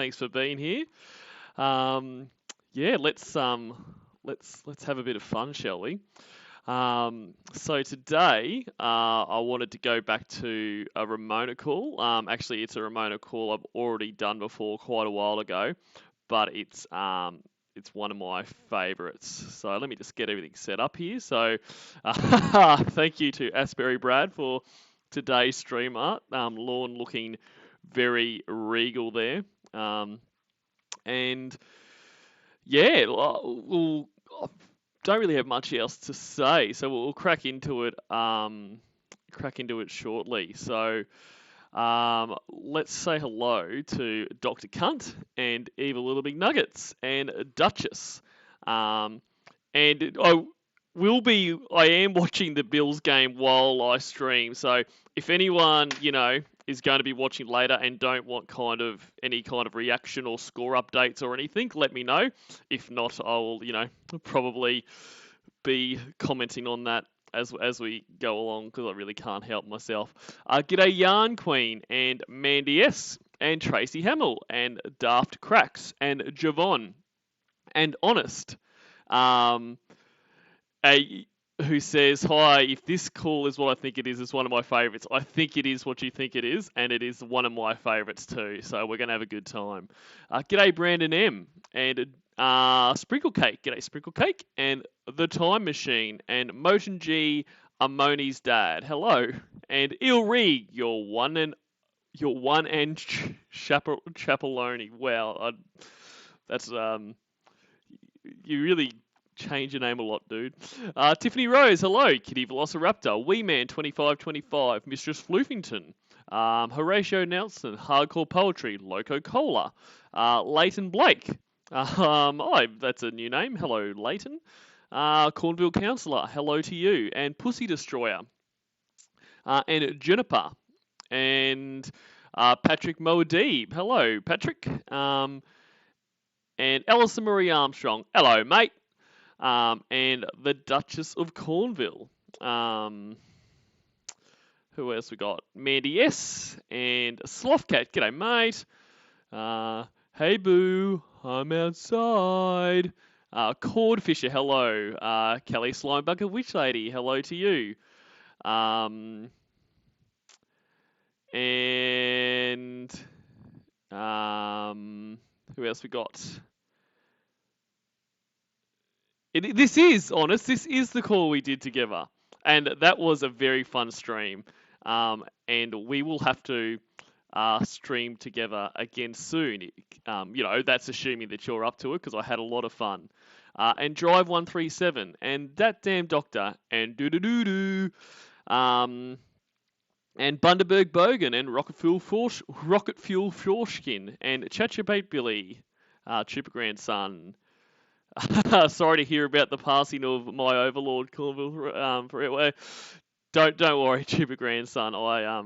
Thanks for being here. Yeah, let's have a bit of fun, shall we? So today, I wanted to go back to a Ramona call. Actually, it's a Ramona call I've already done before quite a while ago, but it's one of my favourites. So let me just get everything set up here. So, thank you to AsburyBrad for today's stream art. Lorne looking very regal there. And yeah, I don't really have much else to say, so we'll crack into it. Shortly. So, let's say hello to Dr. Cunt and Evil Little Big Nuggets and Duchess. And I am watching the Bills game while I stream. So if anyone, is going to be watching later and don't want any kind of reaction or score updates or anything, let me know. If not, I'll, probably be commenting on that as we go along because I really can't help myself. G'day Yarn Queen and Mandy S and Tracy Hamill and Daft Cracks and Javon and Honest. Who says, hi, if this call is what I think it is, it's one of my favourites. I think it is what you think it is, and it is one of my favourites too, so we're going to have a good time. G'day Brandon M, and Sprinklecake, g'day Sprinklecake, and The Time Machine, and Motion G, Amoni's dad, hello, and Ilri, your one and Chapeloni. Wow, that's you really change your name a lot, dude. Tiffany Rose, hello. Kitty Velociraptor, Weeman2525, Mistress Floofington, Horatio Nelson, Hardcore Poetry, Loco Cola, Leighton Blake. That's a new name. Hello, Leighton. Cornville Councillor, hello to you. And Pussy Destroyer. And Juniper. And Patrick Moadib. Hello, Patrick. And Alison Marie Armstrong. Hello, mate. And the Duchess of Cornville. Who else we got? Mandy S. And Slothcat. G'day, mate. Hey, boo. I'm outside. Cord Fisher. Hello. Kelly Slimebucket Witch Lady. Hello to you. And who else we got? This is, Honest, this is the call we did together. And that was a very fun stream. And we will have to stream together again soon. That's assuming that you're up to it, because I had a lot of fun. And Drive 137, and That Damn Doctor, and Doo-Doo-Doo-Doo. And Bundaberg Bogan, and Rocket Fuel Foreskin, and Chatchabate Billy, Chipper Grandson. Sorry to hear about the passing of my overlord, Cornville. Don't worry, Chipper Grandson. I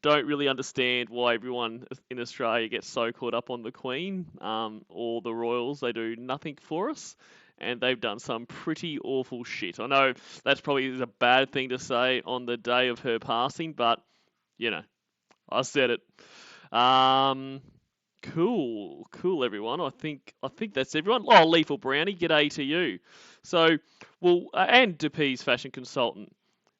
don't really understand why everyone in Australia gets so caught up on the Queen, or the Royals. They do nothing for us, and they've done some pretty awful shit. I know that's probably a bad thing to say on the day of her passing, but I said it. Cool, everyone. I think that's everyone. Oh, Lethal Brownie, g'day to you. So, and DeP's fashion consultant.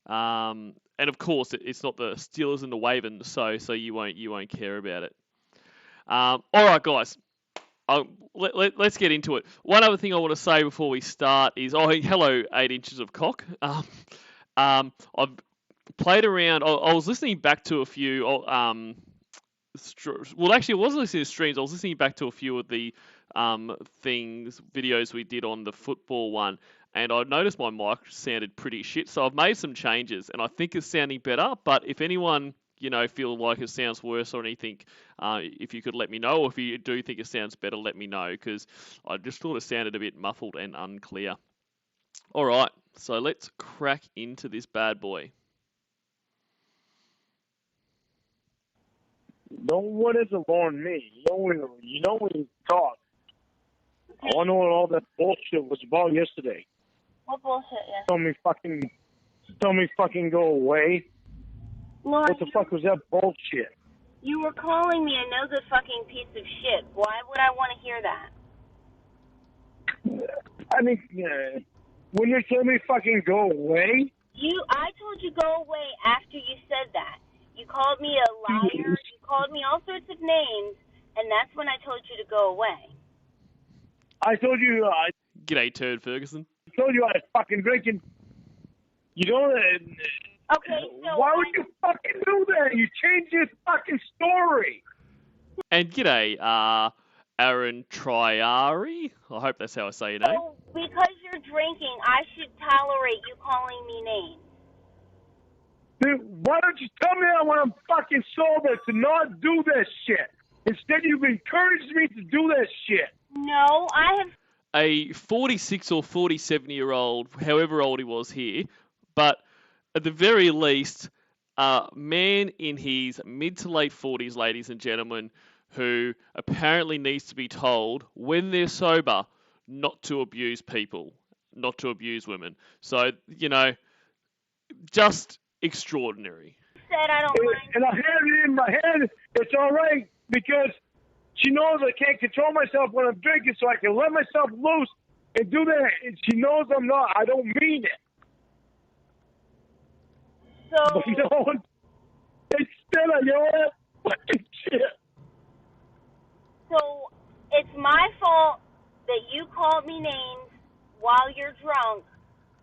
And of course, it's not the Steelers and the Wavens, so you won't care about it. All right, guys. Let's get into it. One other thing I want to say before we start is, hello, 8 inches of cock. I've played around. I was listening back to a few. Actually, I wasn't listening to streams. I was listening back to a few of the videos we did on the football one, and I noticed my mic sounded pretty shit. So I've made some changes, and I think it's sounding better. But if anyone feel like it sounds worse or anything, if you could let me know, or if you do think it sounds better, let me know, because I just thought it sounded a bit muffled and unclear. All right, so let's crack into this bad boy. What does a Lorne mean? You know when you talk. I want to know what all that bullshit was about yesterday. What bullshit? Yes. Tell me fucking go away. Lorne, What the fuck was that bullshit? You were calling me a no good fucking piece of shit. Why would I want to hear that? I mean, when you tell me fucking go away. I told you go away after you said that. You called me a liar. You called me all sorts of names, and that's when I told you to go away. I told you. G'day, Turd Ferguson. I told you I was fucking drinking. You know. Okay, so why would you fucking do that? You changed your fucking story. And g'day, Aaron Triari. I hope that's how I say your name. So, because you're drinking, I should tolerate you calling me names. Dude, why don't you tell me that when I'm fucking sober to not do that shit? Instead, you've encouraged me to do that shit. No, I have. A 46 or 47-year-old, however old he was here, but at the very least, a man in his mid to late 40s, ladies and gentlemen, who apparently needs to be told when they're sober not to abuse people, not to abuse women. So, just extraordinary. Said I don't mind. And I had it in my head, it's all right, because she knows I can't control myself when I'm drinking, so I can let myself loose and do that. And she knows I don't mean it. So, But no, instead of that fucking shit. So, it's my fault that you called me names while you're drunk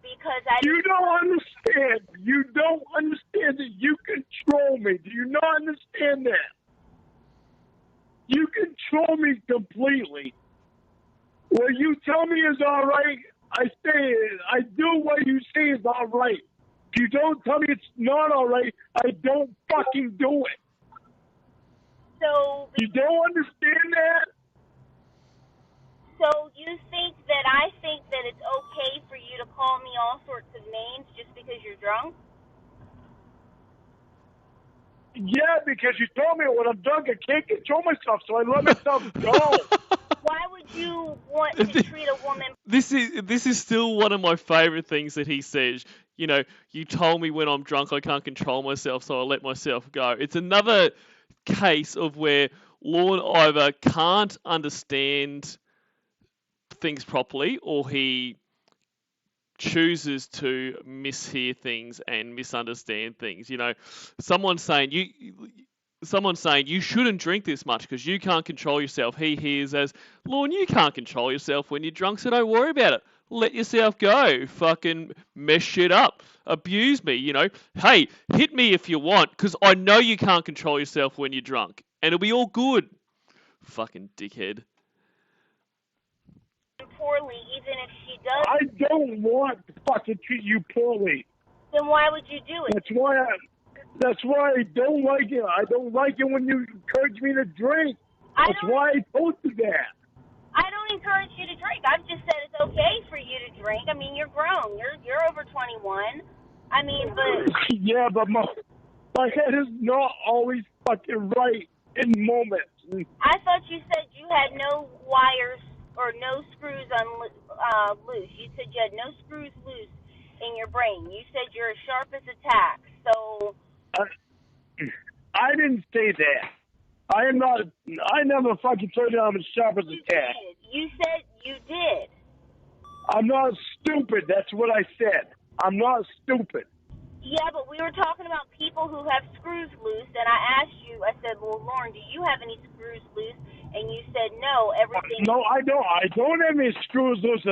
because I... You don't understand. You don't understand that you control me. Do you not understand that? You control me completely. What you tell me is all right, I do what you say is all right. If you don't tell me it's not all right, I don't fucking do it. So... You don't understand that? So you think that I think that it's okay for you to call me all sorts of names just because you're drunk? Yeah, because you told me when I'm drunk I can't control myself, so I let myself go. Why would you want to treat a woman... This is still one of my favourite things that he says. You told me when I'm drunk I can't control myself, so I let myself go. It's another case of where Lorne either can't understand things properly or he chooses to mishear things and misunderstand things. Someone saying you shouldn't drink this much because you can't control yourself. He hears as, Lorne, you can't control yourself when you're drunk, so don't worry about it. Let yourself go. Fucking mess shit up. Abuse me, Hey, hit me if you want, because I know you can't control yourself when you're drunk. And it'll be all good. Fucking dickhead. poorly, even if she does... I don't want to fucking treat you poorly. Then why would you do it? That's why I don't like it. I don't like it when you encourage me to drink. That's why I told you that. I don't encourage you to drink. I've just said it's okay for you to drink. I mean, you're grown. You're over 21. I mean, but... Yeah, but my head is not always fucking right in moments. I thought you said you had no wires or no screws loose. You said you had no screws loose in your brain. You said you're as sharp as a tack. So... I didn't say that. I am not. I never fucking told you I'm as sharp as a tack. You said you did. I'm not stupid. That's what I said. I'm not stupid. Yeah, but we were talking about people who have screws loose, and I asked you, I said, well, Lorne, do you have any screws loose? And you said, no, everything... No, I don't. I don't have any screws loose.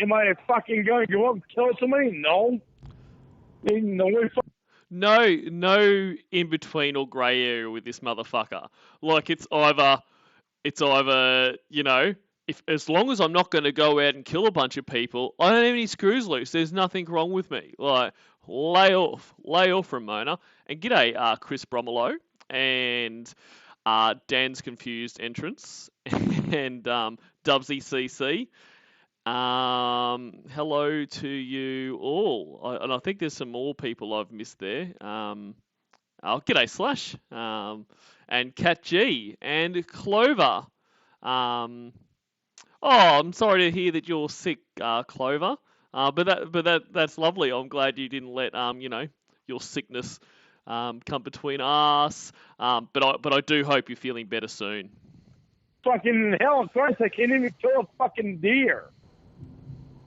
Am I fucking going to go up and kill somebody? No. Ain't no way. No in between or grey area with this motherfucker. Like it's either if as long as I'm not going to go out and kill a bunch of people, I don't have any screws loose. There's nothing wrong with me. Like lay off, Ramona. And g'day, Chris Bromelo and Dan's confused entrance and Dubsy CC. Hello to you all. And I think there's some more people I've missed there. G'day Slash. And Cat G and Clover. I'm sorry to hear that you're sick, Clover. But that's lovely. I'm glad you didn't let your sickness come between us. But I do hope you're feeling better soon. Fucking hell, of course, I can't even kill a fucking deer.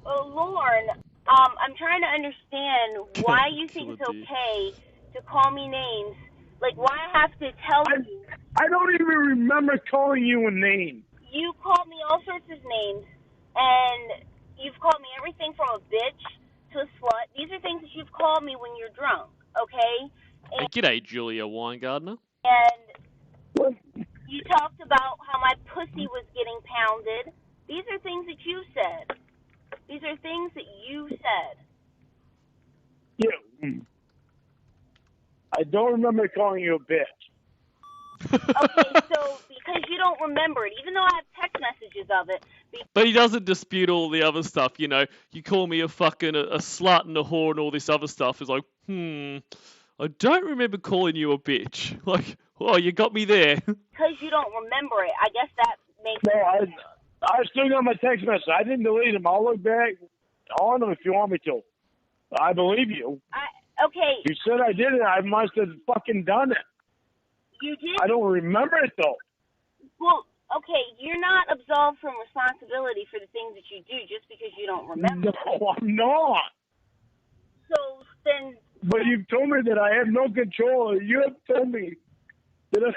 Well, Lorne, I'm trying to understand why you think it's Kill a deer. okay to call me names. Like, why I have to tell you? I don't even remember calling you a name. You called me all sorts of names, and you've called me everything from a bitch to a slut. These are things that you've called me when you're drunk, okay? Hey, g'day, Julia Weingartner. And What? you talked about how my pussy was getting pounded. These are things that you said. These are things that you said. Yeah. I don't remember calling you a bitch. Okay, so because you don't remember it, even though I have text messages of it. But he doesn't dispute all the other stuff, you know. You call me a fucking a slut and a whore and all this other stuff. It's like, I don't remember calling you a bitch. Like, oh, you got me there. Because you don't remember it, I guess that makes No, I still got my text message. I didn't delete them. I'll look back on them if you want me to. I believe you. Okay. You said I did it. I must have fucking done it. You did? I don't remember it, though. Well, okay, you're not absolved from responsibility for the things that you do just because you don't remember. No, I'm not. So then... But you've told me that I have no control. You have told me that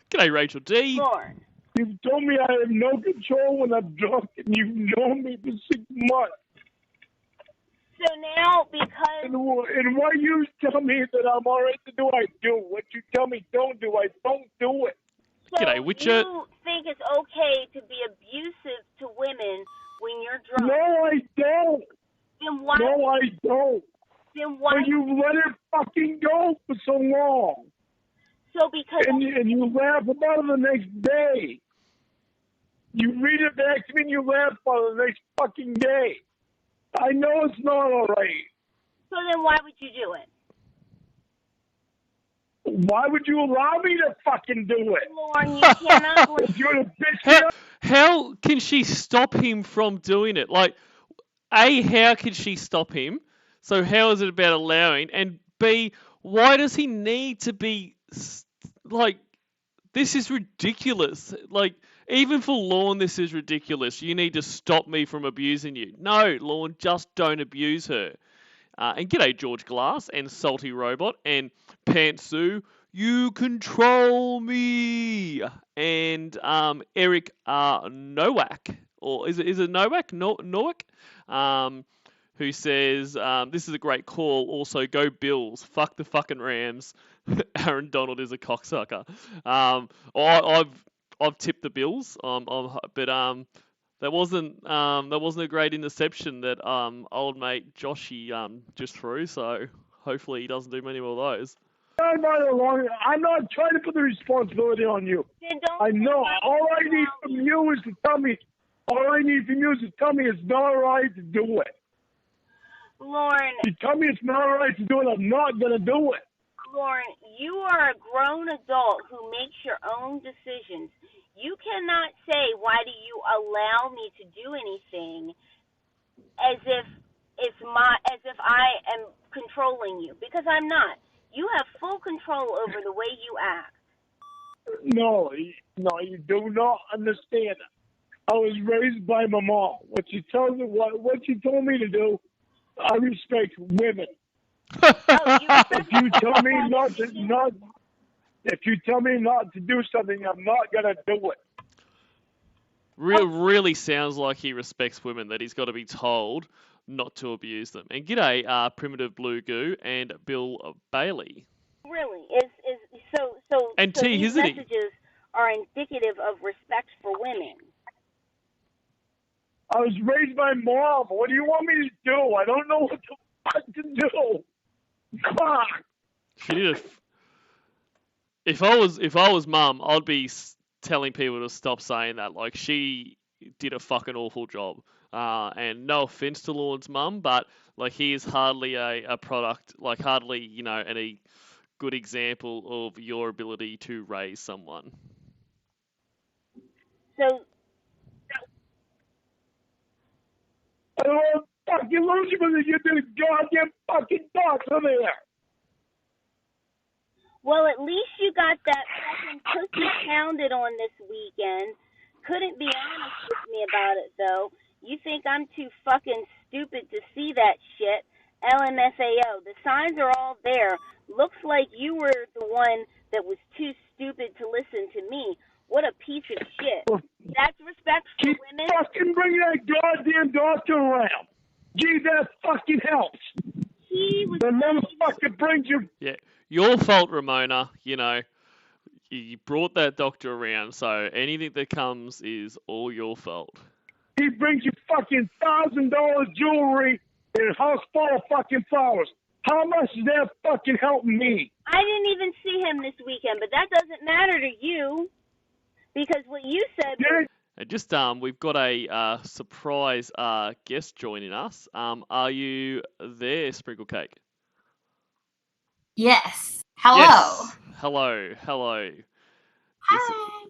G'day, Rachel D. Lorne. You've told me I have no control when I'm drunk, and you've known me for 6 months. So now, because... And what you tell me that I'm all right to do, I do. What you tell me don't do, I don't do it. So G'day, Witcher. you think it's okay to be abusive to women when you're drunk? No, I don't. Then why... No, I don't. Then why... But you've let it fucking go for so long. So because... And you laugh about it the next day. You read it back to me and you laugh about it the next fucking day. I know it's not all right. So then why would you do it? Why would you allow me to fucking do it? Lorne, you cannot... If you're a bitch, How can she stop him from doing it? Like, A, how can she stop him? So how is it about allowing? And B, why does he need to be, like, this is ridiculous. Like, even for Lorne, this is ridiculous. You need to stop me from abusing you. No, Lorne, just don't abuse her. And g'day, George Glass and Salty Robot and Pantsu. You control me. And Eric Nowak, or is it Nowak? Nowak? Who says, this is a great call. Also, go Bills. Fuck the fucking Rams. Aaron Donald is a cocksucker. I've tipped the Bills. But that wasn't a great interception that old mate Joshy just threw. So hopefully he doesn't do many more of those. I'm not trying to put the responsibility on you. I know. All I need from you is to tell me. All I need from you is to tell me it's not all right to do it. Lorne. You tell me it's not all right to do it, I'm not going to do it. Lorne, you are a grown adult who makes your own decisions. You cannot say, why do you allow me to do anything as if I am controlling you, because I'm not. You have full control over the way you act. No, you do not understand. I was raised by my mom. What she told me to do, I respect women. If you tell me not to do something, I'm not gonna do it. Really sounds like he respects women, that he's got to be told not to abuse them. And g'day, Primitive Blue Goo and Bill Bailey. Really, so and T, these isn't messages he? are indicative of respect for women. I was raised by mom. What do you want me to do? I don't know what the fuck to do. Fuck. She did If I was mum, I'd be telling people to stop saying that. Like, she did a fucking awful job. And no offense to Lorne's mum, but like, he is hardly a product, like hardly, any good example of your ability to raise someone. So don't fucking lose you because you did a goddamn fucking doctor there. Well, at least you got that fucking pussy pounded on this weekend. Couldn't be honest with me about it, though. You think I'm too fucking stupid to see that shit? LMFAO. The signs are all there. Looks like you were the one that was too stupid to listen to me. What a piece of shit. That's respect for Keep women? fucking bringing that goddamn doctor around. Gee, that fucking helps. He was... The motherfucker brings you... Yeah, your fault, Ramona. You know, you brought that doctor around, so anything that comes is all your fault. He brings you fucking $1,000 jewelry and a house full of fucking flowers. How much is that fucking helping me? I didn't even see him this weekend, but that doesn't matter to you. Because what you said was... And just we've got a surprise guest joining us. Are you there, Sprinklecake? Yes. Hello. Yes. Hello. Hi.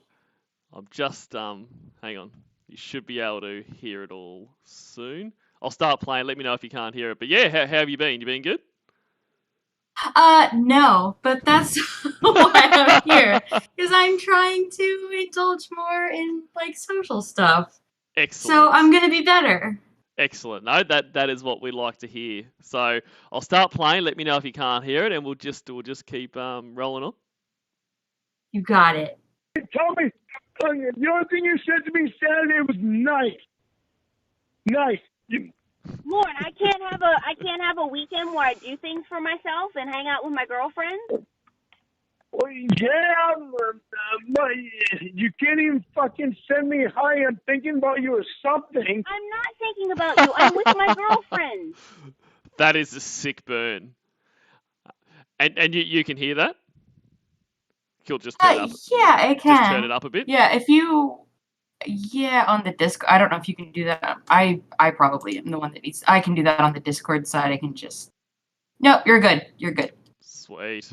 I'm just hang on. You should be able to hear it all soon. I'll start playing. Let me know if you can't hear it. But yeah, how have you been? You been good? No, but that's why I'm here. Because I'm trying to indulge more in, like, social stuff. Excellent. So I'm gonna be better. Excellent. No, that is what we like to hear. So I'll start playing. Let me know if you can't hear it, and we'll just keep rolling on. You got it. Tell me, the only thing you said to me Saturday was nice. Nice. Lorne, I can't have a weekend where I do things for myself and hang out with my girlfriend. Well, yeah, but you can't even fucking send me hi. I'm thinking about you or something. I'm not thinking about you. I'm with my girlfriend. That is a sick burn. And you can hear that? You'll just turn it up. Yeah, I can. Just turn it up a bit. Yeah, on the Discord. I don't know if you can do that. I probably am the one that needs. I can do that on the Discord side. I can just. No, you're good. You're good. Sweet.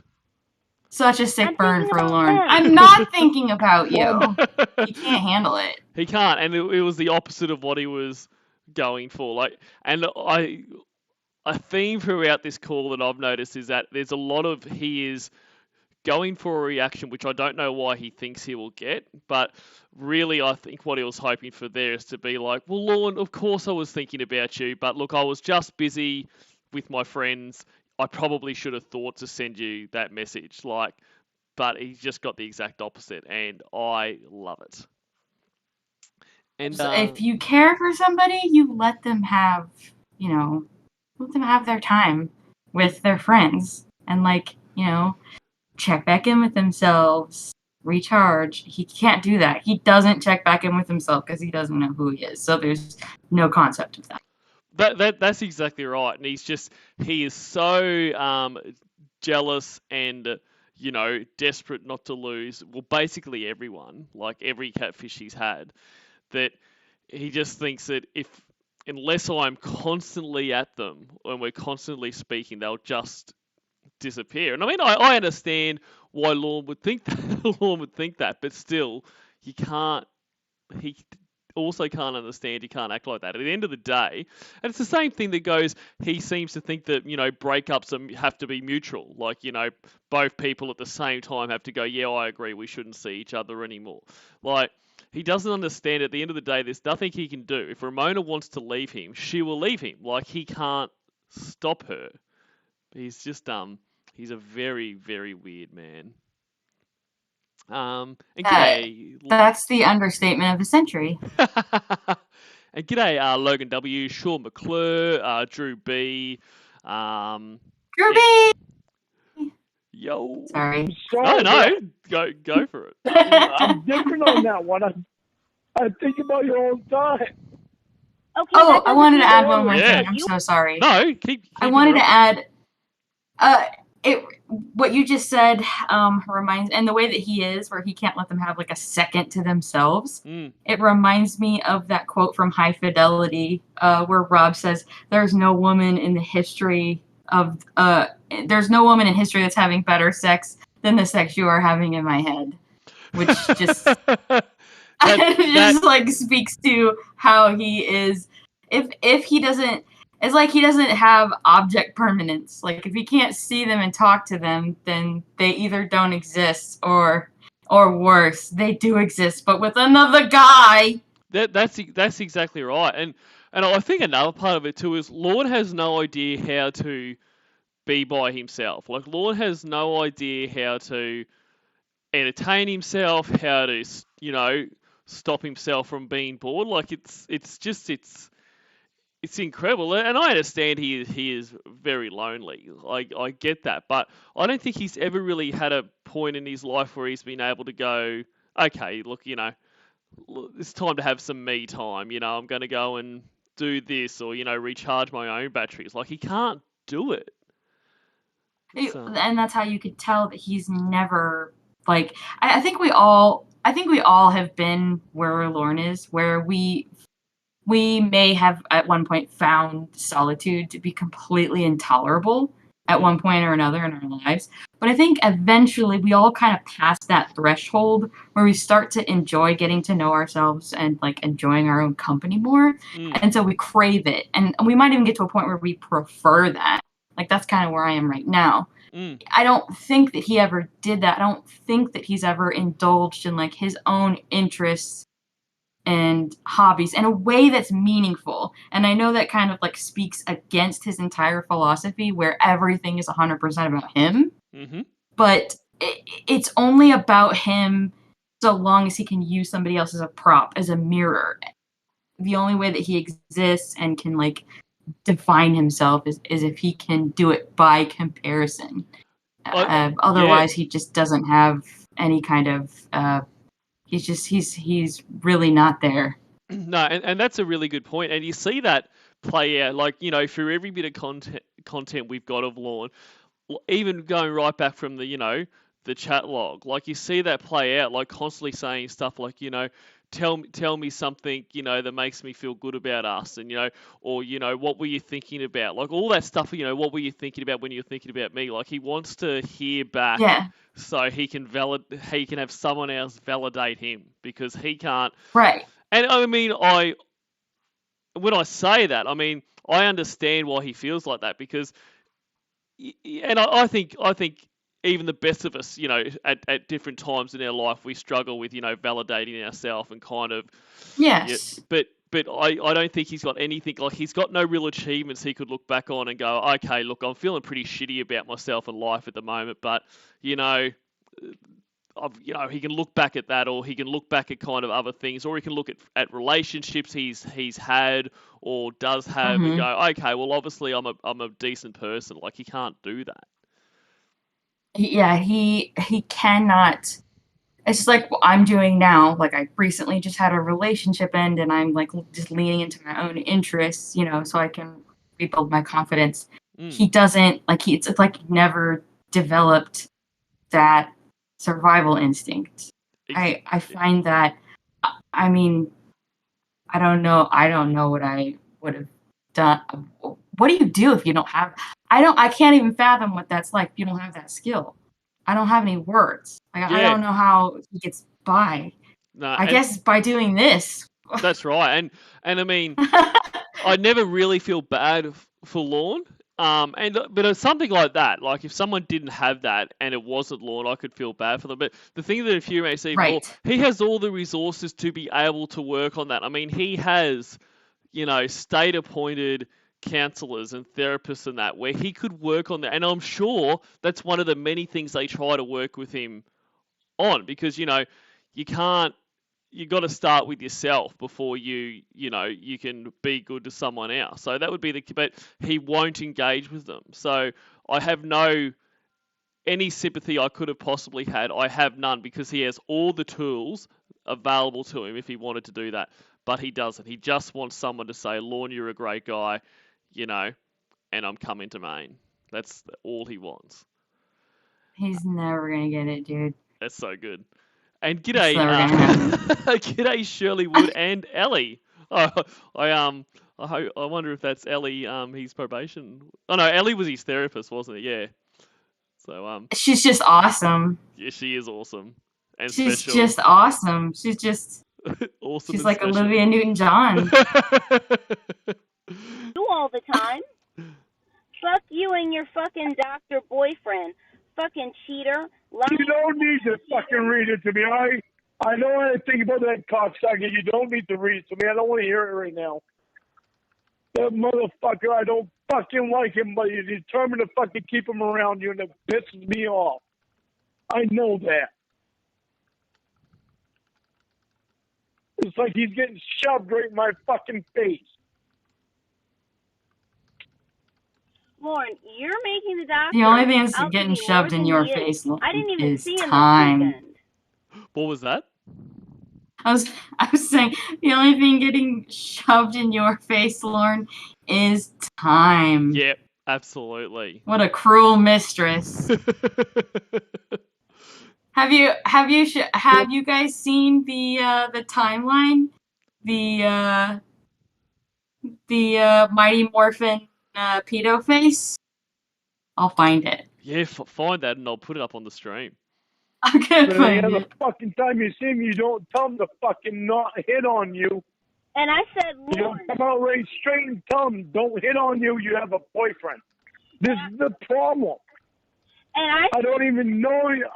Such a sick burn for Lorne. them. I'm not thinking about you. He can't handle it. He can't, and it was the opposite of what he was going for. Like, and a theme throughout this call that I've noticed is that there's a lot of he is going for a reaction, which I don't know why he thinks he will get, but really I think what he was hoping for there is to be like, well, Lorne, of course I was thinking about you, but look, I was just busy with my friends. I probably should have thought to send you that message, like, but he's just got the exact opposite, and I love it. And So if you care for somebody, you let them have, their time with their friends, and check back in with themselves, recharge. He can't do that. He doesn't check back in with himself because he doesn't know who he is. So there's no concept of that. That's exactly right, and he is so jealous and desperate not to lose. Well, basically everyone, like every catfish he's had, that he just thinks that unless I'm constantly at them and we're constantly speaking, they'll just disappear. And I mean, I understand why Lorne would think that, but still, he also can't understand, he can't act like that. At the end of the day, and it's the same thing that goes, he seems to think that, breakups have to be mutual. Like, both people at the same time have to go, yeah, I agree, we shouldn't see each other anymore. Like, he doesn't understand at the end of the day, there's nothing he can do. If Ramona wants to leave him, she will leave him. Like, he can't stop her. He's just, he's a very, very weird man. And g'day. That's the understatement of the century. And g'day, Logan W, Sean McClure, Drew B. Drew B! Yo. Sorry. No, go for it. I'm different on that one. I think about you all the time. Okay, I wanted to add one more Yeah. thing. I'm so sorry. No, keep I wanted to add, what you just said reminds, and the way that he is, where he can't let them have like a second to themselves. It reminds me of that quote from High Fidelity, where Rob says, "There's no woman in history that's having better sex than the sex you are having in my head," which just just like speaks to how he is if he doesn't, it's like he doesn't have object permanence. Like if he can't see them and talk to them, then they either don't exist or worse, they do exist, but with another guy. That's exactly right. And I think another part of it too is Lorne has no idea how to be by himself. Like Lorne has no idea how to entertain himself, how to stop himself from being bored. Like it's incredible, and I understand he is very lonely. I get that, but I don't think he's ever really had a point in his life where he's been able to go, okay, look, it's time to have some me time. I'm going to go and do this, or recharge my own batteries. Like he can't do it. And that's how you could tell that he's never like. I think we all have been where Lorne is, where we may have at one point found solitude to be completely intolerable at one point or another in our lives. But I think eventually we all kind of pass that threshold where we start to enjoy getting to know ourselves and like enjoying our own company more. And so we crave it. And we might even get to a point where we prefer that. Like that's kind of where I am right now. I don't think that he ever did that. I don't think that he's ever indulged in like his own interests and hobbies in a way that's meaningful. And I know that kind of like speaks against his entire philosophy where everything is 100% about him. But it's only about him so long as he can use somebody else as a prop, as a mirror. The only way that he exists and can like define himself is if he can do it by comparison. Otherwise, he just doesn't have any kind of he's really not there. No, and that's a really good point. And you see that play out, like, through every bit of content we've got of Lorne, even going right back from the, the chat log, like you see that play out, like constantly saying stuff like, tell me something, that makes me feel good about us, and, or, what were you thinking about? Like all that stuff, what were you thinking about when you were thinking about me? Like he wants to hear back. Yeah. So he can have someone else validate him because he can't. Right. And I mean, when I say that, I mean, I understand why he feels like that because, and I think even the best of us, at different times in our life, we struggle with, validating ourselves and kind of. Yes. Yeah, but I don't think he's got anything, like he's got no real achievements he could look back on and go, okay, look, I'm feeling pretty shitty about myself and life at the moment, but, he can look back at that, or he can look back at kind of other things, or he can look at relationships he's had or does have and go, okay, well, obviously I'm a decent person. Like he can't do that. Yeah, he cannot. It's just like what I'm doing now. Like I recently just had a relationship end, and I'm like just leaning into my own interests, so I can rebuild my confidence. He doesn't it's like he never developed that survival instinct. I find that. I mean, I don't know what I would have done. What do you do if you don't have? I can't even fathom what that's like if you don't have that skill. I don't have any words. Like I don't know how he gets by. No, I guess by doing this. That's right. And I mean, I never really feel bad for Lorne. But it's something like that. Like if someone didn't have that and it wasn't Lorne, I could feel bad for them. But the thing that infuriates me more, he has all the resources to be able to work on that. I mean, he has, state-appointed counselors and therapists and that, where he could work on that. And I'm sure that's one of the many things they try to work with him on, because, you got to start with yourself before you can be good to someone else. So that would be but he won't engage with them. So I have any sympathy I could have possibly had, I have none, because he has all the tools available to him if he wanted to do that. But he doesn't. He just wants someone to say, Lorne, you're a great guy, and I'm coming to Maine. That's all he wants. He's never going to get it, dude. That's so good. And g'day Shirley Wood and Ellie. I wonder if that's Ellie, his probation. Oh no, Ellie was his therapist, wasn't it? Yeah. So she's just awesome. Yeah, she is awesome. And she's special. Just awesome. She's just Awesome. She's and like special. Olivia Newton-John. You all the time. Fuck you and your fucking doctor boyfriend. Fucking cheater. You don't need to fucking read it to me. I know what I think about that cocksucker. You don't need to read it to me. I don't want to hear it right now. That motherfucker, I don't fucking like him, but you're determined to fucking keep him around you, and it pisses me off. I know that. It's like he's getting shoved right in my fucking face. Lorne, you're making the doctor. The only thing that's out to getting be shoved more in than your he is. face I didn't even is see him time. this weekend. What was that? I was saying the only thing getting shoved in your face, Lorne, is time. Yep, absolutely. What a cruel mistress. Have you guys seen the timeline? The Mighty Morphin pedo face? I'll find it. Yeah, find that and I'll put it up on the stream. I'm gonna But find any it. other fucking time you see him, you don't tell him to fucking not hit on you. And I said, You Lorne. don't come out right straight and tell him, don't hit on you, you have a boyfriend. This is the problem. And I don't even know you.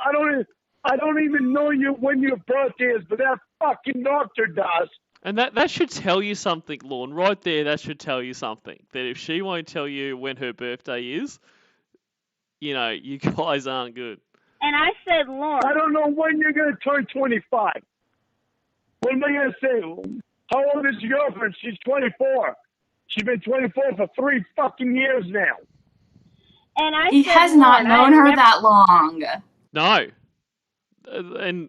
I don't even know you when your birthday is, but that fucking doctor does. And that should tell you something, Lorne. Right there, that should tell you something. That if she won't tell you when her birthday is, you know, you guys aren't good. And I said, Lorne. I don't know when you're going to turn 25. What am I going to say? How old is your girlfriend? She's 24. She's been 24 for 3 fucking years now. And He has not known her that long. No. And,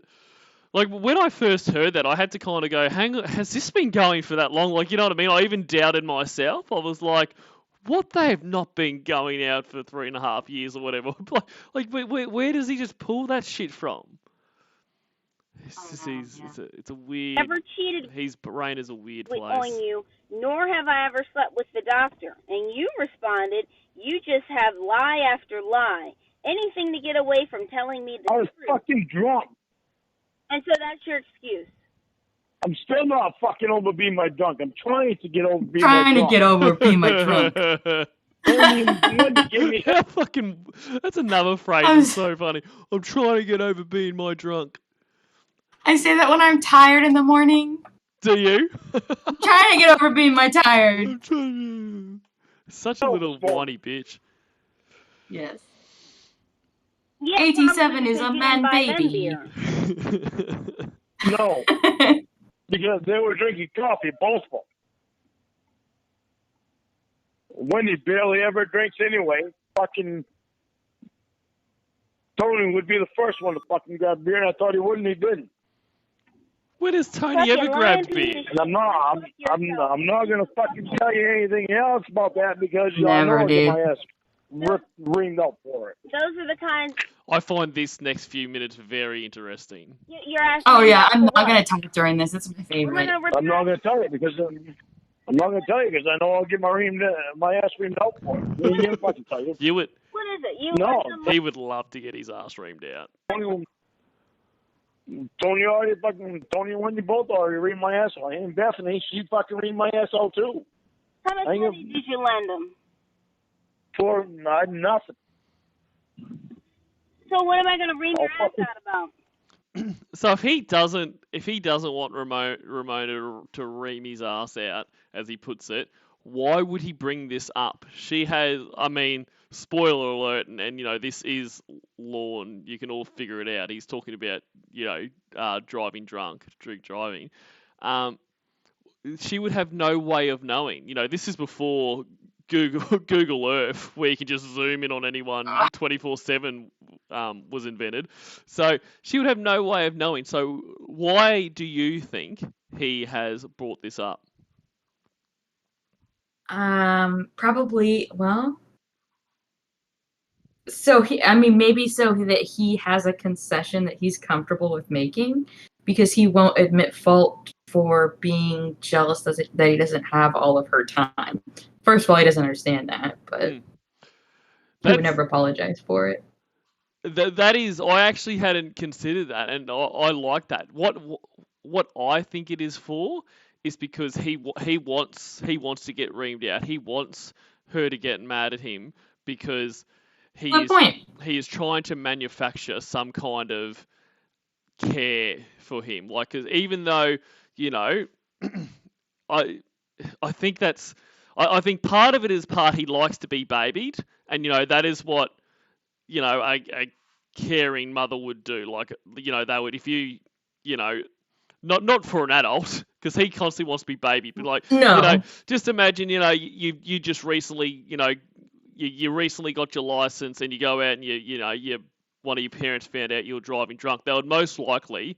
like, when I first heard that, I had to kind of go, hang on, has this been going for that long? Like, you know what I mean? I even doubted myself. I was like, what, they have not been going out for 3.5 years or whatever? Where does he just pull that shit from? It's a weird. Never cheated. His brain is a weird place. On you, nor have I ever slept with the doctor. And you responded, you just have lie after lie. Anything to get away from telling me the I was truth. fucking drunk. And so that's your excuse. I'm still not fucking over being my drunk. I'm trying to get over being Trying my to drunk. get over being my drunk. That's another phrase. It's so funny. I'm trying to get over being my drunk. I say that when I'm tired in the morning. Do you? I'm trying to get over being my tired. Such a little whiny bitch. Yes. Yeah, 87 is a man baby. No. Because they were drinking coffee, both of them. Wendy barely ever drinks anyway. Fucking Tony would be the first one to fucking grab beer, and I thought he wouldn't. He didn't. When has Tony ever grabbed beer? And I'm not gonna fucking tell you anything else about that because I know Never I'll did. get my ass reamed up for it. Those are the kinds. I find this next few minutes very interesting. You're asking. Oh yeah, I'm not gonna talk during this. It's my favorite. I'm not gonna tell you because I know I'll get my ass reamed out for it. You can't fucking tell you. You would. What is it? No. He would love to get his ass reamed out. Tony and Wendy both already reamed my ass out. And Bethany, she fucking reamed my ass out too. How much money did you lend them? For nothing. So what am I going to ream your ass out about? So if he doesn't want Ramona to ream his ass out, as he puts it, why would he bring this up? She has, I mean, spoiler alert, and you know, this is Lorne. You can all figure it out. He's talking about, you know, driving drunk, driving. She would have no way of knowing. You know, this is before Google Earth, where you can just zoom in on anyone 24/7 was invented. So she would have no way of knowing. So why do you think he has brought this up? Probably, well, so maybe so that he has a concession that he's comfortable with making, because he won't admit fault for being jealous that he doesn't have all of her time. First of all, he doesn't understand that, but he would never apologize for it. That is, I actually hadn't considered that, and I like that. what I think it is for is because he wants to get reamed out. He wants her to get mad at him because Good point. he is trying to manufacture some kind of care for him. Like, 'cause even though, you know, I I think that's I think part of it is part he likes to be babied, and that is what a caring mother would do. Like, they would, if you know not for an adult, because he constantly wants to be babied, but like, No. just imagine, you just recently, you recently got your license and you go out and one of your parents found out you were driving drunk. They would most likely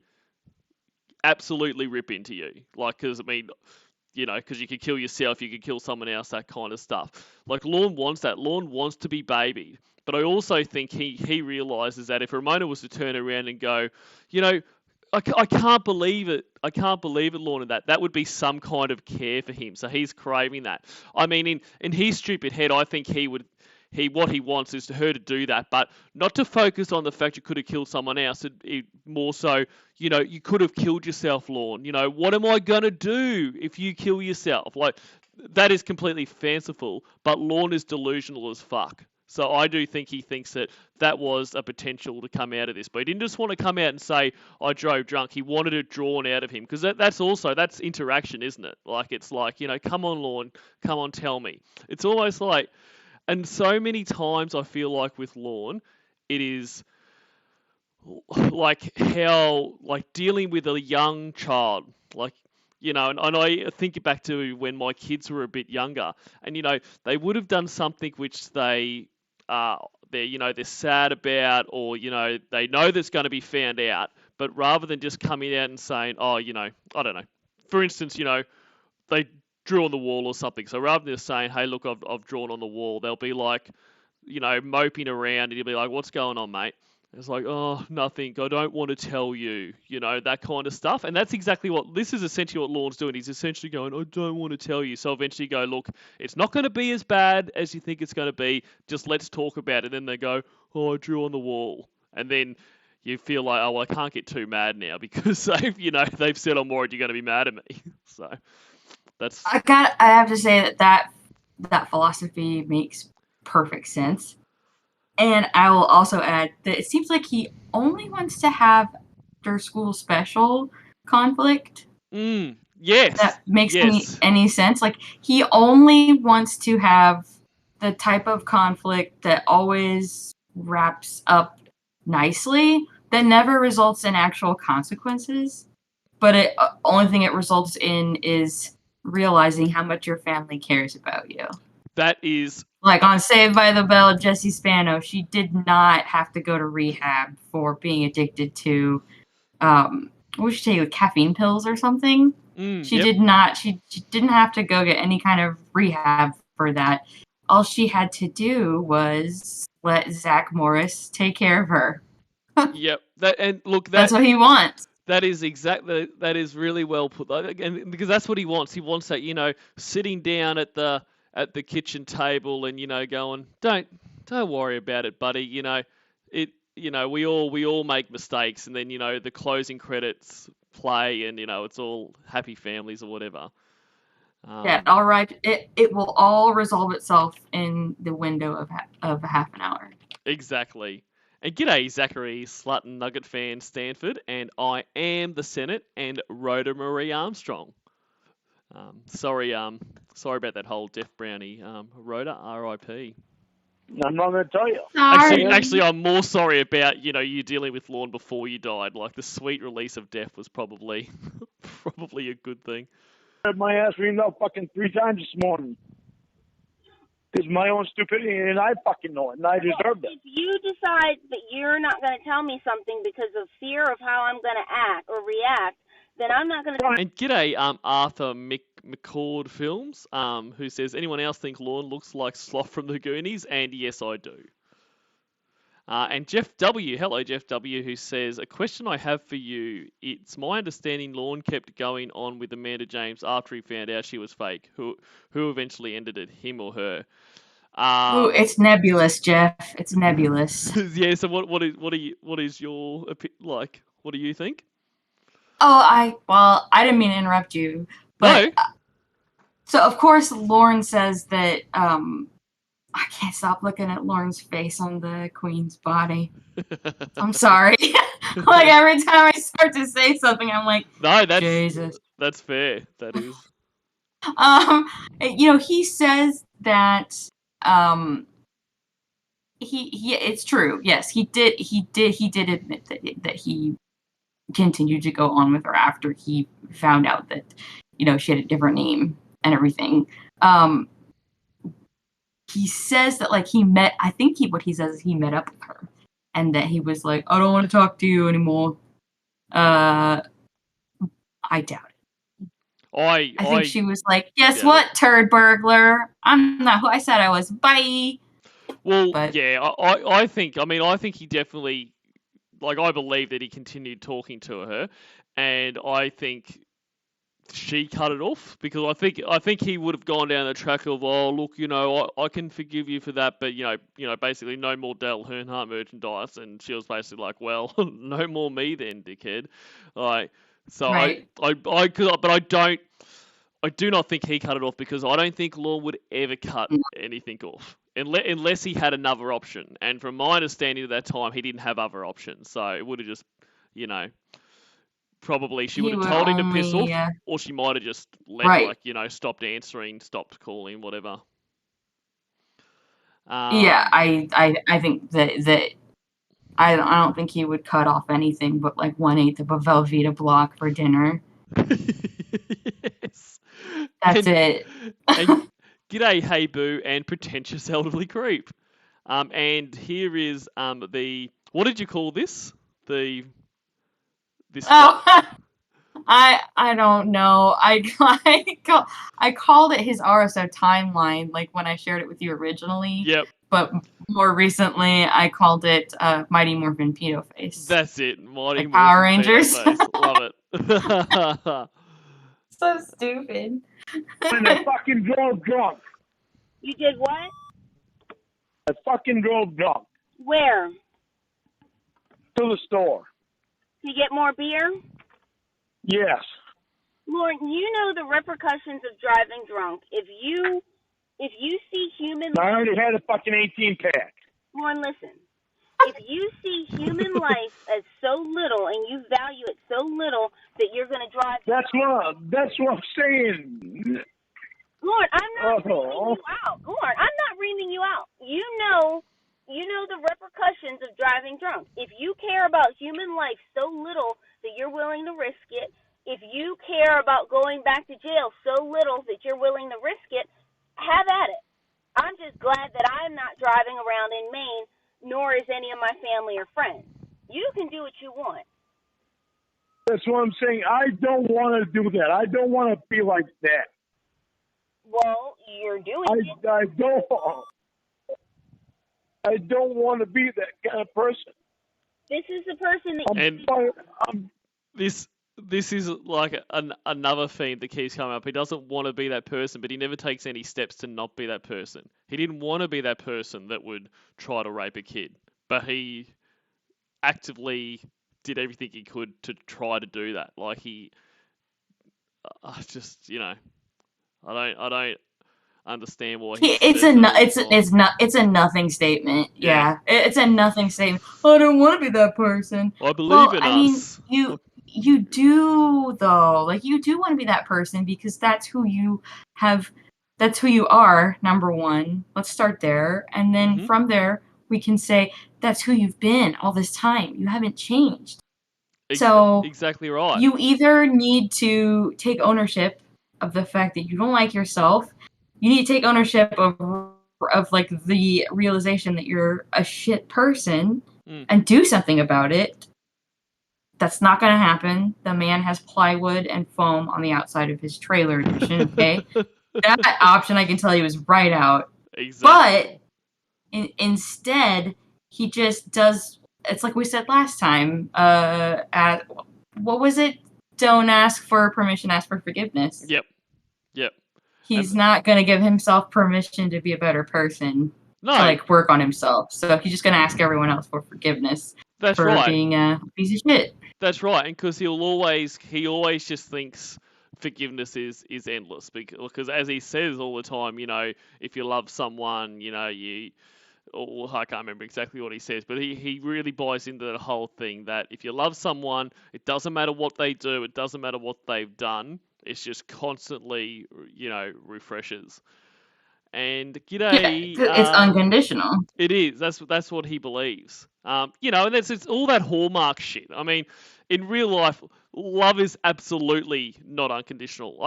absolutely rip into you. Like, because, I mean, because you could kill yourself, you could kill someone else, that kind of stuff. Like, Lorne wants that. Lorne wants to be babied. But I also think he realizes that if Ramona was to turn around and go, I can't believe it. I can't believe it, Lorne, and that would be some kind of care for him. So he's craving that. I mean, in his stupid head, I think what he wants is her to do that, but not to focus on the fact you could have killed someone else. It more so, you could have killed yourself, Lorne. What am I going to do if you kill yourself? Like, that is completely fanciful, but Lorne is delusional as fuck. So I do think he thinks that was a potential to come out of this. But he didn't just want to come out and say, I drove drunk. He wanted it drawn out of him. Because that's interaction, isn't it? Like, it's like, come on, Lorne, come on, tell me. It's almost like, and so many times I feel like with Lorne, it is like how, like, dealing with a young child, like, and I think back to when my kids were a bit younger, and, they would have done something which they're sad about, or, they know that's going to be found out, but rather than just coming out and saying, oh, I don't know. For instance, they drew on the wall or something. So rather than just saying, hey, look, I've drawn on the wall, they'll be like, moping around, and you'll be like, what's going on, mate? It's like, oh, nothing. I don't want to tell you, that kind of stuff. And that's exactly this is essentially what Lorne's doing. He's essentially going, I don't want to tell you. So eventually you go, look, it's not going to be as bad as you think it's going to be. Just let's talk about it. And then they go, oh, I drew on the wall. And then you feel like, oh, well, I can't get too mad now because they've said I'm worried you're going to be mad at me. So that's. I have to say that philosophy makes perfect sense. And I will also add that it seems like he only wants to have after school special conflict. Yes. That makes any sense. Like, he only wants to have the type of conflict that always wraps up nicely, that never results in actual consequences. But it only thing it results in is realizing how much your family cares about you. That is... Like on Saved by the Bell, Jessie Spano, she did not have to go to rehab for being addicted to, what would she take, like caffeine pills or something? She did not. She didn't have to go get any kind of rehab for that. All she had to do was let Zach Morris take care of her. Yep. That's what he wants. That is exactly. That is really well put. And because that's what he wants. He wants that, sitting down at the kitchen table and going, don't worry about it, buddy. We all make mistakes, and then the closing credits play, and it's all happy families or whatever. Yeah, all right. It will all resolve itself in the window of half an hour. Exactly. And g'day, Zachary Slutton Nugget fan Stanford, and I am the Senate and Rhoda Marie Armstrong. Sorry about that whole Deaf Brownie, Rhoda, R.I.P. I'm not going to tell you. Actually, I'm more sorry about, you dealing with Lorne before you died. Like, the sweet release of death was probably a good thing. I had my ass reamed out fucking 3 times this morning. It's my own stupidity, and I fucking know it, and I deserve it. If you decide that you're not going to tell me something because of fear of how I'm going to act or react, then I'm not going to... And g'day, Arthur McCord Films, who says, anyone else think Lorne looks like Sloth from the Goonies? And yes, I do. And Jeff W, hello Jeff W, who says, a question I have for you. It's my understanding Lorne kept going on with Amanda James after he found out she was fake. Who eventually ended it, him or her? It's nebulous, Jeff. It's nebulous. Yeah. So what do you think? I didn't mean to interrupt you, but No. So of course Lorne says that I can't stop looking at Lorne's face on the queen's body. I'm sorry. Like every time I start to say something, I'm like, No, Jesus. that's fair. That is. He says that he it's true. Yes, he did admit that he continued to go on with her after he found out that she had a different name and everything. He says that what he says is he met up with her and that he was like, I don't want to talk to you anymore. I doubt it. I think she was like, guess what, turd burglar? I'm not who I said I was. Bye. Well, yeah, I think he definitely, I believe that he continued talking to her, and I think she cut it off because I think he would have gone down the track of, oh look, I can forgive you for that, but basically no more Dale Earnhardt merchandise, and she was basically like, well, no more me then, dickhead. So right. I do not think he cut it off because I don't think Lorne would ever cut anything off unless he had another option. And from my understanding at that time, he didn't have other options, so it would have just, probably she would have told him to piss off, or she might have just left, stopped answering, stopped calling, whatever. I think that I don't think he would cut off anything but 1/8 of a Velveeta block for dinner. Yes. That's it. And g'day, hey boo, and pretentious elderly creep. And here is what did you call this? I don't know. I called it his RSO timeline, when I shared it with you originally. Yep. But more recently, I called it Mighty Morphin Pedo Face. That's it, Mighty Morphin Power Rangers. Pedo Face. Love it. So stupid. When I fucking drove drunk. You did what? I fucking drove drunk. Where? To the store. To get more beer? Yes. Lorne, you know the repercussions of driving drunk. If you see human... I already had a fucking 18-pack. Lorne, listen. If you see human life as so little and you value it so little that you're going to drive... That's what I'm saying. Lorne, I'm not reaming you out. Lorne, I'm not reaming you out. You know the repercussions of driving drunk. If you care about human life so little that you're willing to risk it, if you care about going back to jail so little that you're willing to risk it, have at it. I'm just glad that I'm not driving around in Maine, nor is any of my family or friends. You can do what you want. That's what I'm saying. I don't want to do that. I don't want to be like that. Well, you're doing it. I don't want to be that kind of person. This is the person that This is another theme that keeps coming up. He doesn't want to be that person, but he never takes any steps to not be that person. He didn't want to be that person that would try to rape a kid, but he actively did everything he could to try to do that. I don't understand why it's a nothing statement. Yeah. It's a nothing statement. I don't want to be that person. I believe in us. You do though. You do want to be that person because that's who you are, number one. Let's start there. And then from there we can say that's who you've been all this time. You haven't changed. So exactly right. You either need to take ownership of the fact that you don't like yourself. You need to take ownership of the realization that you're a shit person and do something about it. That's not going to happen. The man has plywood and foam on the outside of his trailer edition, okay? That option, I can tell you, is right out. Exactly. But instead, he just does... It's like we said last time. What was it? Don't ask for permission, ask for forgiveness. Yep. He's not going to give himself permission to be a better person. No. To work on himself. So he's just going to ask everyone else for forgiveness. That's for right. being a piece of shit. That's right, and because he always just thinks forgiveness is endless because as he says all the time, if you love someone, or I can't remember exactly what he says, but he really buys into the whole thing that if you love someone, it doesn't matter what they do, it doesn't matter what they've done, it's just constantly, refreshes. And g'day, it's unconditional. it is. That's what he believes. And it's all that Hallmark shit. I mean, in real life, love is absolutely not unconditional.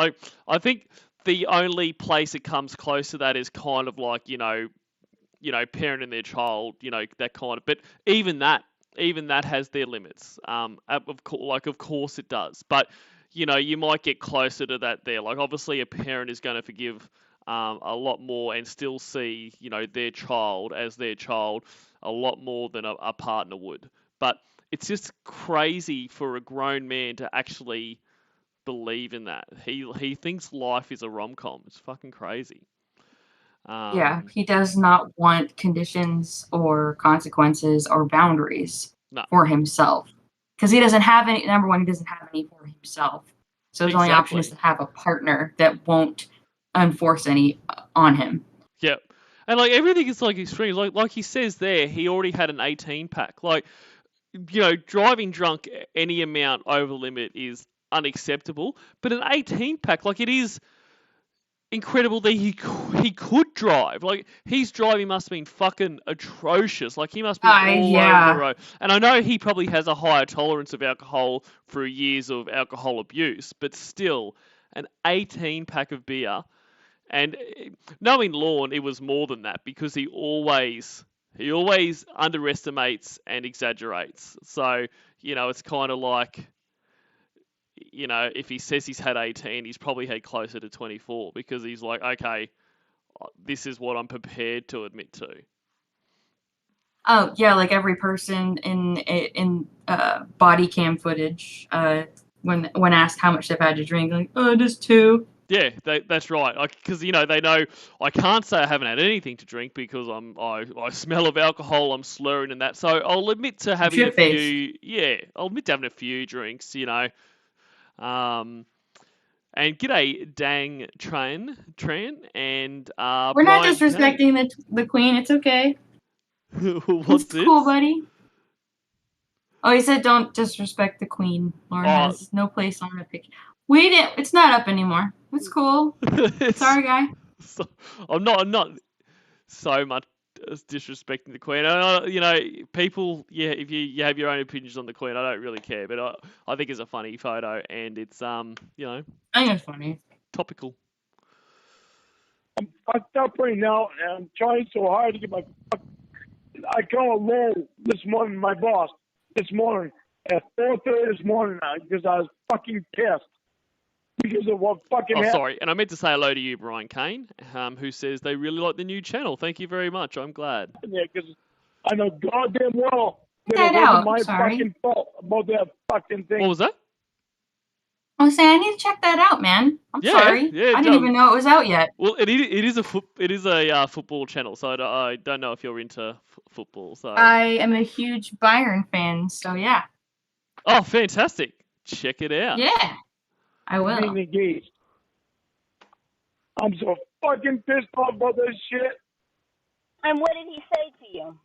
I think the only place it comes close to that is kind of like parent and their child, that kind of. But even that has their limits. Of course it does. But you might get closer to that there. Like obviously, a parent is going to forgive a lot more and still see, their child as their child a lot more than a partner would. But it's just crazy for a grown man to actually believe in that. He thinks life is a rom-com. It's fucking crazy. Yeah, he does not want conditions or consequences or boundaries for himself. Because he doesn't have any, number one, he doesn't have any for himself. So his only option is to have a partner that won't enforce any on him. Yep. And like everything is like extreme. Like he says there, he already had an 18 pack. Like, driving drunk any amount over the limit is unacceptable. But an 18 pack, like it is incredible that he could drive. Like his driving must have been fucking atrocious. Like he must be all over the road. And I know he probably has a higher tolerance of alcohol through years of alcohol abuse, but still, an 18 pack of beer. And knowing Lorne, it was more than that because he always underestimates and exaggerates. So, it's kind of like, if he says he's had 18, he's probably had closer to 24 because he's like, okay, this is what I'm prepared to admit to. Oh, yeah, like every person in body cam footage, when asked how much they've had to drink, like, oh, just 2. Yeah, that's right. Because they know I can't say I haven't had anything to drink because I smell of alcohol, I'm slurring and that. So I'll admit to having a few. Yeah, I'll admit to having a few drinks. And g'day, Dang Tran, and we're not disrespecting the Queen. It's okay. What's this? Cool, buddy. Oh, he said don't disrespect the Queen. Lorne has no place on the picture. We didn't. It's not up anymore. It's cool. Sorry, guy. I'm not so much disrespecting the Queen. People. Yeah, if you have your own opinions on the Queen, I don't really care. But I think it's a funny photo, and it's I think it's funny. Topical. I'm fucked up right now, and I'm trying so hard to get my. I called Lorne this morning, my boss, this morning at 4:30 this morning because I was fucking pissed. Because of what fucking happened. Sorry. And I meant to say hello to you, Brian Kane, who says they really like the new channel. Thank you very much. I'm glad. Yeah, because I know goddamn well that it wasn't my fucking fault about that fucking thing. What was that? I was saying I need to check that out, man. I'm sorry. Yeah, I didn't even know it was out yet. Well, it is a football channel, so I don't know if you're into football. So I am a huge Bayern fan, so yeah. Oh, fantastic! Check it out. Yeah. I will. Being engaged. I'm so fucking pissed off about this shit. And what did he say to you?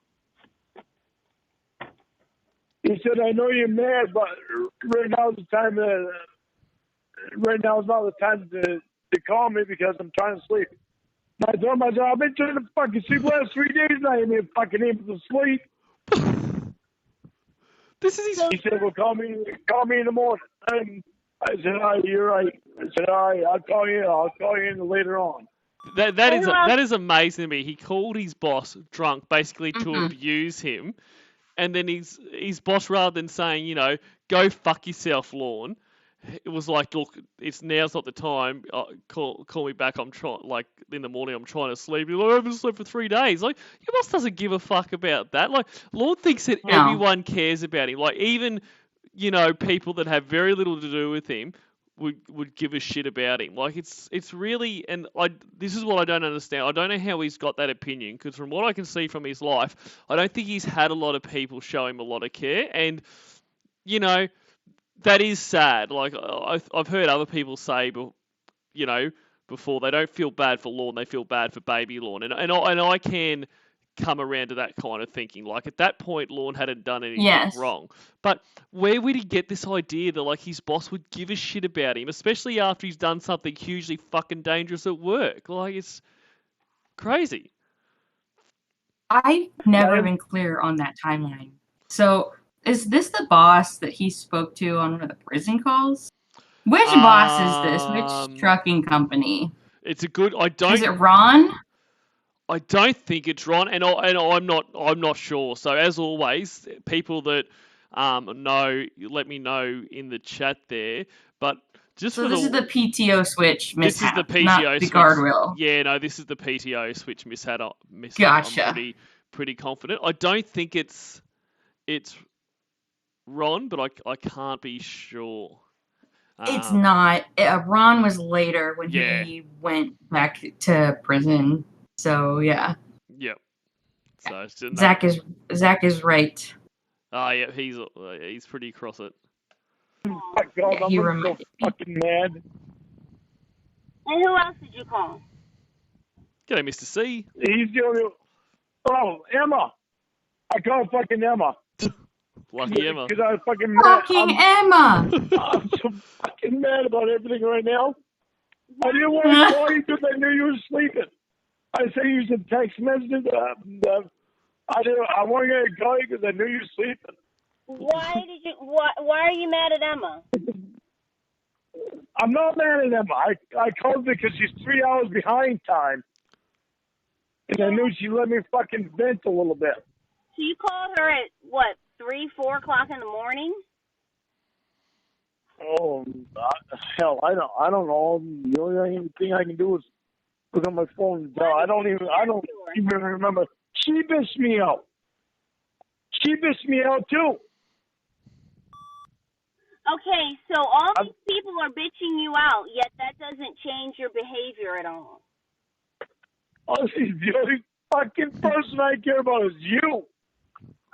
He said, "I know you're mad, but right now is the time. Right now is not the time to call me because I'm trying to sleep." I told myself, I've been trying to fucking sleep the last 3 days. And I ain't been fucking able to sleep. This is his. He said, "Well, call me in the morning." And I said, "All right, you're right." I said, "All right, I'll call you in later on." That is amazing to me. He called his boss drunk, basically to abuse him, and then his boss, rather than saying, go fuck yourself, Lorne, it was like, look, now's not the time. Call me back. I'm trying, like in the morning. I'm trying to sleep. You're like, I haven't slept for 3 days. Like your boss doesn't give a fuck about that. Like Lorne thinks that everyone cares about him. Like even people that have very little to do with him would give a shit about him. Like it's really, and this is what I don't understand. I don't know how he's got that opinion because from what I can see from his life, I don't think he's had a lot of people show him a lot of care. And that is sad. Like I've heard other people say, you know, before they don't feel bad for Lorne, they feel bad for baby Lorne, and I can come around to that kind of thinking. Like at that point, Lorne hadn't done anything Yes. wrong, but where would he get this idea that like his boss would give a shit about him, especially after he's done something hugely fucking dangerous at work? Like it's crazy. I've never been clear on that timeline. So, is this the boss that he spoke to on one of the prison calls? Which boss is this? Which trucking company? It's a good. Is it Ron? I don't think it's Ron, and I'm not sure. So as always, people that know, let me know in the chat there. But just So for this is the PTO switch mishap, this is the PTO not the switch. guardrail. Yeah, no, this is the PTO switch mishap. Gotcha. I'm pretty confident. I don't think it's Ron, but I can't be sure. It's not. Ron was later when he went back to prison. So yeah. Yep. So Zach is right. Oh yeah, he's pretty across it. Oh my God, I'm so fucking mad. And who else did you call? G'day, Mr. C. He's the only. Oh, Emma. I called fucking Emma. Lucky Emma. Because I was fucking mad. Emma! I'm so fucking mad about everything right now. I didn't want to call you because I knew you were sleeping. I sent you some text messages. I wanted to call you because I knew you were sleeping. Why are you mad at Emma? I'm not mad at Emma. I called because she's 3 hours behind time. And I knew she let me fucking vent a little bit. So you called her at, 3, 4 o'clock in the morning? Oh, hell, I don't know. The only thing I can do is look at my phone and tell. I don't even remember. She bitched me out. She bitched me out too. Okay, so all these people are bitching you out, yet that doesn't change your behavior at all. Honestly, the only fucking person I care about is you.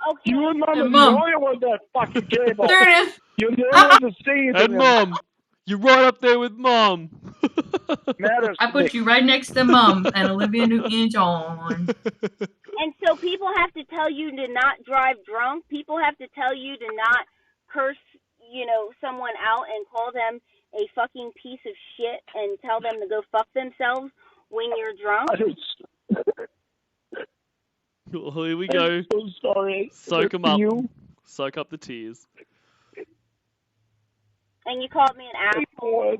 Okay. You and Mom are the only one that fucking care about. There it is. You're the only one to say it. And Mom. You're right up there with Mom. Matters. I put you right next to Mom and Olivia Newton-John. And so people have to tell you to not drive drunk. People have to tell you to not curse, someone out and call them a fucking piece of shit and tell them to go fuck themselves when you're drunk. Oh, here we go. I'm so sorry. Soak them up. Soak up the tears. And you called me an asshole.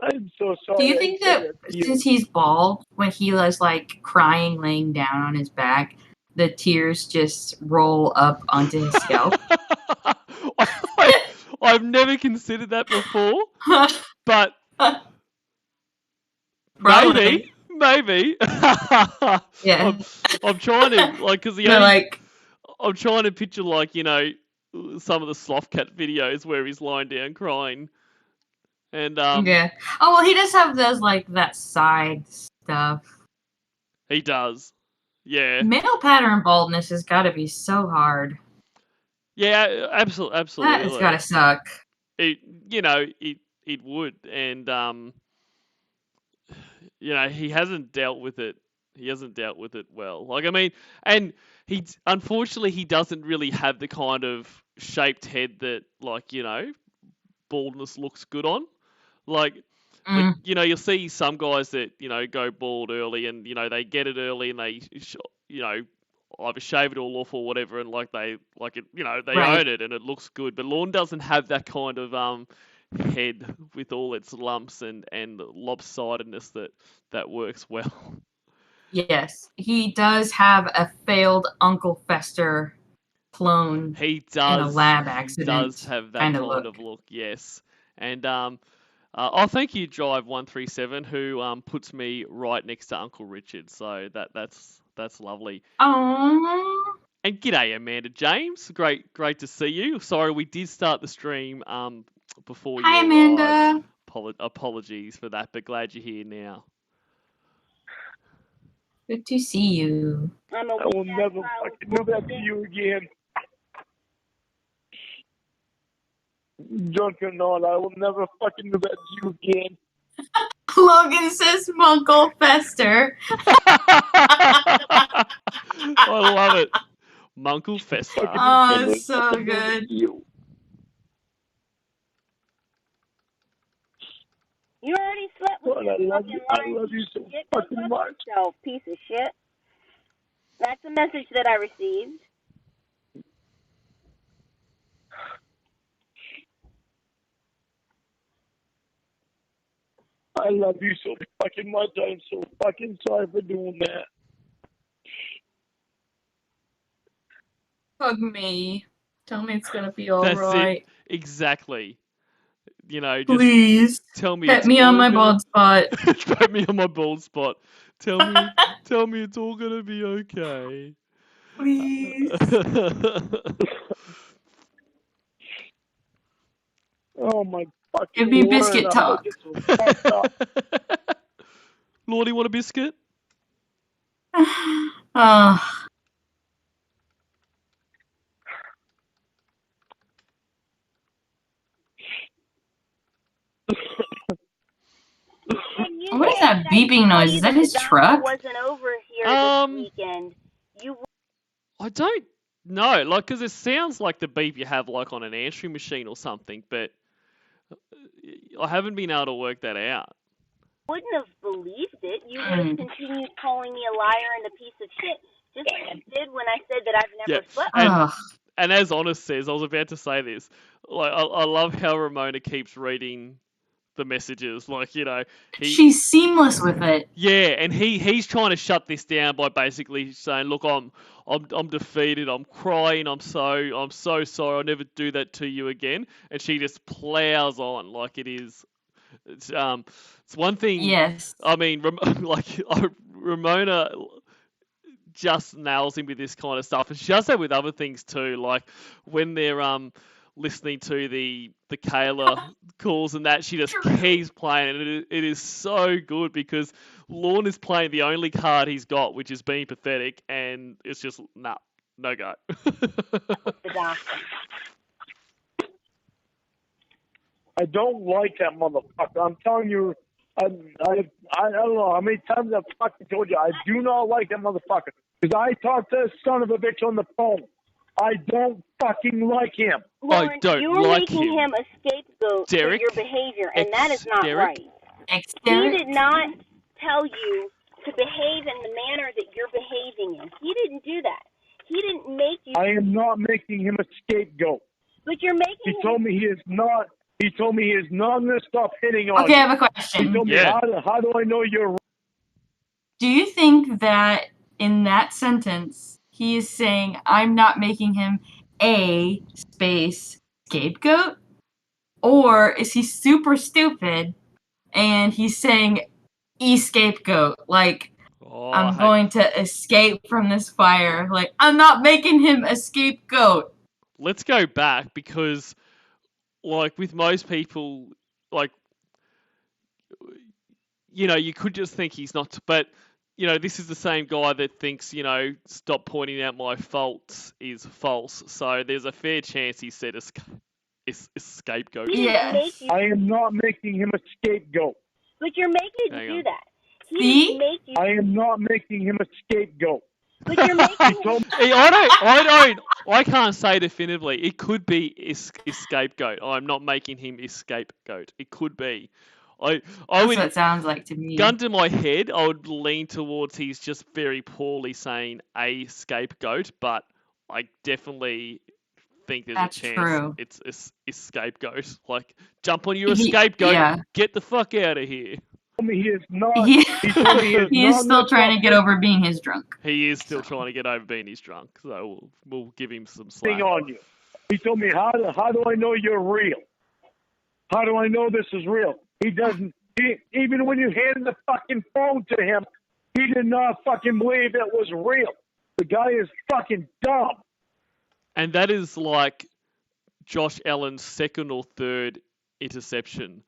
I'm so sorry. Do you think that since he's bald, when he was like crying, laying down on his back, the tears just roll up onto his scalp? I've never considered that before, but maybe. Yeah. I'm trying to because I'm trying to picture some of the Sloth Cat videos where he's lying down crying. And yeah. Oh well, he does have those that side stuff. He does. Yeah. Male pattern baldness has got to be so hard. Yeah, absolutely. It's got to suck. It would, and he hasn't dealt with it. He hasn't dealt with it well. And unfortunately he doesn't really have the kind of shaped head that baldness looks good on. You'll see some guys that go bald early, and they get it early, and they either shave it all off or whatever, and they own it and it looks good. But Lorne doesn't have that kind of head with all its lumps and lopsidedness that works well. Yes, he does have a failed Uncle Fester clone. He does. In a lab accident. He does have that kind of look. Yes, and thank you, Drive 137, who puts me right next to Uncle Richard. So that's lovely. Aww. And g'day, Amanda James. Great to see you. Sorry, we did start the stream before you. Hi, Amanda. Apologies for that, but glad you're here now. Good to see you. I will never fucking do that to you again. Drunk or not, I will never fucking do that to you again. Logan says Munkle Fester. I love it. Munkle Fester. Oh, it's so good. You. You already slept with God, your I love fucking you. I lying love piece you so of shit. Go fucking fuck much. yourself, piece of shit. That's a message that I received. I love you so fucking much. I'm so fucking sorry for doing that. Hug me. Tell me it's gonna be That's alright. it. Exactly. You know, just Please. tell me Pet it's me all on my gonna... bald spot. Pet me on my bald spot. Tell me it's all gonna be okay. Please. Oh my fucking Give me word, biscuit I talk. get so fucked up. Lordy, want a biscuit? Oh. And you What is said that beeping noise? Is that his the doctor truck? wasn't over here this weekend. You I don't know, like, because it sounds like the beep you have, like, on an answering machine or something, but I haven't been able to work that out. wouldn't have believed it. You would have continued calling me a liar and a piece of shit, just like you did when I said that I've never slept with you. And as Honest says, I was about to say this, like, I love how Ramona keeps reading the messages, like, you know, she's seamless with it. Yeah, and he's trying to shut this down by basically saying, "Look, I'm defeated. I'm crying. I'm so sorry. I'll never do that to you again." And she just plows on like it is. It's one thing. Yes. I mean, Ramona just nails him with this kind of stuff, and she does that with other things too. Like when they're listening to the Kayla calls and that, she just keeps playing, and it is so good because Lorne is playing the only card he's got, which is being pathetic, and it's just no go. I don't like that motherfucker. I'm telling you, I don't know how many times I've fucking told you, I do not like that motherfucker. Because I talked to this son of a bitch on the phone. I don't fucking like him. Lorne, I don't you're like making him a scapegoat for your behavior, and that is not right. He did not tell you to behave in the manner that you're behaving in. He didn't do that. He didn't make you. I am not making him a scapegoat. But you're making He told me he is not. He told me he is not going to stop hitting on Okay, you. I have a question. He told me, how do I know you're... Do you think that in that sentence, he is saying, I'm not making him a space scapegoat? Or is he super stupid and he's saying scapegoat? Like, I'm going to escape from this fire. Like, I'm not making him a scapegoat. Let's go back because, like, with most people, like, you know, you could just think he's not, but, you know, this is the same guy that thinks, you know, stop pointing out my faults is false. So there's a fair chance he said a scapegoat. Yes. I am not making him a scapegoat. But you're making him do that. See? I am not making him a scapegoat. But you're making him... I can't say definitively. It could be a scapegoat. I'm not making him a scapegoat. It could be. That's what it sounds like to me. Gun to my head, I would lean towards he's just very poorly saying a scapegoat, but I definitely think there's a chance it's a scapegoat. Like, jump on your scapegoat, get the fuck out of here. He is not. He is still trying to get over being his drunk. He is still trying to get over being his drunk, so we'll give him some slack. On you. He told me, how do I know you're real? How do I know this is real? He doesn't. Even when you handed the fucking phone to him, he did not fucking believe it was real. The guy is fucking dumb. And that is like Josh Allen's second or third interception.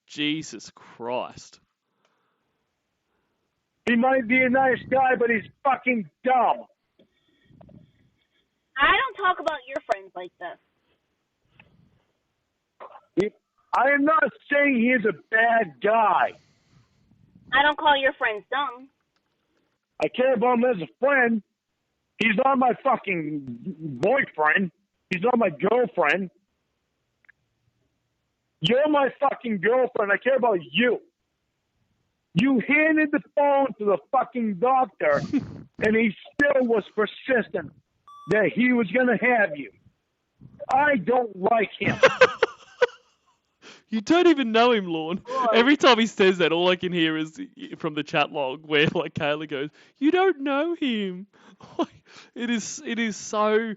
Jesus Christ. He might be a nice guy, but he's fucking dumb. I don't talk about your friends like this. I am not saying he's a bad guy. I don't call your friends dumb. I care about him as a friend. He's not my fucking boyfriend. He's not my girlfriend. You're my fucking girlfriend. I care about you. You handed the phone to the fucking doctor, and he still was persistent that he was going to have you. I don't like him. You don't even know him, Lorne. Every time he says that, all I can hear is from the chat log where like Kayla goes, "You don't know him." It is so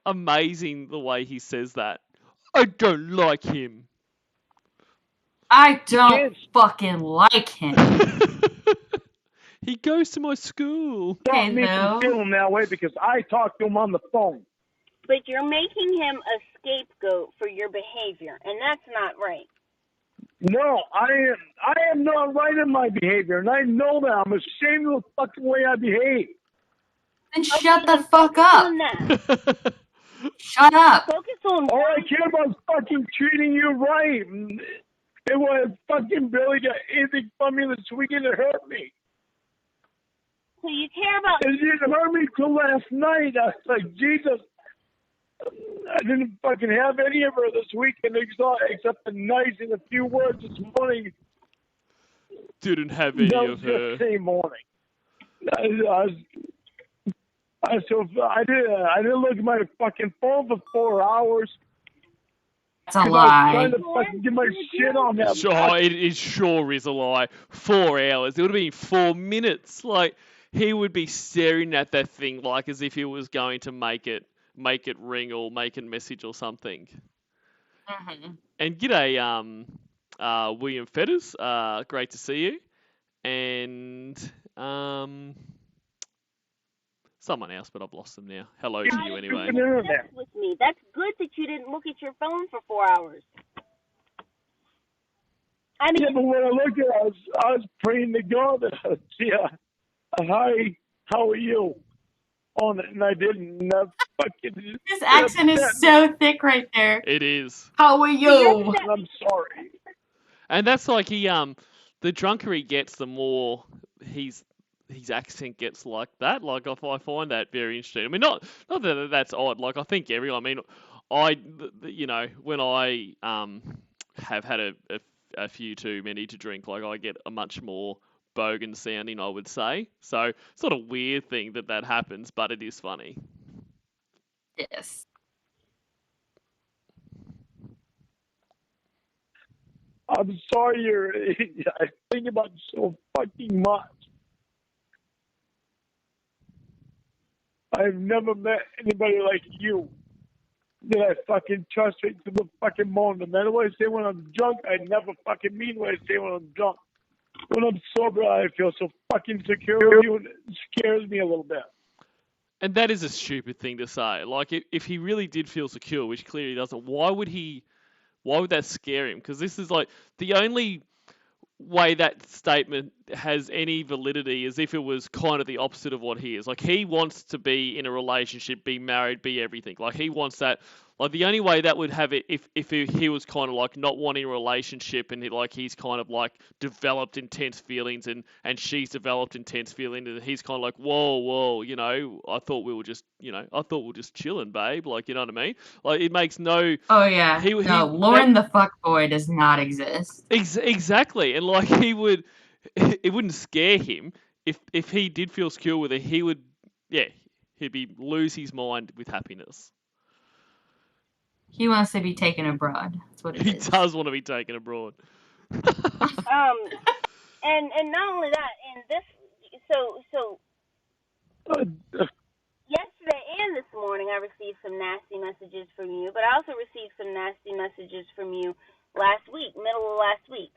amazing the way he says that. I don't like him. I don't fucking like him. He goes to my school. Stop me from feeling that way because I talked to him on the phone. But you're making him a scapegoat for your behavior, and that's not right. No, I am not right in my behavior, and I know that. I'm ashamed of the fucking way I behave. Then shut the fuck up. Shut up. Focus on all I care about is fucking treating you right. It was fucking Billy got anything from me this weekend to hurt me. So you care about... It didn't hurt me till last night. I was like, Jesus. I didn't fucking have any of her this weekend except the nice and a few words this morning. Didn't have any of her. Yesterday morning. I didn't look at my fucking phone for 4 hours. That's a lie. I was trying to fucking get my shit on that. Sure, it sure is a lie. 4 hours. It would have been 4 minutes. Like, he would be staring at that thing like as if he was going to make it ring or make a message or something. Mm-hmm. And g'day, William Fetters. Great to see you. And someone else, but I've lost them now. Hello to you anyway. With me. That's good that you didn't look at your phone for 4 hours. I mean, yeah, but when I looked at it, I was praying to God that I would see hi, how are you? On it, and I didn't. His accent is so thick right there. It is. How are you? I'm sorry. And that's like the drunker he gets, the more his accent gets like that. Like I find that very interesting. I mean, not that that's odd. Like I think everyone. I mean, when I have had a few too many to drink, like I get a much more bogan sounding, I would say. So it's not a weird thing that happens, but it is funny. Yes. I'm sorry I think about you so fucking much. I've never met anybody like you that I fucking trust right to the fucking moment. No matter what I say when I'm drunk, I never fucking mean what I say when I'm drunk. When I'm sober, I feel so fucking secure with you, and it scares me a little bit. And that is a stupid thing to say. Like, if he really did feel secure, which clearly doesn't, why would that scare him? Because this is like the only way that statement has any validity is if it was kind of the opposite of what he is. Like, he wants to be in a relationship, be married, be everything. Like, he wants that. Like, the only way that would have it if he was kind of like not wanting a relationship and he's kind of like developed intense feelings and she's developed intense feelings and he's kind of like, whoa, I thought we were just chilling, babe. Like, you know what I mean? Like, it makes no... Oh, yeah. Lorne the fuckboy does not exist. Exactly. And like, it wouldn't scare him if he did feel secure with it. He'd lose his mind with happiness. He wants to be taken abroad. That's what it is. He does want to be taken abroad. and not only that, and this, so yesterday and this morning I received some nasty messages from you, but I also received some nasty messages from you middle of last week.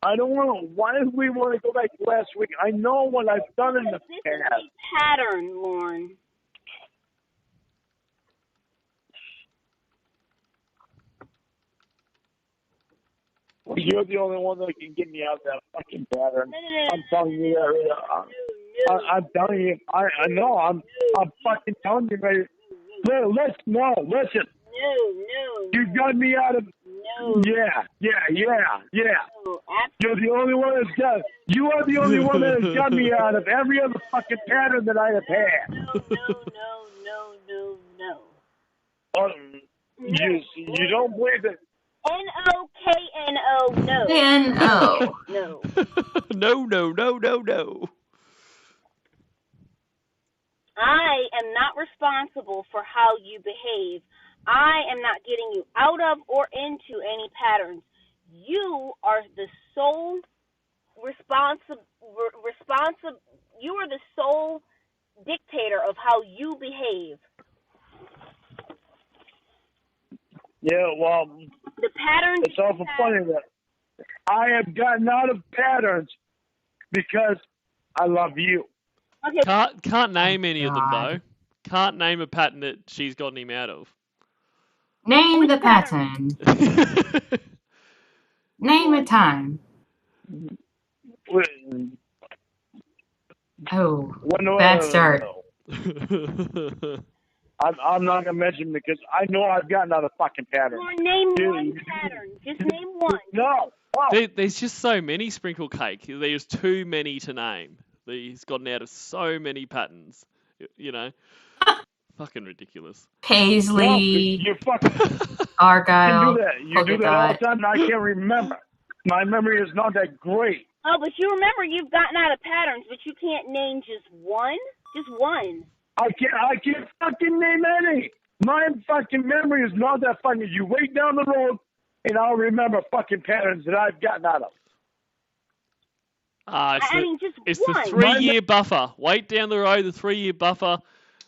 I don't want to. Why do we want to go back to last week? I know what I've done in the past. This is a pattern, Lorne. Well, you're the only one that can get me out of that fucking pattern. No. I'm telling you that. I'm telling you. I know. I'm fucking telling you. Listen. No. You got me out of. Yeah. No, You're the only one that's got. You are the only one that has got me out of every other fucking pattern that I have had. No. You don't believe it? N-O-K-N-O, no. N-O. No. No. I am not responsible for how you behave. I am not getting you out of or into any patterns. You are the sole you are the sole dictator of how you behave. Yeah, well, The patterns. it's awful funny that I have gotten out of patterns because I love you. Okay. Can't name any of them though. God. Can't name a pattern that she's gotten him out of. Name the pattern. Name a time. Oh, bad start. I'm not gonna mention because I know I've gotten out of fucking patterns. Or name one pattern. Just name one. No. There's just so many Sprinklecake. There's too many to name. He's gotten out of so many patterns. You know, fucking ridiculous. Paisley. No, you fucking Argyle. do that. You do that all the time, and I can't remember. My memory is not that great. Oh, but you remember you've gotten out of patterns, but you can't name just one? Just one. I can't fucking name any. My fucking memory is not that fucking. You wait down the road, and I'll remember fucking patterns that I've gotten out of. Just it's one. the 3-year buffer. Wait down the road, the 3-year buffer.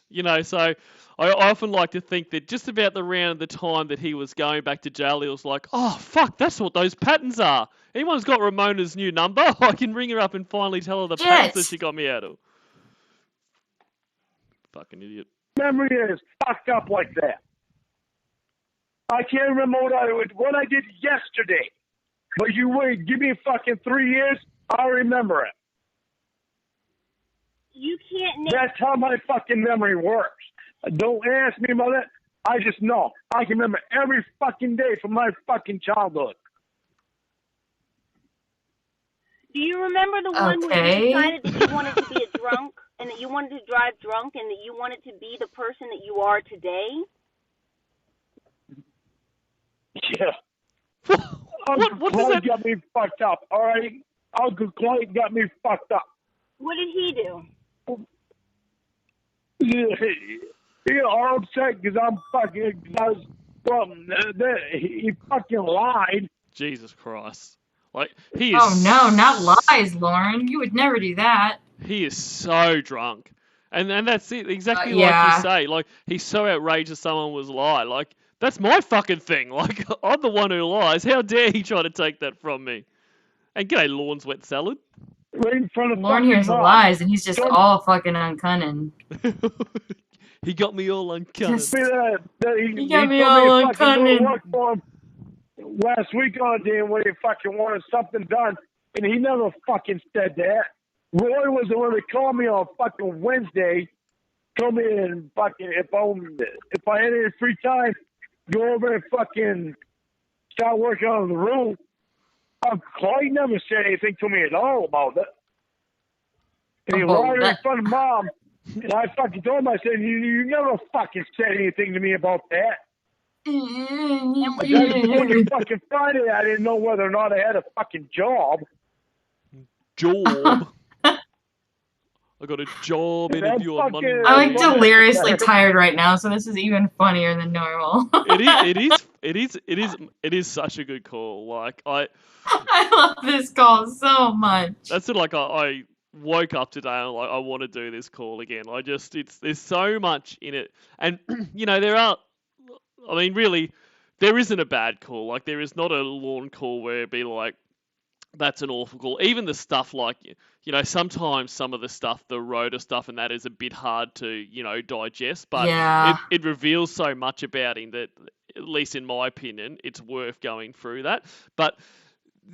You know, so I often like to think that just about around the time that he was going back to jail, he was like, oh, fuck, that's what those patterns are. Anyone's got Ramona's new number? I can ring her up and finally tell her the patterns that she got me out of. Fucking idiot. Memory is fucked up like that. I can't remember what I did yesterday. But you wait, give me fucking 3 years, I'll remember it. You can't name. That's how my fucking memory works. Don't ask me about it. I just know. I can remember every fucking day from my fucking childhood. Do you remember the one where you decided that you wanted to be a drunk and that you wanted to drive drunk and that you wanted to be the person that you are today? Yeah. What does that... got me fucked up, all right? Uncle Clay got me fucked up. What did he do? He all upset because I'm fucking... he fucking lied. Jesus Christ. Like, he is... Oh, no, not lies, Lorne. You would never do that. He is so drunk. And that's it, exactly like you say. Like, he's so outrageous someone was lying. Like, that's my fucking thing. Like, I'm the one who lies. How dare he try to take that from me? And g'day, Lorne's wet salad. Right in front of Lorne hears the lies, and he's just all fucking uncunning. He got me all uncunning. He got me all uncunning. Last week on a day when he fucking wanted something done, and he never fucking said that. Roy was the one that called me on fucking Wednesday, told me and fucking if I had any free time, go over and fucking start working on the room. Clay never said anything to me at all about it. And he lied in front of Mom, and I fucking told him, I said, you never fucking said anything to me about that. Fucking Friday, I didn't know whether or not I had a fucking job. Job? I got a job interview on Monday. I'm like deliriously tired right now, so this is even funnier than normal. It is such a good call. Like I love this call so much. That's it. Like I woke up today and like I want to do this call again. There's so much in it, and you know really, there isn't a bad call. Like there is not a Lorne call where it'd be like, that's an awful call. Even the stuff like, you know, sometimes some of the stuff, the Rhoda stuff and that is a bit hard to, you know, digest. But it reveals so much about him that, at least in my opinion, it's worth going through that. But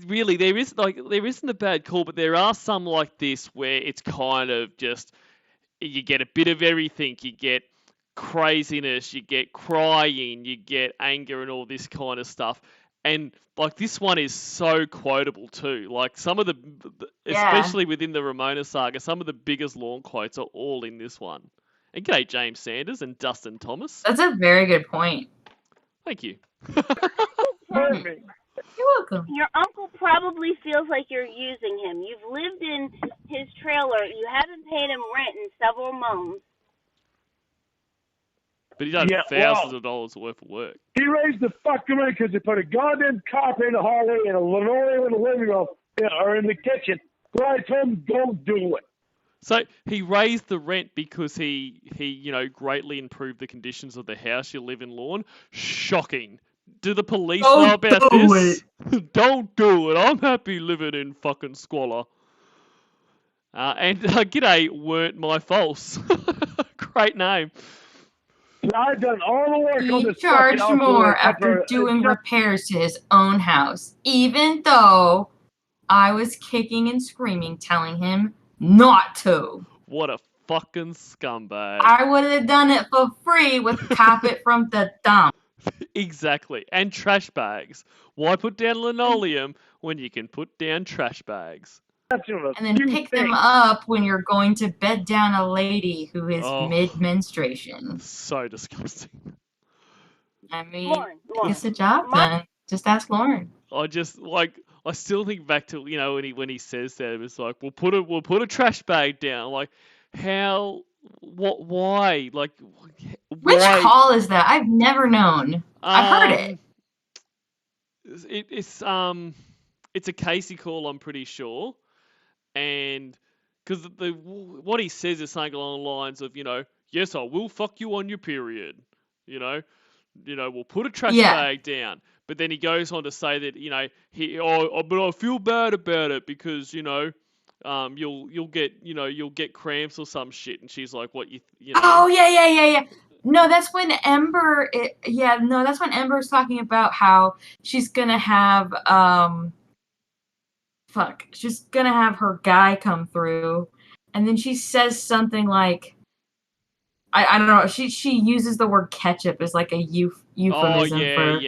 really, there isn't a bad call, but there are some like this where it's kind of just, you get a bit of everything. You get craziness, you get crying, you get anger and all this kind of stuff. And like this one is so quotable too. Like some of the, Yeah. especially within the Ramona saga, some of the biggest Lorne quotes are all in this one. And g'day James Sanders and Dustin Thomas. That's a very good point. Thank you. Perfect. You're welcome. Your uncle probably feels like you're using him. You've lived in his trailer. You haven't paid him rent in several months. But he done thousands of dollars worth of work. He raised the fucking rent because they put a goddamn carpet in the hallway and a linoleum in the living room or in the kitchen. So I told him, don't do it. So he raised the rent because he greatly improved the conditions of the house you live in, Lorne. Shocking. Do the police know about this? Don't do it. I'm happy living in fucking squalor. And g'day, weren't my false. Great name. I've done all the work on He this. charged more after doing repairs to his own house, even though I was kicking and screaming, telling him not to. What a fucking scumbag. I would have done it for free with carpet from the dump. Exactly. And trash bags. Why put down linoleum when you can put down trash bags? And then pick them up when you're going to bed down a lady who is mid-menstruation. So disgusting. I mean, Lorne. it's the job done. Just ask Lorne. I still think back to when he says that, it's like we'll put a trash bag down. Like how, what, why? Like which call is that? I've never known. I've heard it. It's a Casey call, I'm pretty sure, and because what he says is something along the lines of yes, I will fuck you on your period. We'll put a trash bag down. But then he goes on to say that but I feel bad about it because you'll get cramps or some shit. And she's like, what you know? Oh yeah. No, that's when Ember. That's when Ember's talking about how she's gonna have she's gonna have her guy come through, and then she says something like, I don't know. She uses the word ketchup as like a euphemism for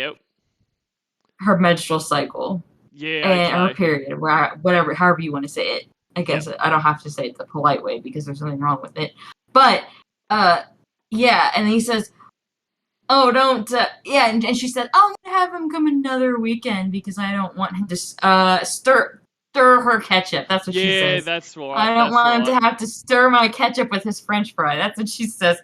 her menstrual cycle. Yeah, and her period, however you want to say it. I guess I don't have to say it the polite way because there's something wrong with it. But and he says, "Oh, don't." And she said, "Oh, I'm gonna have him come another weekend because I don't want him to stir her ketchup." That's what she says. Yeah, that's right. I don't want him to have to stir my ketchup with his French fry. That's what she says.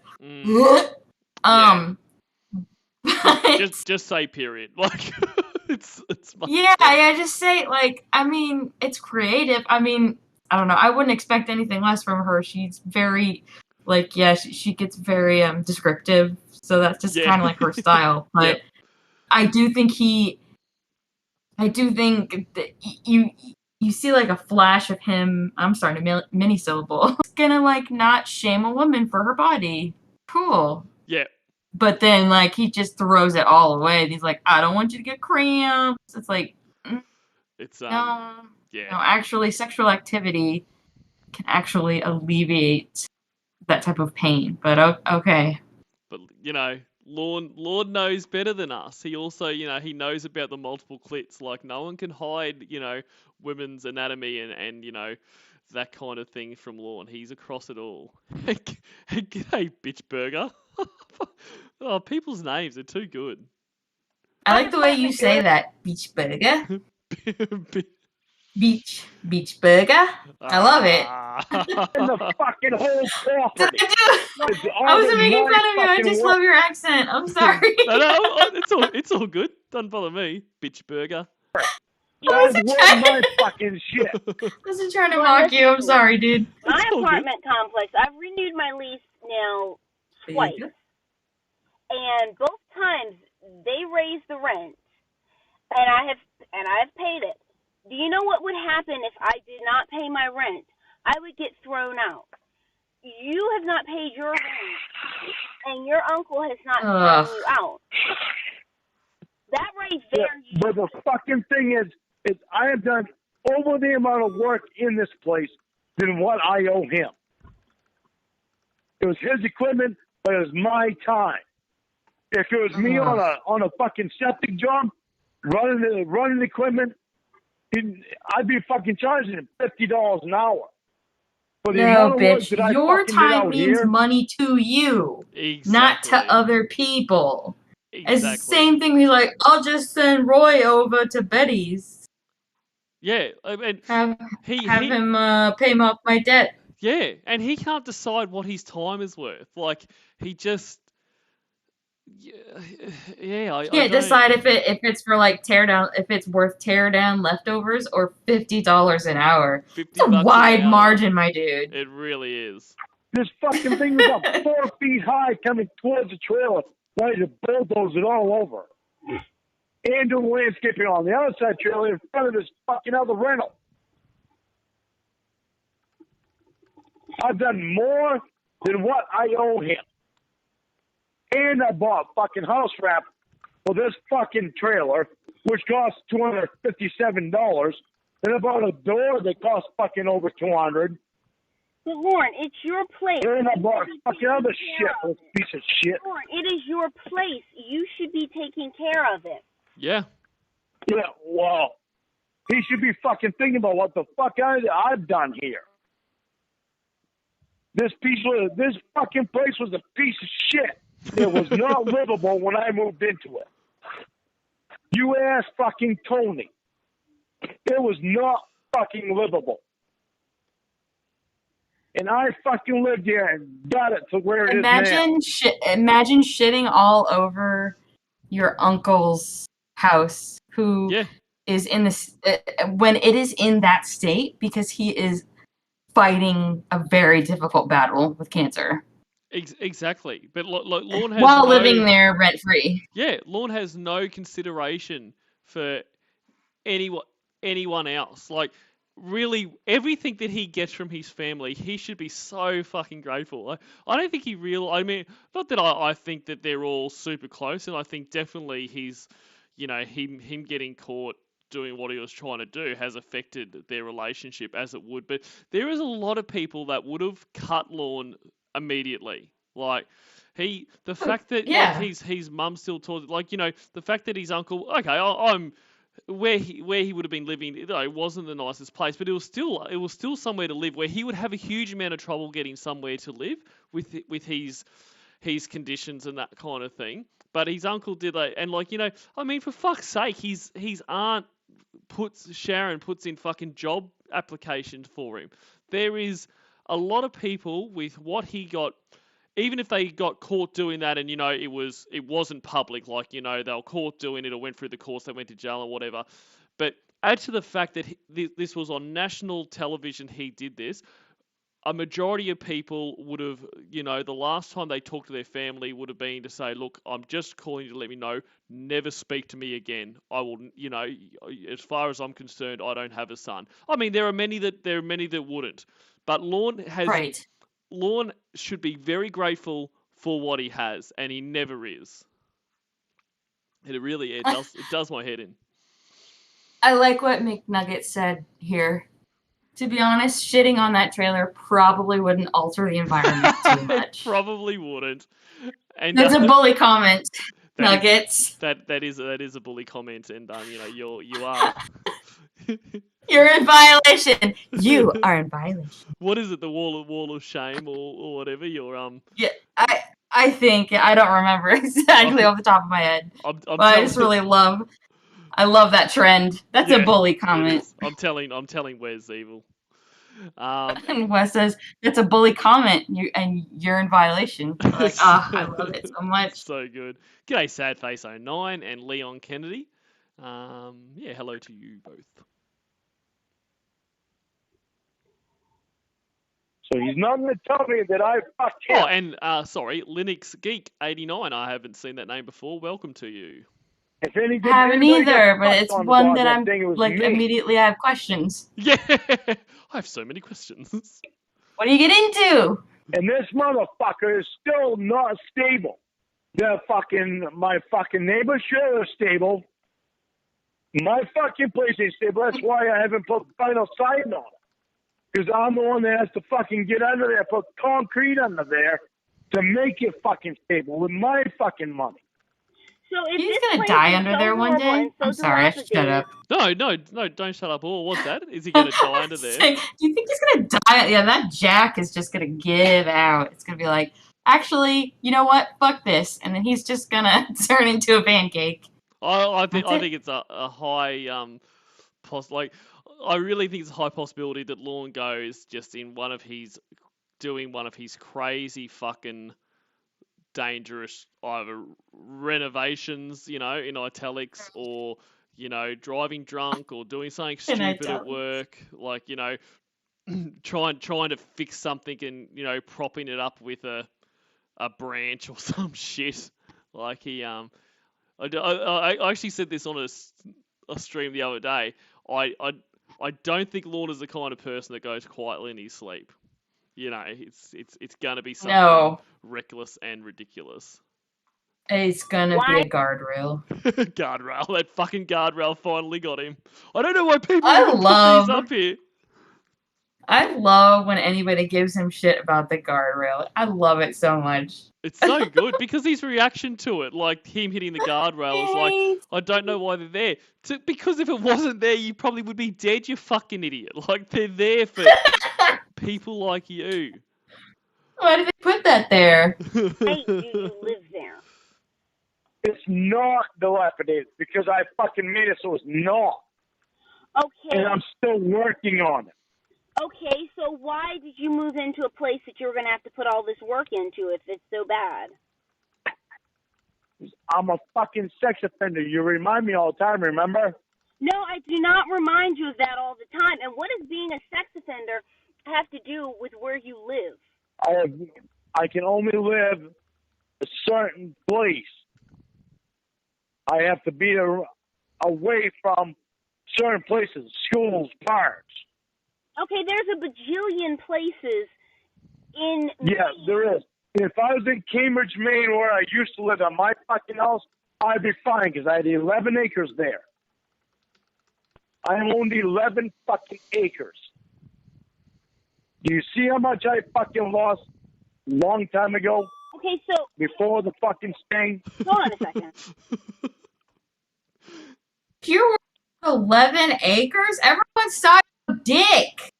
Just say period. Like it's just say it's creative. I mean, I don't know. I wouldn't expect anything less from her. She's very she gets very descriptive. So that's just kind of like her style. But I do think that you see like a flash of him. I'm starting to mini syllable. He's gonna not shame a woman for her body. Cool. Yeah. But then he just throws it all away. And he's like, I don't want you to get cramps. It's like, it's no, actually, sexual activity can actually alleviate that type of pain. But okay. But Lord knows better than us. He also, he knows about the multiple clits. Like no one can hide, women's anatomy and that kind of thing from Lorne. He's across it all. G'day, bitch burger. Oh, people's names are too good. I like the way you say that, beach burger. Beach burger. I love it. In the fucking whole property. I wasn't making fun of you. I just love your accent. I'm sorry. No, it's all good. Doesn't bother me. Bitch burger. That's my fucking shit. I wasn't trying to mock you. I'm sorry, dude. My apartment complex, I've renewed my lease now twice. And both times they raised the rent, and I have paid it. Do you know what would happen if I did not pay my rent? I would get thrown out. You have not paid your rent, and your uncle has not thrown you out. That right there. But the fucking thing is I have done over the amount of work in this place than what I owe him. It was his equipment, but it was my time. If it was me on a fucking septic job, running the equipment, I'd be fucking charging him $50 an hour. For the No, amount of work bitch. that I Your fucking did time out means here, money to you, not to Exactly. other people. It's the Exactly. same thing. He's like, I'll just send Roy over to Betty's. Yeah, and Have he him pay me off my debt. yeah, and he can't decide what his time is worth. Like he just yeah, I Can't don't decide if it's for like if it's worth tear down leftovers or $50 an hour. It's a $50 an wide hour. margin, my dude. It really is. this fucking thing was about 4 feet high coming towards the trailer, ready to bulldoze it all over. And doing landscaping on the other side trailer in front of this fucking other rental. I've done more than what I owe him. And I bought fucking house wrap for this fucking trailer, which cost $257. Then I bought a door that cost fucking over $200. But Lorne, it's your place. And I bought fucking other shit, this piece of shit. Lorne, it is your place. You should be taking care of it. Yeah. Yeah, well, he should be fucking thinking about what the fuck I've done here. This fucking place was a piece of shit. It was not livable when I moved into it. You ask fucking Tony. It was not fucking livable. And I fucking lived here and got it to where it is now. Imagine shitting all over your uncle's house, who is in this when it is in that state, because he is fighting a very difficult battle with cancer. Exactly, but Lorne has while living there rent free. Yeah, Lorne has no consideration for anyone else. Like, really, everything that he gets from his family, he should be so fucking grateful. I don't think he I mean, not that I think that they're all super close, and I think definitely he's, him getting caught doing what he was trying to do has affected their relationship as it would. But there is a lot of people that would have cut Lorne immediately. Like, the fact that like, his mum still told, like, the fact that his uncle, okay, I'm where he would have been living, it wasn't the nicest place, but it was still somewhere to live, where he would have a huge amount of trouble getting somewhere to live with his conditions and that kind of thing. But his uncle did that, and like, I mean, for fuck's sake, his aunt Sharon puts in fucking job applications for him. There is a lot of people with what he got, even if they got caught doing that, and it wasn't public, like they were caught doing it or went through the course, they went to jail or whatever. But add to the fact that this was on national television, he did this. A majority of people would have, the last time they talked to their family would have been to say, look, I'm just calling you to let me know, never speak to me again. I will, as far as I'm concerned, I don't have a son. I mean, there are many that wouldn't. But Lorne should be very grateful for what he has, and he never is. And it does my head in. I like what McNugget said here. To be honest, shitting on that trailer probably wouldn't alter the environment too much. Probably wouldn't. And that's a bully comment, Nuggets. That is a bully comment, and you are. You're in violation. You are in violation. What is it? The wall of shame or whatever. Yeah, I think I don't remember exactly off the top of my head. But I just really love. I love that trend. That's a bully comment. I'm telling Wes evil. And Wes says that's a bully comment, and you're in violation. Like, I love it so much. So good. G'day, Sadface09 and Leon Kennedy. Hello to you both. So he's not going to tell me that I fucked him. Oh, and sorry, Linux Geek 89. I haven't seen that name before. Welcome to you. I haven't either, but it's one that I'm like immediately I have questions. Yeah, I have so many questions. What do you get into? And this motherfucker is still not stable. My fucking neighbor's trailer is stable. My fucking place ain't stable. That's why I haven't put final siding on it. Because I'm the one that has to fucking get under there, put concrete under there to make it fucking stable with my fucking money. So if He's this gonna place die is under so there one horrible day. and so I'm sorry, I should shut up. dilapidated- No, don't shut up. Or what's that? Is he going to die under there? Do you think he's gonna die? Yeah, that jack is just gonna give out. It's gonna be like, actually, you know what? Fuck this, and then he's just gonna turn into a pancake. I That's it. think it's a high I really think it's a high possibility that Lorne goes just in doing one of his crazy fucking dangerous either renovations, in italics, or driving drunk, or doing something stupid at work, like trying to fix something and propping it up with a branch or some shit. Like he I actually said this on a stream the other day. I don't think Lorne is the kind of person that goes quietly in his sleep. It's gonna be something reckless and ridiculous. It's gonna be a guardrail. Guardrail. That fucking guardrail finally got him. I don't know why people I even love- put these up here. I love when anybody gives him shit about the guardrail. I love it so much. It's so good because his reaction to it, like him hitting the guardrail, is like, I don't know why they're there. Because if it wasn't there, you probably would be dead, you fucking idiot. Like, they're there for people like you. Why did they put that there? Hey, do you live there? It's not dilapidated because I fucking made it so it's not. Okay. And I'm still working on it. Okay, so why did you move into a place that you were going to have to put all this work into if it's so bad? I'm a fucking sex offender. You remind me all the time, remember? No, I do not remind you of that all the time. And what does being a sex offender have to do with where you live? I can only live a certain place. I have to be away from certain places, schools, parks. Okay, there's a bajillion places in Yeah, Maine. there is. If I was in Cambridge, Maine, where I used to live at my fucking house, I'd be fine because I had 11 acres there. I owned 11 fucking acres. Do you see how much I fucking lost a long time ago? Okay, so... Before the fucking sting? Hold on a second. You were 11 acres? Everyone saw your dick.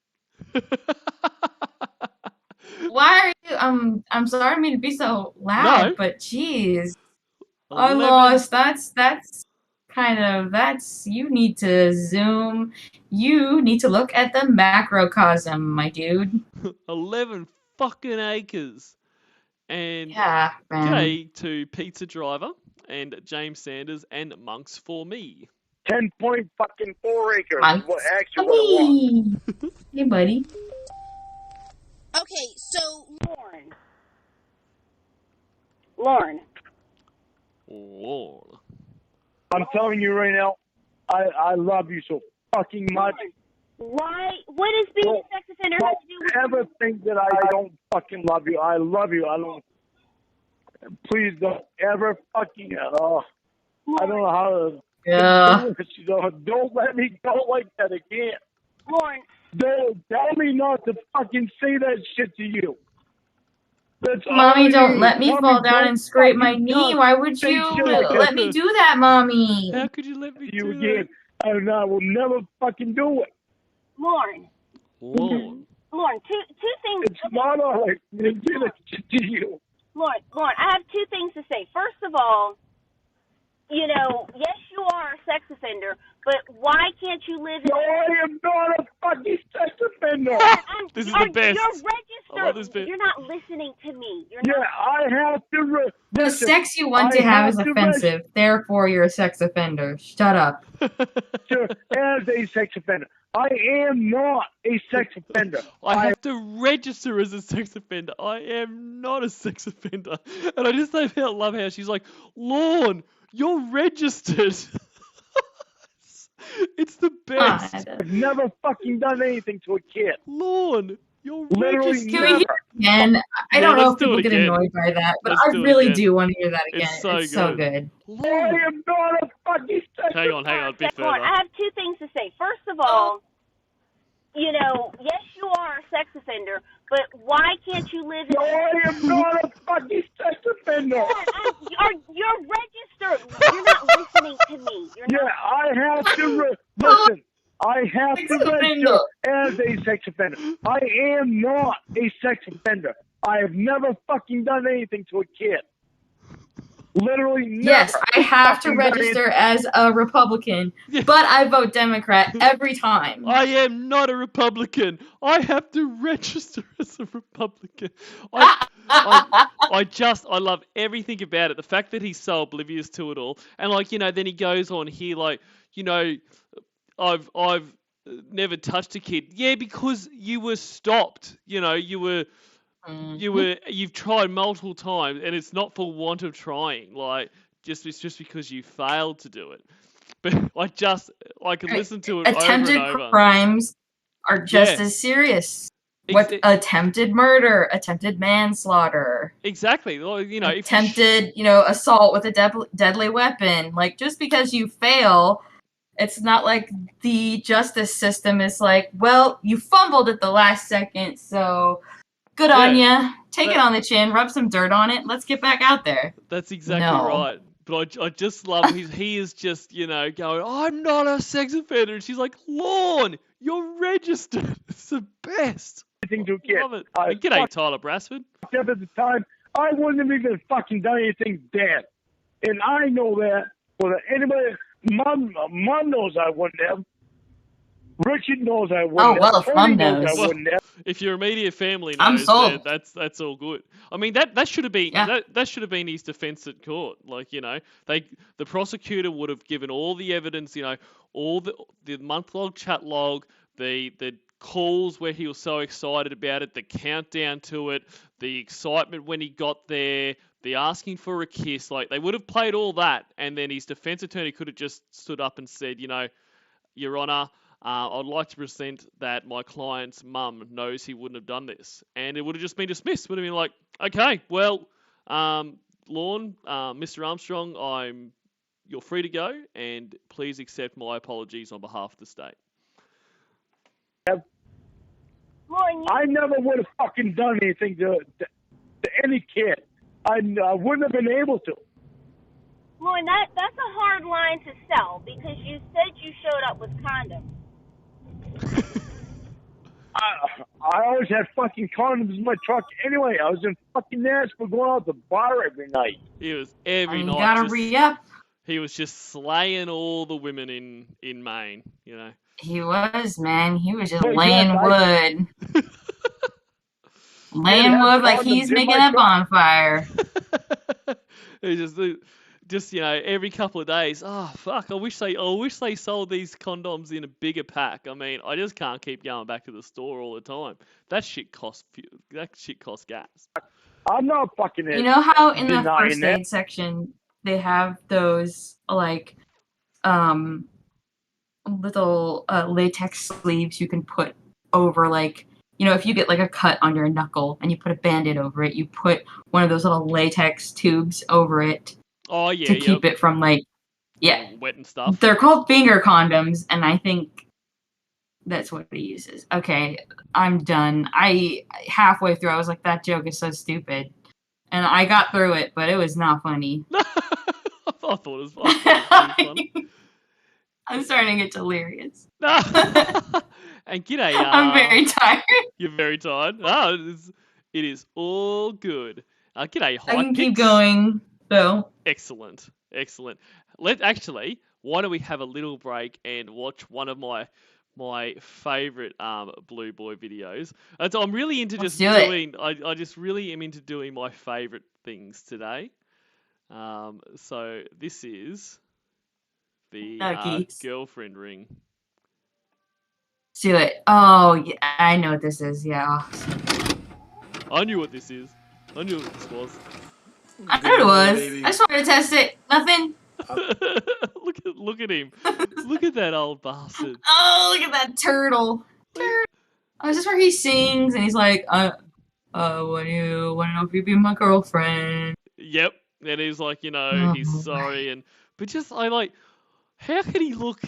Why are you? I'm sorry, I didn't mean to be so loud, No. but jeez, 11 I lost. That's you need to zoom. You need to look at the macrocosm, my dude. 11 fucking acres. And Yeah, man. g'day to Pizza Driver and James Sanders and Monks for me. 10.4 acres. Monks. What actually what it was. Hey, buddy. Okay, so Lorne. Lord. I'm telling you right now, I love you so fucking much. Why? What does being a sex offender have to do with... Don't ever think that I don't fucking love you. I love you. I don't. Please don't ever fucking. I don't know how to. Yeah. Don't let me go like that again. Lorne. Don't tell me not to fucking say that shit to you. That's Mommy, all don't you. let me Mommy, fall down don't and scrape my fucking knee. touch Why would say you shit like let me do that, Mommy? How could you let me you do again. And I will never fucking do it. Lorne. Lord. Lorne, two things. It's not all right. They did it to you. Lorne, I have two things to say. First of all, yes, you are a sex offender, but why can't you live in... No, I am not a fucking sex offender. This is the best. You're I love this registered. bit. You're not listening to me. You're Yeah, not... I have to... The Listen, sex you want to I have is have to offensive. Therefore, you're a sex offender. Shut up. register as a sex offender. I am not a sex offender. I have to register as a sex offender. I am not a sex offender. And I just love how she's like, Lorne, you're registered. It's the best. I've never fucking done anything to a kid. Lorne, you're Literally registered. Can we hear it again? I don't Yeah, know let's if do it people get again. annoyed by that, but Let's I do it really again. do want to hear that again. It's so good. I Lorne. am not a fucking sex Hang on, a bit further. Lorne, I have two things to say. First of all, yes, you are a sex offender, but why can't you live in... No, I am not a fucking sex offender. You're registered. have to register as a sex offender. I am not a sex offender. I have never fucking done anything to a kid. Literally never. Yes, I have to register as a Republican, but I vote Democrat every time. I am not a Republican. I have to register as a Republican. I love everything about it. The fact that he's so oblivious to it all. And like, you know, then he goes on here like, you know, I've never touched a kid. Yeah, because you were stopped. You know, you've tried multiple times, and it's not for want of trying. Like, it's just because you failed to do it. But I can listen to it attempted over and over. Crimes are just as serious. What attempted murder, attempted manslaughter. Exactly. Well, you know, attempted, assault with a deadly weapon. Like, just because you fail, it's not like the justice system is like, well, you fumbled at the last second, so good on ya. Take it on the chin, rub some dirt on it, let's get back out there. That's exactly right. But I just love he is just, going, I'm not a sex offender. And she's like, Lorne, you're registered. It's the best. To kid. Love it. G'day, Tyler Brasford. At the time, I wouldn't have even fucking done anything dead. And I know that. But anybody, Mom knows I wouldn't have. Richard knows I wouldn't have. Oh, well, Mom knows. I wouldn't have. If your immediate family knows, I'm sold. That's all good. I mean, that should have been that should have been his defense at court. Like, the prosecutor would have given all the evidence, all the month-long chat log, the calls where he was so excited about it, the countdown to it, the excitement when he got there, the asking for a kiss. Like, they would have played all that, and then his defense attorney could have just stood up and said, Your Honour, I'd like to present that my client's mum knows he wouldn't have done this. And it would have just been dismissed. Would have been like, okay, well, Lorne, Mr. Armstrong, you're free to go, and please accept my apologies on behalf of the state. I never would have fucking done anything to any kid. I wouldn't have been able to. Lorne, that's a hard line to sell because you said you showed up with condoms. I always had fucking condoms in my truck anyway. I was in fucking Nashville going out to the bar every night. He was every night. You gotta re-up. He was just slaying all the women in Maine, He was, man. He was just laying wood. Laying wood like he's making a bonfire. He just every couple of days. Oh fuck! I wish they sold these condoms in a bigger pack. I mean, I just can't keep going back to the store all the time. That shit costs gas. I'm not fucking. You know how in the first aid section they have those like little latex sleeves you can put over, like, if you get like a cut on your knuckle and you put a Band-Aid over it, you put one of those little latex tubes over it. Oh yeah, to keep it from wet and stuff. They're called finger condoms, and I think that's what he uses. Okay, I'm done. Halfway through I was like, that joke is so stupid, and I got through it, but it was not funny. I thought it was funny. I'm starting to get delirious. And g'day. I'm very tired. You're very tired. Oh, it is all good. G'day. I can keep going. So. Excellent. Why don't we have a little break and watch one of my favorite Blue Boy videos? And so I'm really into I just really am into doing my favorite things today. So this is the girlfriend ring. Let's do it. Oh, yeah, I know what this is. Yeah. I knew what this is. I knew what this was. I thought it was. Baby. I just wanted to test it. Nothing. Look at him. Look at that old bastard. Oh, look at that turtle. Oh, is this where he sings and he's like, want to know if you'd be my girlfriend? Yep. And he's like, he's sorry, but just how can he look?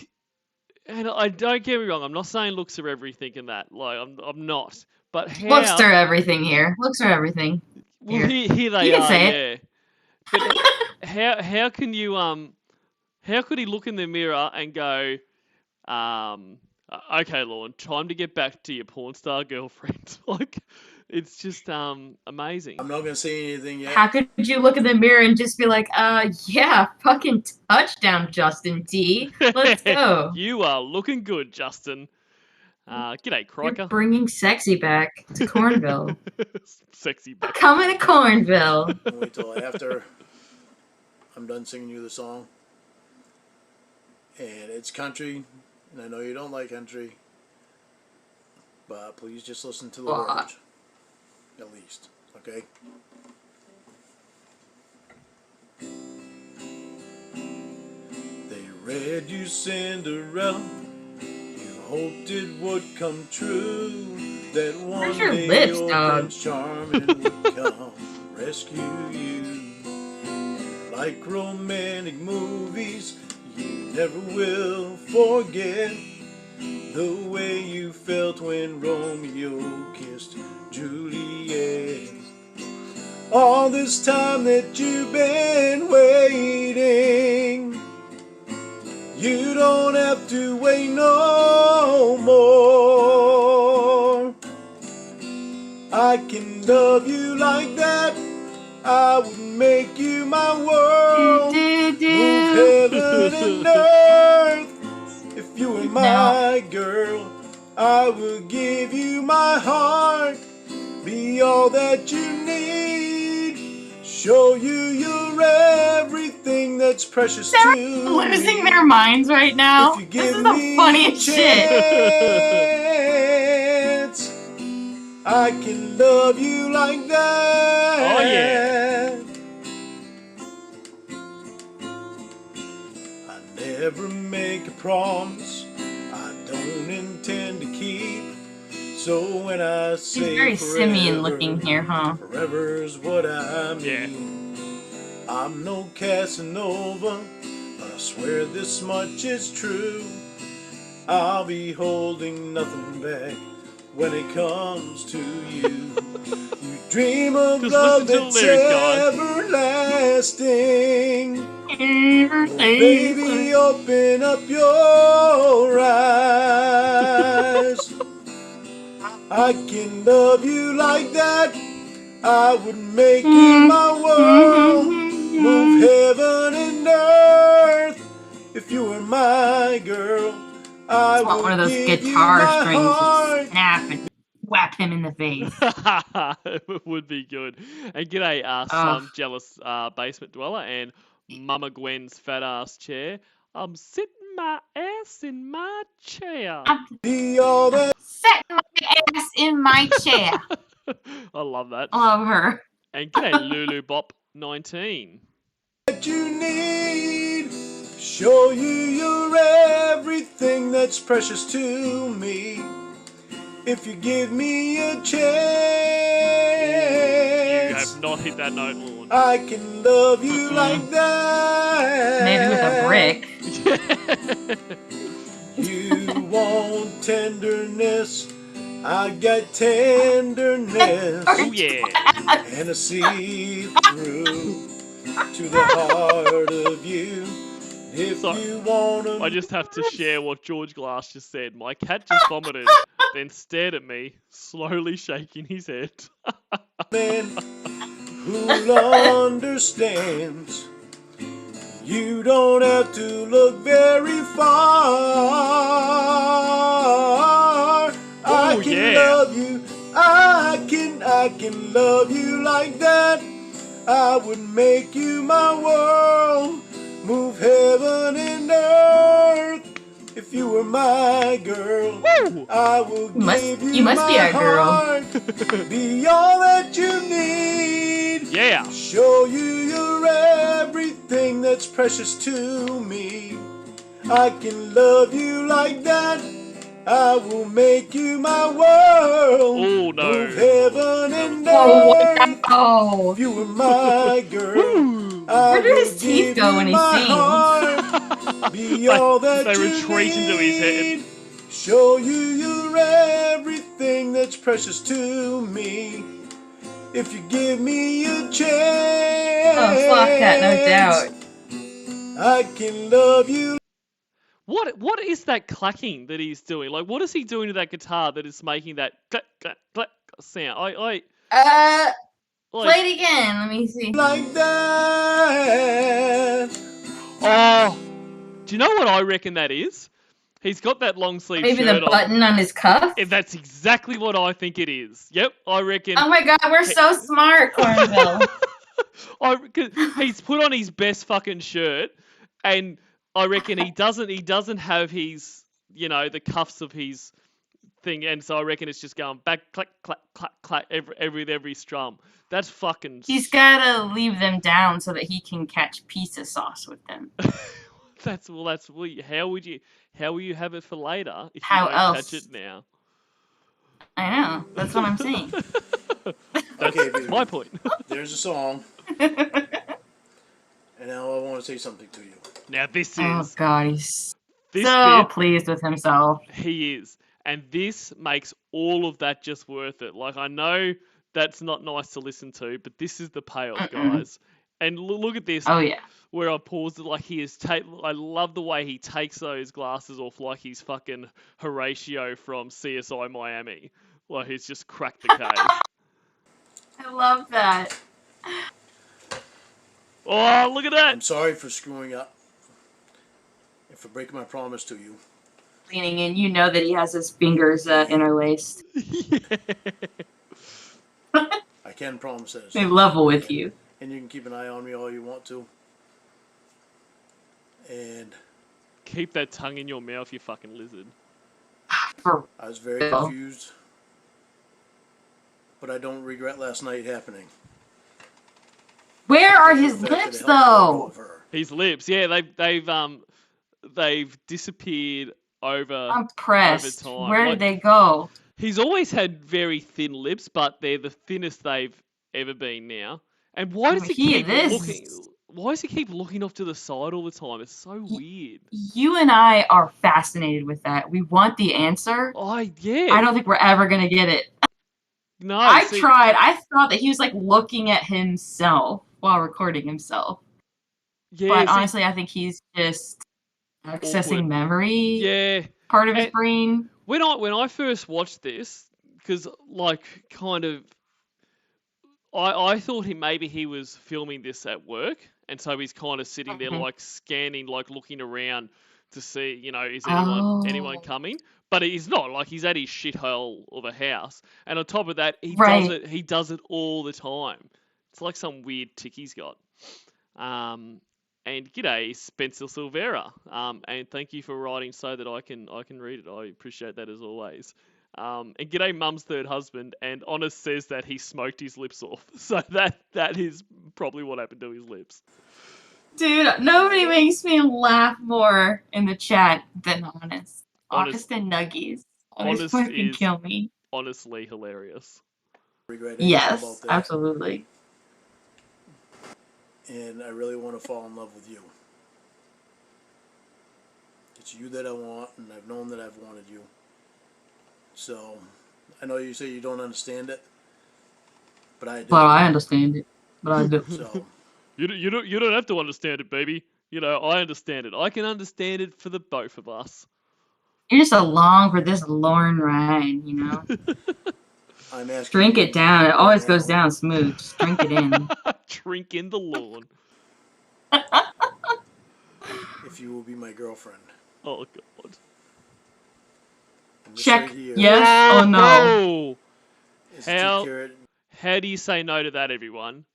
And I don't get me wrong. I'm not saying looks are everything in that. Like, I'm not. But how? Looks are everything here. Looks are everything. Well, here they you can are. Say it. But how can you how could he look in the mirror and go, Okay, Lorne, time to get back to your porn star girlfriend. Like, it's just amazing. I'm not gonna say anything yet. How could you look in the mirror and just be like, yeah, fucking touchdown, Justin T. Let's go. You are looking good, Justin. G'day, Criker. You're bringing sexy back to Cornville. Sexy back. Coming to Cornville. Wait till after I'm done singing you the song. And it's country, and I know you don't like country, but please just listen to the words, at least, okay? They read you Cinderella, you hoped it would come true, that one your day lips, your dog? Prince Charming would come rescue you. Like romantic movies, you never will forget the way you felt when Romeo kissed Juliet. All this time that you've been waiting, you don't have to wait no more. I can love you like that, I would make you my world, move heaven and earth. If you were my girl, I would give you my heart, be all that you need, show you you're everything that's precious to me. They're losing their minds right now. If you This give is the me funniest a shit. chance, I can love you like that. Oh, yeah. I never make a promise I don't intend to keep. So when I say He's very forever, simian looking here, huh? forever's what I mean. Yeah. I'm no Casanova, but I swear this much is true. I'll be holding nothing back when it comes to you. You dream of Just love listen to that's the lyrics, guys. everlasting. Baby, open up your eyes. I can love you like that, I would make you my world, move heaven and earth. If you were my girl, I want would one of those give guitar you my strings heart. to snap and whap him in the face. It would be good. And g'day, some jealous basement dweller and Mama Gwen's fat ass chair. I'm sitting my ass in my chair. Be all that Set my ass in my chair. I love that. Love her. And g'day, Lulu Bop 19. you need, show you you're everything that's precious to me. If you give me a chance, You have not hit that note, Lorne. I can love you like that. Maybe with a brick. You want tenderness, I got tenderness. Oh yeah. And I see through to the heart of you. If Sorry, you wanna, I just have to share what George Glass just said. My cat just vomited, then stared at me, slowly shaking his head. man who understands, you don't have to look very far. I can yeah. love you, I can love you like that. I would make you my world, move heaven and earth. If you were my girl, Woo! I will give you you must my be our girl. heart, be all that you need. Yeah. Show you you're everything that's precious to me. I can love you like that. I will make you my world. Oh no. Move heaven and Oh, earth. oh. If you were my girl, I Where do his will teeth give go you when he my sings? heart. Be all that They you retreat into his head. need. Show you you're everything that's precious to me. If you give me a chance, Oh, Slopcat, no doubt. I can love you. What is that clacking that he's doing? Like, what is he doing to that guitar that is making that clack clack clack sound? Play it again. Let me see. Like that. Oh, do you know what I reckon that is? He's got that long sleeve Maybe shirt the button on his cuff? That's exactly what I think it is. Yep, I reckon. Oh my god, we're so smart, Cornville. He's put on his best fucking shirt, and I reckon he doesn't have his, the cuffs of his thing, and so I reckon it's just going back, clack, clack, clack, clack, every strum. That's fucking. He's gotta leave them down so that he can catch pizza sauce with them. How will you have it for later if How you don't else? catch it now? I know. That's what I'm saying. That's my point. There's a song. And now I want to say something to you. Now this is. Oh god, he's so pleased with himself. He is. And this makes all of that just worth it. Like, I know that's not nice to listen to, but this is the payoff, guys. And look at this. Oh, yeah. Where I paused it, like I love the way he takes those glasses off like he's fucking Horatio from CSI Miami. Like, he's just cracked the case. I love that. Oh, look at that. I'm sorry for screwing up and for breaking my promise to you. Leaning in, you know that he has his fingers interlaced. Yeah. I can promise that. They level with you. And you can keep an eye on me all you want to. And keep that tongue in your mouth, you fucking lizard. I was very confused, but I don't regret last night happening. Where are his lips, though? His lips, yeah, they've disappeared over pressed. Over time. Where did they go? He's always had very thin lips, but they're the thinnest they've ever been now. And why does he keep looking? Why does he keep looking off to the side all the time? It's so weird. You and I are fascinated with that. We want the answer. Yeah. I don't think we're ever gonna get it. No. I tried. I thought that he was like looking at himself while recording himself. Yeah. But honestly, I think he's just accessing memory. Yeah. Part of his brain. When I first watched this, because I thought maybe he was filming this at work, and so he's kind of sitting there like scanning, like looking around to see, is anyone coming? But he's not. Like, he's at his shithole of a house, and on top of that, he does it all the time. It's like some weird tick he's got. And g'day, Spencer Silvera. And thank you for writing so that I can read it. I appreciate that as always. And g'day, Mum's third husband. And Honest says that he smoked his lips off. So that is probably what happened to his lips. Dude, nobody makes me laugh more in the chat than Honest. Honest and Nuggies. Honest fucking kill me. Honestly hilarious. Yes, absolutely. And I really want to fall in love with you. It's you that I want, and I've known that I've wanted you. So, I know you say you don't understand it, but I do. Well, I understand it, but I do. So, you don't have to understand it, baby. I understand it. I can understand it for the both of us. You're just along for this Lorne ride, I'm asking. Drink it down. It always goes down smooth. Just drink it in. Drink in the Lorne. If you will be my girlfriend. Oh, God. Check. Right yes or no? How do you say no to that, everyone?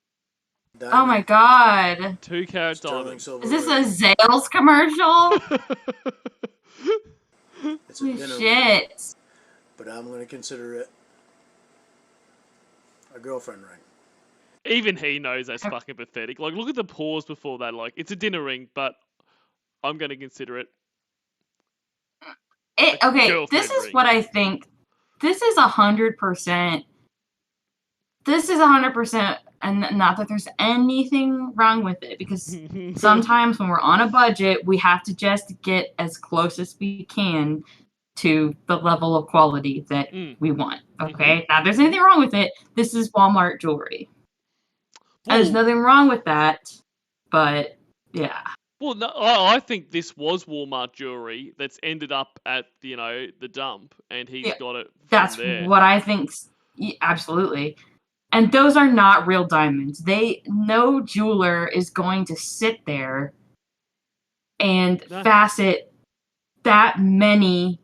Diamond. Oh, my God. 2 carat diamond. Is this a Zales commercial? It's a dinner shit. Ring, but I'm going to consider it a girlfriend ring. Even he knows that's fucking pathetic. Like, look at the pause before that. Like, it's a dinner ring, but I'm going to consider it. Okay, this is what I think. This is 100%. This is 100%, and not that there's anything wrong with it, because sometimes when we're on a budget, we have to just get as close as we can to the level of quality that we want. Okay? Now, if there's anything wrong with it, this is Walmart jewelry. There's nothing wrong with that, but yeah. Well, no, I think this was Walmart jewelry that's ended up at the dump, and he's Yeah, got it that's from there. what I think. Absolutely. And those are not real diamonds. No jeweler is going to sit there and No. facet that many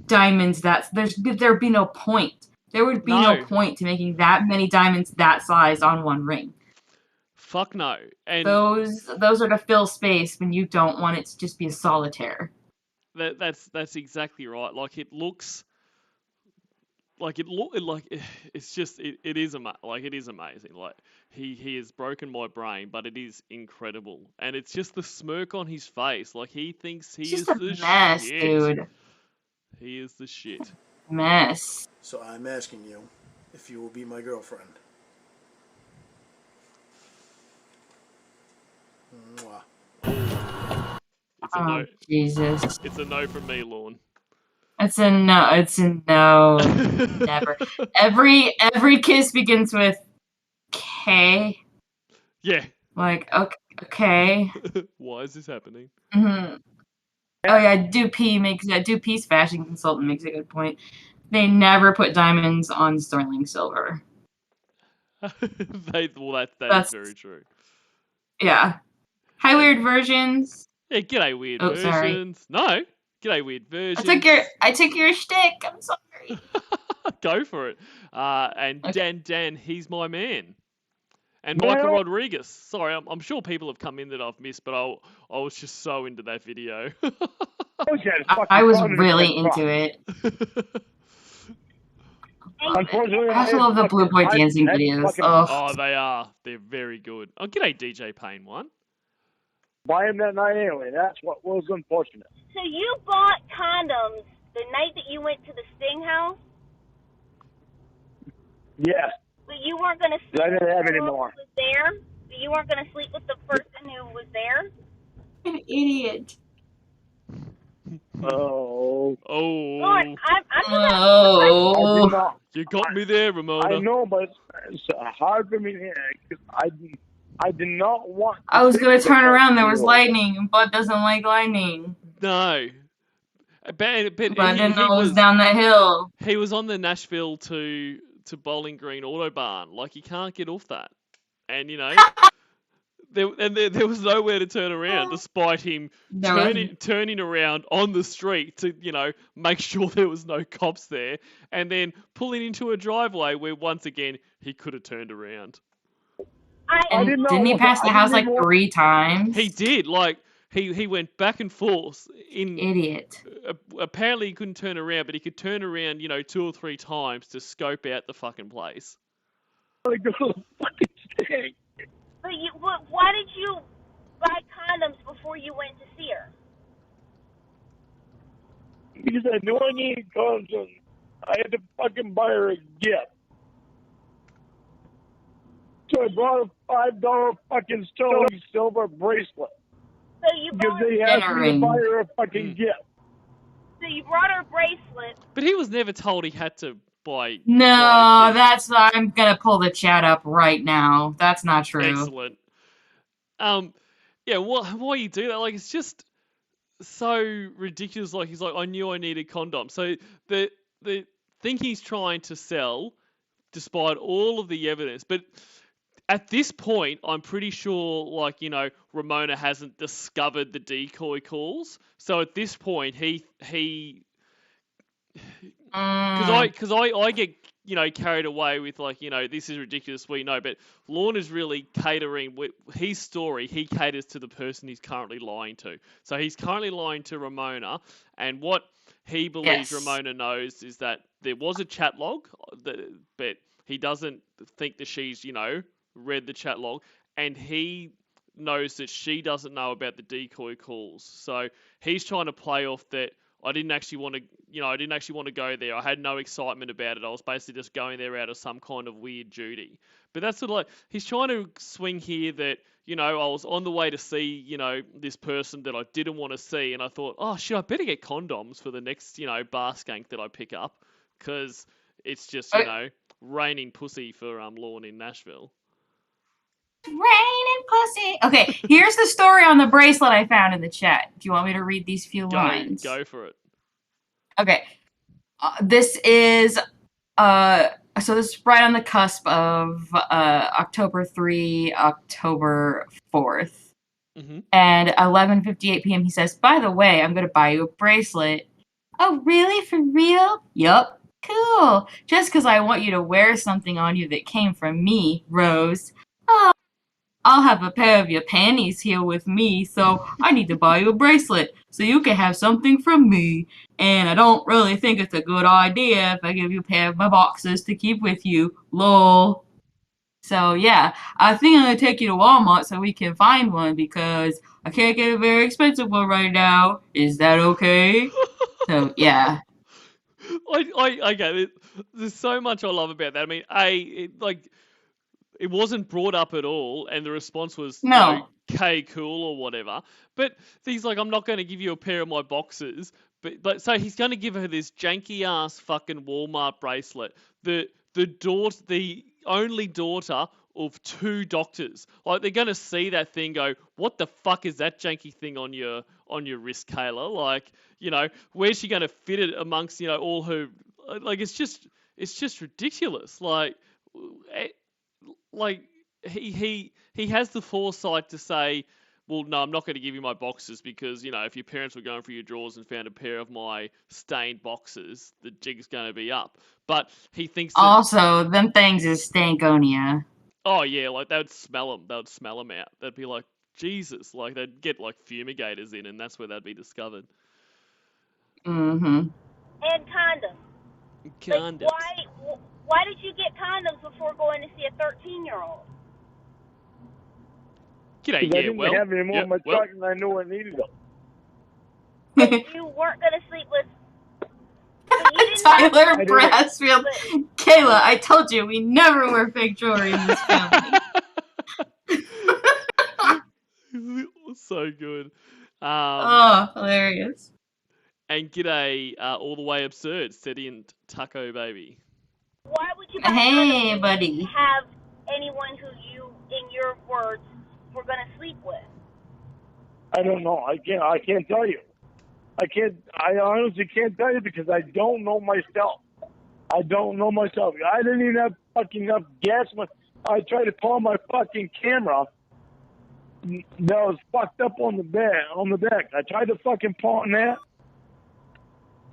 diamonds. There'd be no point. There would be no point to making that many diamonds that size on one ring. Fuck no. And those are to fill space when you don't want it to just be a solitaire. That's exactly right. Like it looks. Like it's just it is amazing. Like he has broken my brain, but it is incredible, and it's just the smirk on his face. Like he thinks he is the mess, shit. Dude. He is the shit. Mess. So I'm asking you if you will be my girlfriend. Mwah. It's a no. Jesus. It's a no from me, Lorne. It's a no. It's a no. Never. Every kiss begins with K. Yeah. Like okay. Why is this happening? Mm-hmm. Oh yeah, Dupee's fashion consultant makes a good point. They never put diamonds on sterling silver. That's very true. Yeah. Hi, weird versions. Yeah, g'day, weird versions. Sorry. No, g'day, weird versions. I took your shtick. I'm sorry. Go for it. And okay. Dan, he's my man. And Michael Rodriguez. Sorry, I'm sure people have come in that I've missed, but I was just so into that video. I was really into it. Unfortunately, I also love the Blue Boy dancing videos. Oh, they are. They're very good. Oh, g'day, DJ Payne one. Buy him that night anyway. That's what was unfortunate. So you bought condoms the night that you went to the Sting house? Yes. But you weren't going to sleep I didn't have with any who more. was there? You weren't going to sleep with the person who was there? An idiot. Oh. Lord, Oh. You got me there, Ramona. I know, but it's hard for me because I did not want. I was going to turn around. There was lightning, and Bud doesn't like lightning. No. But I didn't know it was down that hill. He was on the Nashville to Bowling Green Autobahn. Like, you can't get off that. And, there was nowhere to turn around, despite him turning around on the street to, make sure there was no cops there, and then pulling into a driveway where, once again, he could have turned around. Didn't he pass the house like 3 times? He did. Like, he went back and forth. Idiot. Apparently he couldn't turn around, but he could turn around, 2 or 3 times to scope out the fucking place. But why did you buy condoms before you went to see her? Because I knew I needed condoms. I had to fucking buy her a gift. So I bought a $5 fucking sterling silver bracelet. So you bought because they asked me to buy her a fucking gift. So you brought her a bracelet. But he was never told he had to buy. No, I'm gonna pull the chat up right now. That's not true. Excellent. Yeah, why you do that? Like, it's just so ridiculous. Like, he's like, I knew I needed condoms. So the thing he's trying to sell, despite all of the evidence, but at this point, I'm pretty sure, like, Ramona hasn't discovered the decoy calls. So at this point, he because I get carried away with, like, this is ridiculous, we know, but Lorne is really catering with his story. He caters to the person he's currently lying to. So he's currently lying to Ramona, and what he believes Ramona knows is that there was a chat log, but he doesn't think that she's read the chat log, and he knows that she doesn't know about the decoy calls. So he's trying to play off that I didn't actually want to go there. I had no excitement about it. I was basically just going there out of some kind of weird duty. But that's sort of like, he's trying to swing here that, I was on the way to see, this person that I didn't want to see. And I thought, oh shit, I better get condoms for the next, bar skank that I pick up. Because it's just, raining pussy for Lorne in Nashville. Raining pussy. Okay, here's the story on the bracelet I found in the chat. Do you want me to read these few lines? Go for it. Okay. This is so this is right on the cusp of October 3, October 4th. Mm-hmm. And 11:58 p.m. he says, "By the way, I'm going to buy you a bracelet." "Oh, really? For real?" "Yup." "Cool. Just because I want you to wear something on you that came from me, Rose." "Oh, I'll have a pair of your panties here with me, so I need to buy you a bracelet so you can have something from me. And I don't really think it's a good idea if I give you a pair of my boxes to keep with you. Lol. So yeah, I think I'm gonna take you to Walmart so we can find one because I can't get a very expensive one right now. Is that okay?" So yeah. I get it. There's so much I love about that. I mean, it wasn't brought up at all, and the response was, No. "K, cool," or whatever. But he's like, "I'm not going to give you a pair of my boxes." But so he's going to give her this janky ass fucking Walmart bracelet. The only daughter of 2 doctors. Like, they're going to see that thing, go, "What the fuck is that janky thing on your wrist, Kayla?" Like, where's she going to fit it amongst all her? Like, it's just ridiculous. Like he has the foresight to say, "Well, no, I'm not going to give you my boxes because if your parents were going through your drawers and found a pair of my stained boxes, the jig's going to be up." But he thinks that, Also, them things is stankonia. oh yeah, like they would smell them. They would smell them out. They'd be like, Jesus, like they'd get like fumigators in, and that's where they'd be discovered. Mm-hmm. And condoms. Condoms. Like, why did you get condoms before going to see a 13-year-old? G'day, I didn't have any more in my truck, and I knew I needed them. But you weren't going to sleep with. Tyler Brassfield. Kayla, I told you we never wear fake jewelry in this family. So good. Hilarious. And g'day, all the way absurd, Sedient Taco Baby. Why would you buddy. have anyone who you, in your words, were going to sleep with? I don't know. I can't tell you. I honestly can't tell you because I don't know myself. I didn't even have fucking enough gas. I tried to pull my fucking camera that was fucked up on the back. I tried to fucking pawn that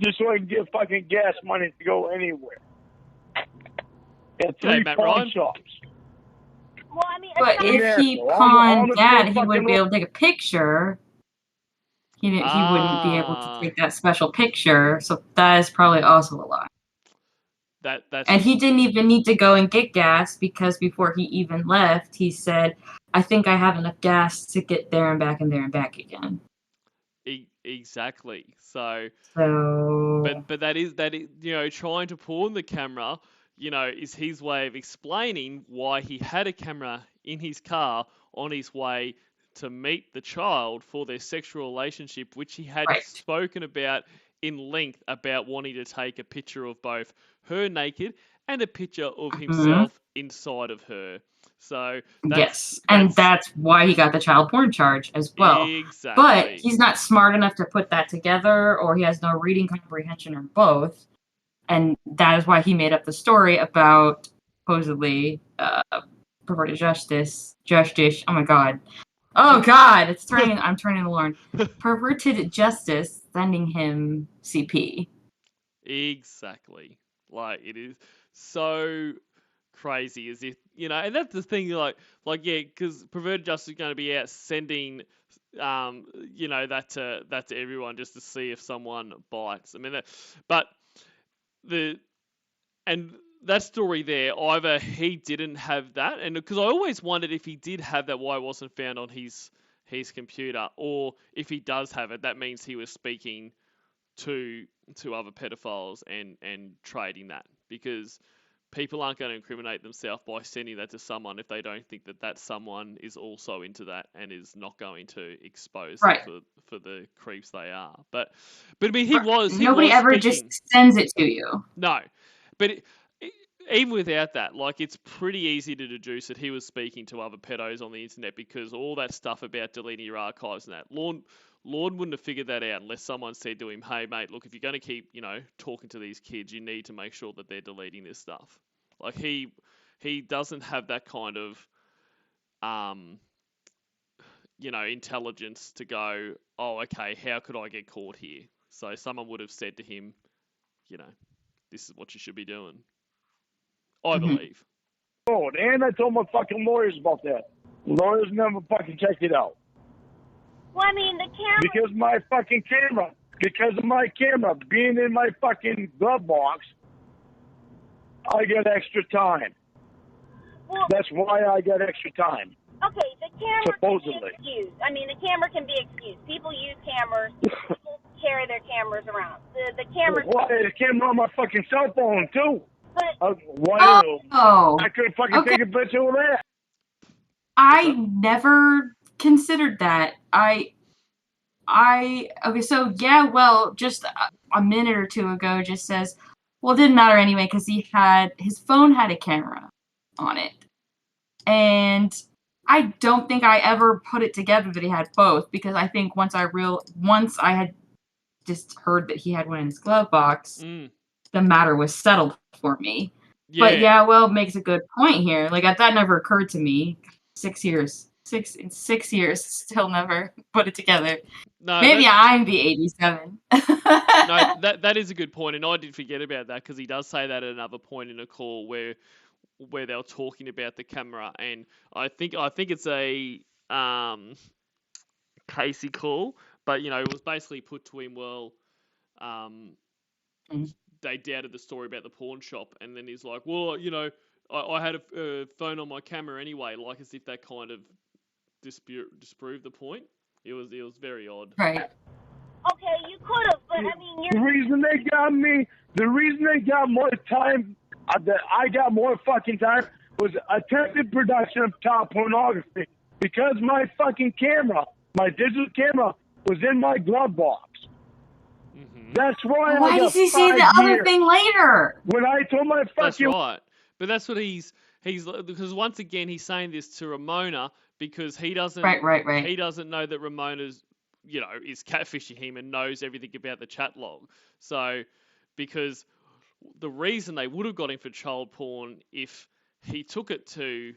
just so I can get fucking gas money to go anywhere. At 3 pawn shops. Well, I mean, but if he pawned that, he wouldn't be able to take a picture. He wouldn't be able to take that special picture, so that is probably also a lie. And he didn't even need to go and get gas because before he even left, he said, "I think I have enough gas to get there and back and there and back again." Exactly. So but that is trying to pawn the camera, is his way of explaining why he had a camera in his car on his way to meet the child for their sexual relationship, which he had spoken about in length about wanting to take a picture of both her naked and a picture of himself inside of her. So that's why he got the child porn charge as well. Exactly. But he's not smart enough to put that together, or he has no reading comprehension, or both. And that is why he made up the story about supposedly perverted justice. Oh my god. Oh god, I'm turning to Lorne. Perverted justice sending him CP. Exactly. Like, it is so crazy, as if, and that's the thing, yeah, because perverted justice is going to be out sending, that to everyone just to see if someone bites. I mean, and that story there, either he didn't have that, and because I always wondered if he did have that, why it wasn't found on his computer, or if he does have it, that means he was speaking to other pedophiles and trading that, because people aren't going to incriminate themselves by sending that to someone if they don't think that someone is also into that and is not going to expose them for the creeps they are. But I mean, nobody ever just sends it to you. No, but even without that, like, it's pretty easy to deduce that he was speaking to other pedos on the internet, because all that stuff about deleting your archives and that, Lorne wouldn't have figured that out unless someone said to him, hey, mate, look, if you're going to keep, talking to these kids, you need to make sure that they're deleting this stuff. Like, he doesn't have that kind of, intelligence to go, oh, okay, how could I get caught here? So someone would have said to him, this is what you should be doing. I believe. Oh, and I told my fucking lawyers about that. Lawyers never fucking checked it out. Well, I mean, the camera... Because of my camera being in my fucking glove box, I get extra time. Well, that's why I get extra time. Okay, the camera supposedly can be excused. I mean, the camera can be excused. People use cameras. People carry their cameras around. The camera... Why? The camera on my fucking cell phone, too. But... I couldn't fucking take a picture of that. I never considered that. Okay, so yeah, well, just a minute or two ago just says, well, it didn't matter anyway because his phone had a camera on it. And I don't think I ever put it together that he had both, because I think once I had just heard that he had one in his glove box, the matter was settled for me. Yeah. But yeah, well, it makes a good point here. Like, that never occurred to me. 6 years. 6 years, still never put it together. No, maybe I'm the 87. No, that is a good point, and I did forget about that, because he does say that at another point in a call where they were talking about the camera, and I think it's a Casey call, but it was basically put to him, well, they doubted the story about the pawn shop, and then he's like, well, I had a phone on my camera anyway, like as if that kind of disproved the point. It was very odd. Right. Okay, you could have, but I mean, the reason they got more time, that I got more fucking time, was attempted production of child pornography, because my fucking camera, my digital camera, was in my glove box. Mm-hmm. That's why. Why does he say the other thing later? When I told my fucking... That's right. But that's what he's because once again he's saying this to Ramona because he doesn't right. He doesn't know that Ramona's is catfishing him and knows everything about the chat log. So because the reason they would have got him for child porn if he took it to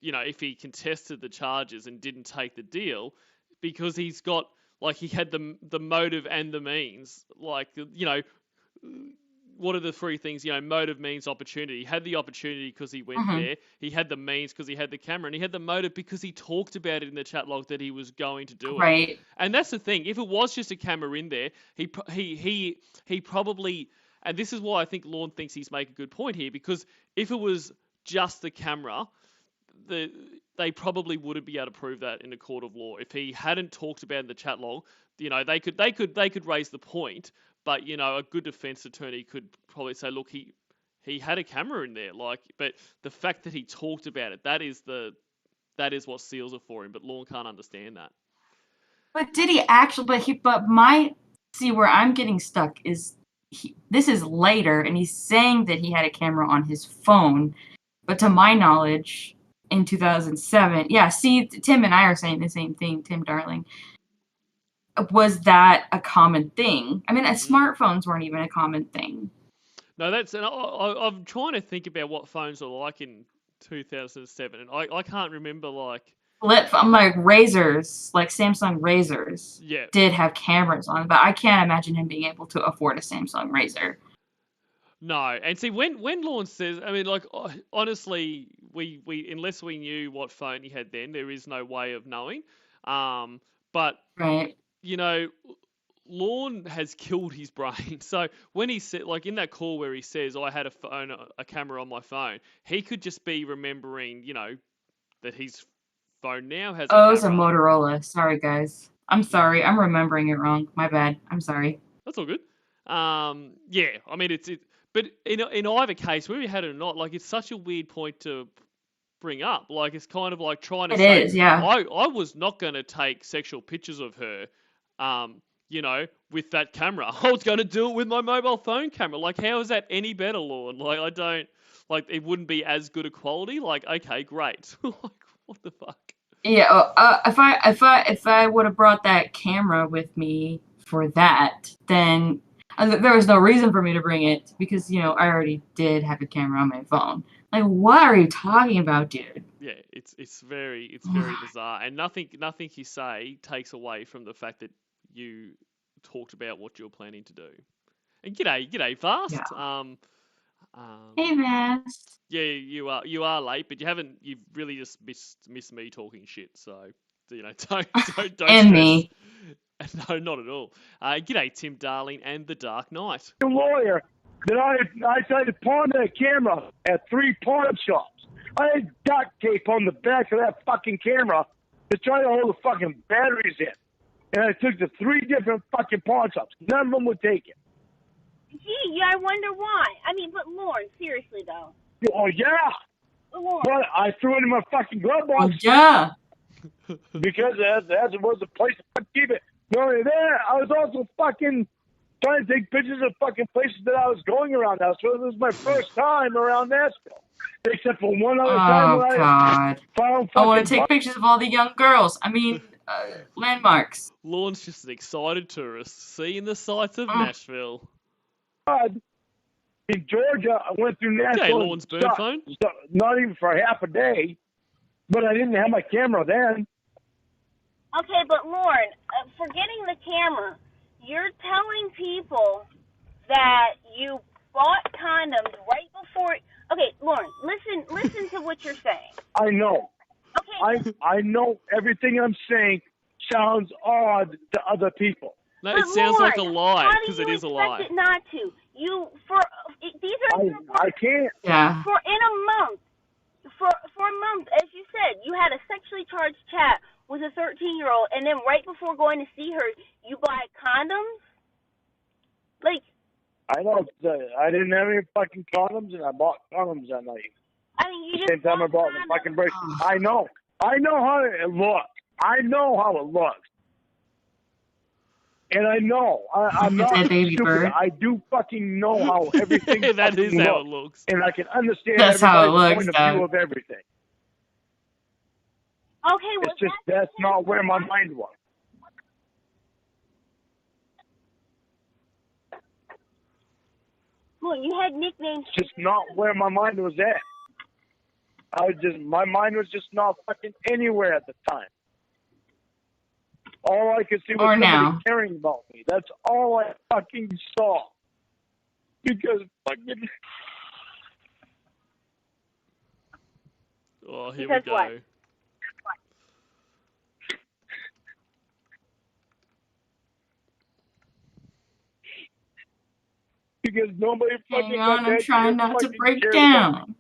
if he contested the charges and didn't take the deal, because he's got he had the motive and the means, what are the three things? Motive, means, opportunity. He had the opportunity because he went there. He had the means because he had the camera, and he had the motive because he talked about it in the chat log that he was going to do it. Right. And that's the thing. If it was just a camera in there, he probably, and this is why I think Lorne thinks he's making a good point here, because if it was just the camera, they probably wouldn't be able to prove that in a court of law. If he hadn't talked about it in the chat log, they could raise the point. But, a good defense attorney could probably say, look, he had a camera in there. But the fact that he talked about it, that is what seals it for him. But Lorne can't understand that. But did he actually, see where I'm getting stuck is, this is later, and he's saying that he had a camera on his phone. But to my knowledge, in 2007, yeah, see, Tim and I are saying the same thing, Tim Darling. Was that a common thing? I mean, smartphones weren't even a common thing. No, I'm trying to think about what phones were like in 2007, and I can't remember flip phone, Razors, Samsung Razors, did have cameras on, but I can't imagine him being able to afford a Samsung Razor. No, and see when Lorne says, I mean, honestly, we unless we knew what phone he had then, there is no way of knowing. But right. Lorne has killed his brain. So when he said, in that call where he says, I had a camera on my phone, he could just be remembering, that his phone now has a camera. It's a Motorola. Sorry, guys. I'm sorry. I'm remembering it wrong. My bad. I'm sorry. That's all good. Yeah, I mean, but in either case, whether you had it or not, it's such a weird point to bring up. It's kind of trying to say, it is, yeah. I was not going to take sexual pictures of her, with that camera. I was going to do it with my mobile phone camera. Like, how is that any better, Lorne? Like, I don't, like, it wouldn't be as good a quality. Like, okay, great. Like, what the fuck? Yeah, if I would have brought that camera with me for that, then there was no reason for me to bring it because I already did have a camera on my phone. Like, what are you talking about, dude? Yeah, it's very bizarre, and nothing you say takes away from the fact that you talked about what you're planning to do. And g'day, Fast. Yeah. Hey, Vast. Yeah, you are late, but you've really just missed me talking shit. So don't And stress. me. No, not at all. G'day, Tim Darling and the Dark Knight. The lawyer that I tried to pawn that camera at 3 pawn shops. I had duct tape on the back of that fucking camera to try to hold the fucking batteries in. And I took to 3 different fucking pawn shops. None of them would take it. Gee, I wonder why. I mean, but Lorne, seriously though. Oh, yeah. Lorne. But I threw it in my fucking glove box. Oh, yeah. Because that was the place to keep it. Not only that, I was also fucking trying to take pictures of fucking places that I was going around now. So this was my first time around Nashville. Except for one other time Oh, when God. I want to take pictures. pictures of all the young girls. I mean, landmarks. Lorne's just an excited tourist, seeing the sights of Nashville. In Georgia, I went through Nashville. Okay, Lorne's burn phone. Not even for half a day, but I didn't have my camera then. Okay, but Lorne, forgetting the camera, you're telling people that you bought condoms right before. Okay, Lorne, listen to what you're saying. I know. Okay. I know everything I'm saying sounds odd to other people. No, but it sounds Lorne, like a lie because it is a lie. How do you expect it not to? These are I can't. Yeah. for in a month. For a month, as you said, you had a sexually charged chat with a 13-year-old, and then right before going to see her, you buy condoms? Like, I know. I didn't have any fucking condoms, and I bought condoms that night. I mean, you The same time I bought the fucking bracelet. I know how it looks. I know how it looks. And I know. I'm not baby stupid. bird. I do fucking know how everything That is how it looks. And I can understand That's how it everybody's looks, point of view Doug. of everything. Okay, well, It's just that's not where my mind was. Well, you had nicknames. It's just not where my mind was at. My mind was just not fucking anywhere at the time. All I could see was Or somebody now. caring about me. That's all I fucking saw. Because fucking... Oh, here Because we go. what? Because nobody fucking... Hang on, I'm trying not to break cared about me. down.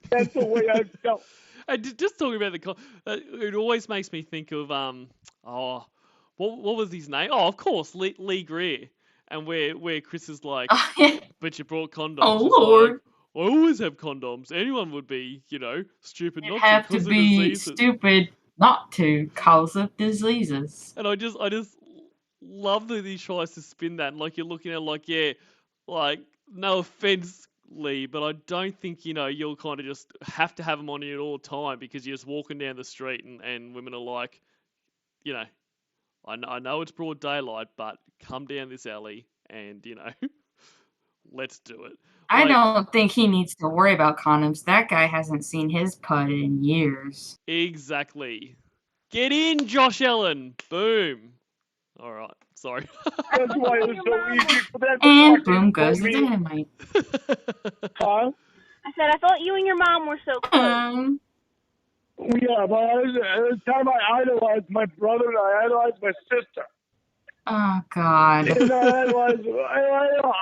That's the way I felt. And just talking about it always makes me think of what was his name? Oh, of course, Lee Greer, and where Chris is like, Oh, yeah. but you brought condoms. Oh, It's Lord. like, I always have condoms. Anyone would be, stupid You not have to to because of be diseases. stupid not to cause of diseases. And I just love that he tries to spin that. And like you're looking at it like no offense, Lee, but I don't think you'll kind of just have to have them on you at all time because you're just walking down the street and women are like, I know it's broad daylight, but come down this alley and let's do it. I don't think he needs to worry about condoms. That guy hasn't seen his pud in years. Exactly. Get in, Josh Allen. Boom. All right. Sorry. That's why it was so easy for them to And fucking boom goes tell the me. dynamite. Huh? I said, I thought you and your mom were so close. Yeah, but at the time I idolized my brother and I idolized my sister. Oh, God. And I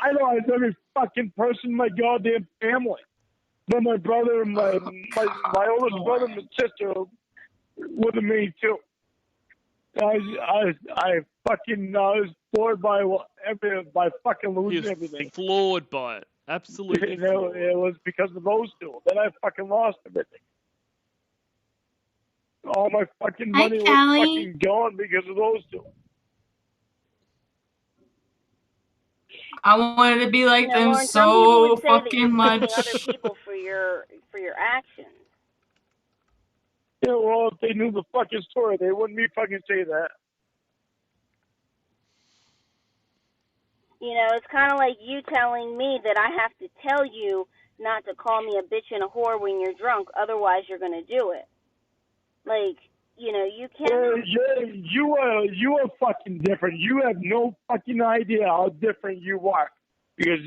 idolized every fucking person in my goddamn family. But my brother and my oldest brother and my sister were the main two. I was floored by fucking losing everything. Floored by it. Absolutely. Floored. It was because of those two. Then I fucking lost everything. All my fucking money was Callie. fucking gone because of those two. I wanted to be like them Lorne, some people so would say that you're fucking blaming much. other people for your actions. Yeah, well, if they knew the fucking story, they wouldn't be fucking say that. You know, it's kind of like you telling me that I have to tell you not to call me a bitch and a whore when you're drunk, otherwise you're going to do it. Like, you know, you can't... You are fucking different. You have no fucking idea how different you are. Because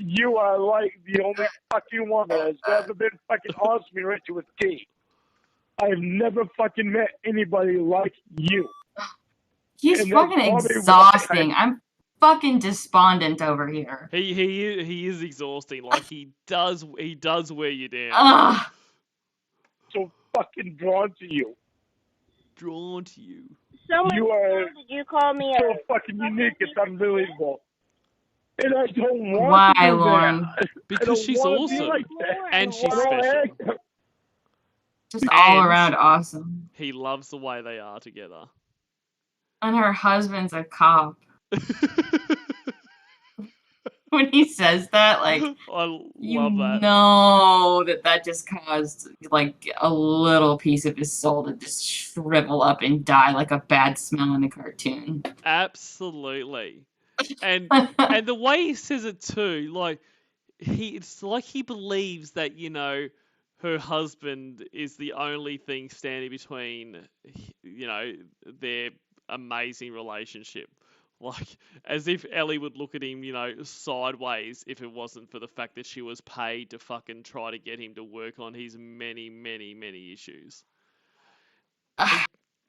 you are like the only fucking one that has ever been fucking awesome and rich with tea. I've never fucking met anybody like you. He's And fucking exhausting. I'm fucking despondent over here. He is exhausting. Like he does wear you down. Ugh. So fucking drawn to you. Drawn to you. So much You are did you call me so a fucking unique. It's unbelievable. And I don't want Why, to do Lorne? that. Because she's awesome. Like and she's special. Just all around awesome. He loves the way they are together. And her husband's a cop. When he says that, like, I love that. know that just caused, like, a little piece of his soul to just shrivel up and die like a bad smell in a cartoon. Absolutely. And the way he says it too, like, it's like he believes that, you know, her husband is the only thing standing between, you know, their amazing relationship. Like, as if Ellie would look at him, you know, sideways if it wasn't for the fact that she was paid to fucking try to get him to work on his many, many, many issues.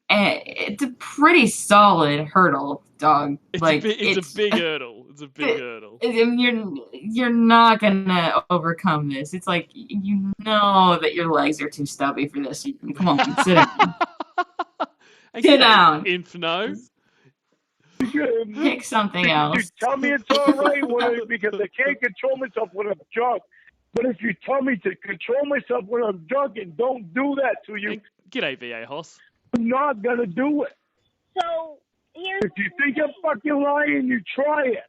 It's a pretty solid hurdle, dog. It's like a big hurdle. It's a big hurdle. You're not gonna overcome this. It's like you know that your legs are too stubby for this. Come on, sit down. Sit down. Inferno. Pick something else. You tell me it's all right because I can't control myself when I'm drunk. But if you tell me to control myself when I'm drunk and don't do that to you, g'day, VA Hoss. I'm not gonna do it. So here's if you think I'm fucking lying, you try it.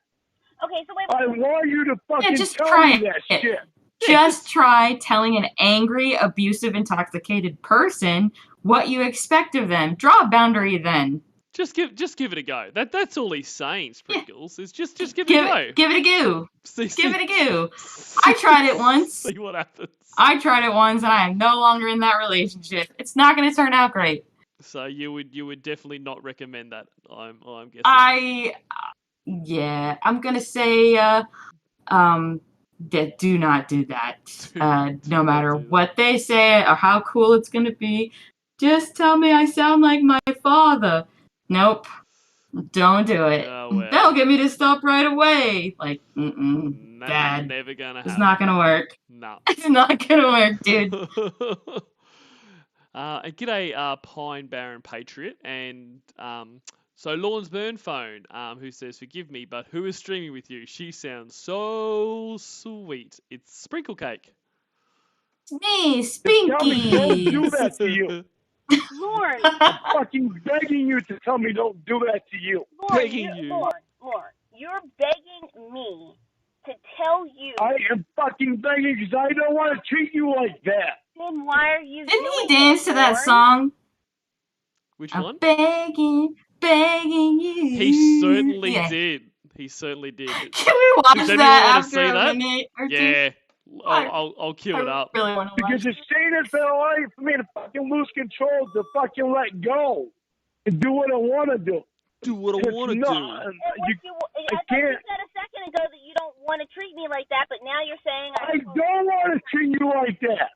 Okay, so wait. I want you to fucking just tell try me that shit. Just try telling an angry, abusive, intoxicated person what you expect of them. Draw a boundary then. Just give it a go. That's all he's saying, Sprinkles. Is just give it a go. Give it a go. Give it a go. I tried it once. See what happens. I tried it once, and I am no longer in that relationship. It's not going to turn out great. So you would definitely not recommend that. I'm guessing. I'm gonna say do not do that. No matter what they say or how cool it's gonna be, just tell me I sound like my father. Nope. Don't do it. Oh, well. They'll get me to stop right away. Like, Dad. Never gonna happen. It's not gonna work. No. It's not gonna work, dude. And g'day, Pine Baron Patriot, and so Lorne's Burn Phone, who says, "Forgive me, but who is streaming with you? She sounds so sweet. It's Sprinklecake." Me, Spinky. Tell me, don't do that to you. Lorne. I'm fucking begging you to tell me don't do that to you. Lorne, you're begging me to tell you. I am fucking begging because I don't want to treat you like that. Then why are you Didn't he dance to that song? Which one? I'm begging you. He certainly did. He certainly did. Can we watch Does that want to after see a that? minute or two? Yeah. I'll cue it up. Really want to watch because it's saying it's all right for me to fucking lose control, to fucking let go, and do what I want to do. Do what I want to do. I can't. You said a second ago that you don't want to treat me like that, but now you're saying I don't want to treat you like that.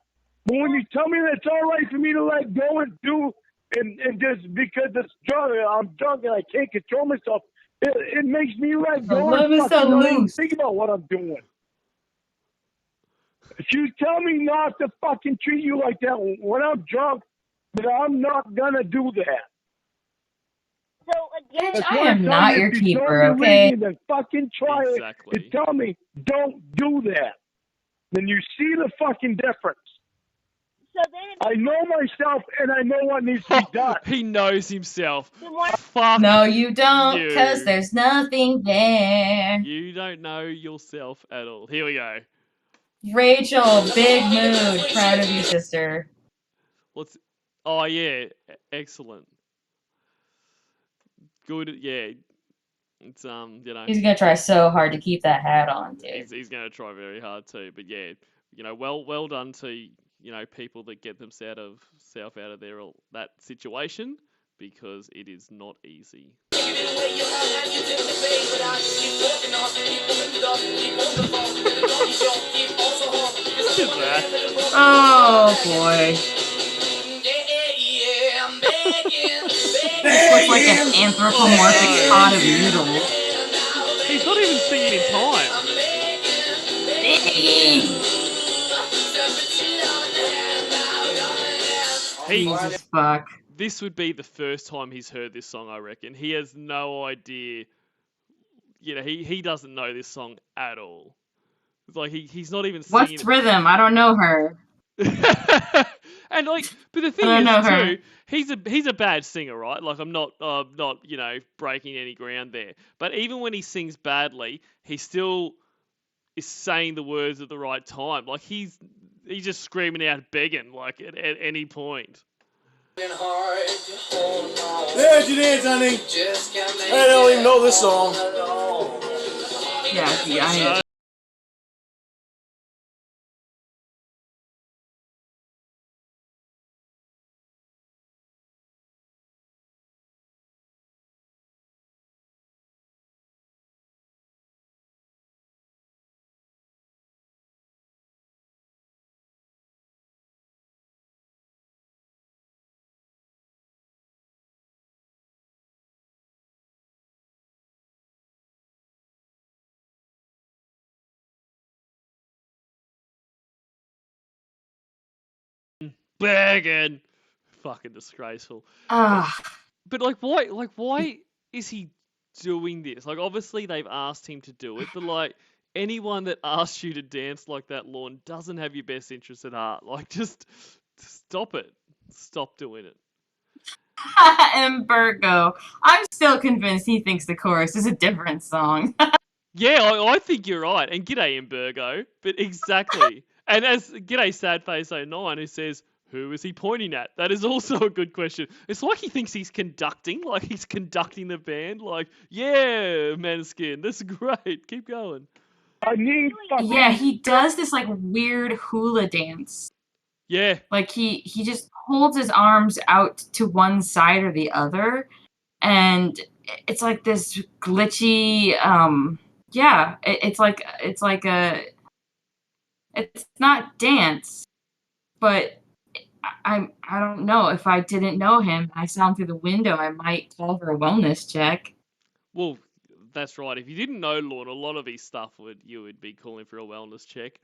But when you tell me that it's all right for me to let go and do, and just because I'm drunk and I can't control myself, it makes me let go. Love is so loose. Think about what I'm doing. If you tell me not to fucking treat you like that when I'm drunk, then I'm not gonna do that. So again, I am not your keeper, okay? Then fucking try it and tell me don't do that. Then you see the fucking difference. So then I know myself, and I know what needs to be done. He knows himself. Then what? Fuck. No, you don't, you. because there's nothing there. You don't know yourself at all. Here we go. Rachel, big mood. Proud of you, sister. Let's. Oh yeah, excellent. Good. Yeah. It's you know. He's gonna try so hard to keep that hat on, dude. He's gonna try very hard too. But yeah, you know, well done to people that get themselves out of that situation, because it is not easy. Oh boy. This looks like an anthropomorphic pot of noodles. He's not even singing in time. Jesus fuck. This would be the first time he's heard this song, I reckon. He has no idea. He doesn't know this song at all. It's like he's not even singing. What's rhythm? I don't know her. And but the thing is too, he's a bad singer, right? Like I'm not breaking any ground there. But even when he sings badly, he still is saying the words at the right time. Like he's just screaming out begging like at any point. There's your dance, honey. I don't even know this song. Yeah, Begging. Fucking disgraceful. But why is he doing this? Like obviously they've asked him to do it, but like anyone that asks you to dance like that, Lorne, doesn't have your best interests at heart. Like just stop it. Stop doing it. And Virgo, I'm still convinced he thinks the chorus is a different song. Yeah, I think you're right. And g'day, Emburgo. But exactly. And as g'day, Sadface09, who says, who is he pointing at? That is also a good question. It's like he thinks he's conducting, like he's conducting the band. Like, yeah, Manskin, that's great. Keep going. Yeah, he does this like weird hula dance. Yeah. Like he just holds his arms out to one side or the other, and it's like this glitchy. It's not dance, but I don't know. If I didn't know him, I saw him through the window, I might call for a wellness check. Well, that's right. If you didn't know Lorne, a lot of his stuff you would be calling for a wellness check.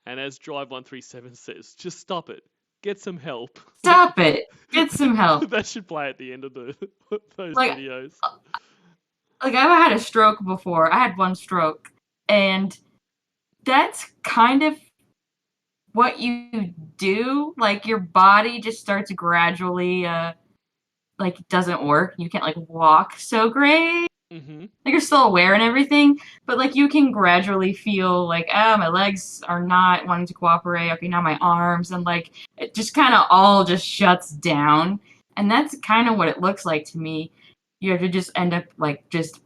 And as Drive137 says, just stop it. Get some help. Stop it. Get some help. That should play at the end of those videos. Like, I've had a stroke before. I had one stroke. And that's kind of what you do. Like, your body just starts gradually, it doesn't work. You can't, walk so great. Mm-hmm. Like, you're still aware and everything, but, you can gradually feel, my legs are not wanting to cooperate. Okay, now my arms, and, it just kind of all just shuts down. And that's kind of what it looks like to me. You have to just end up, just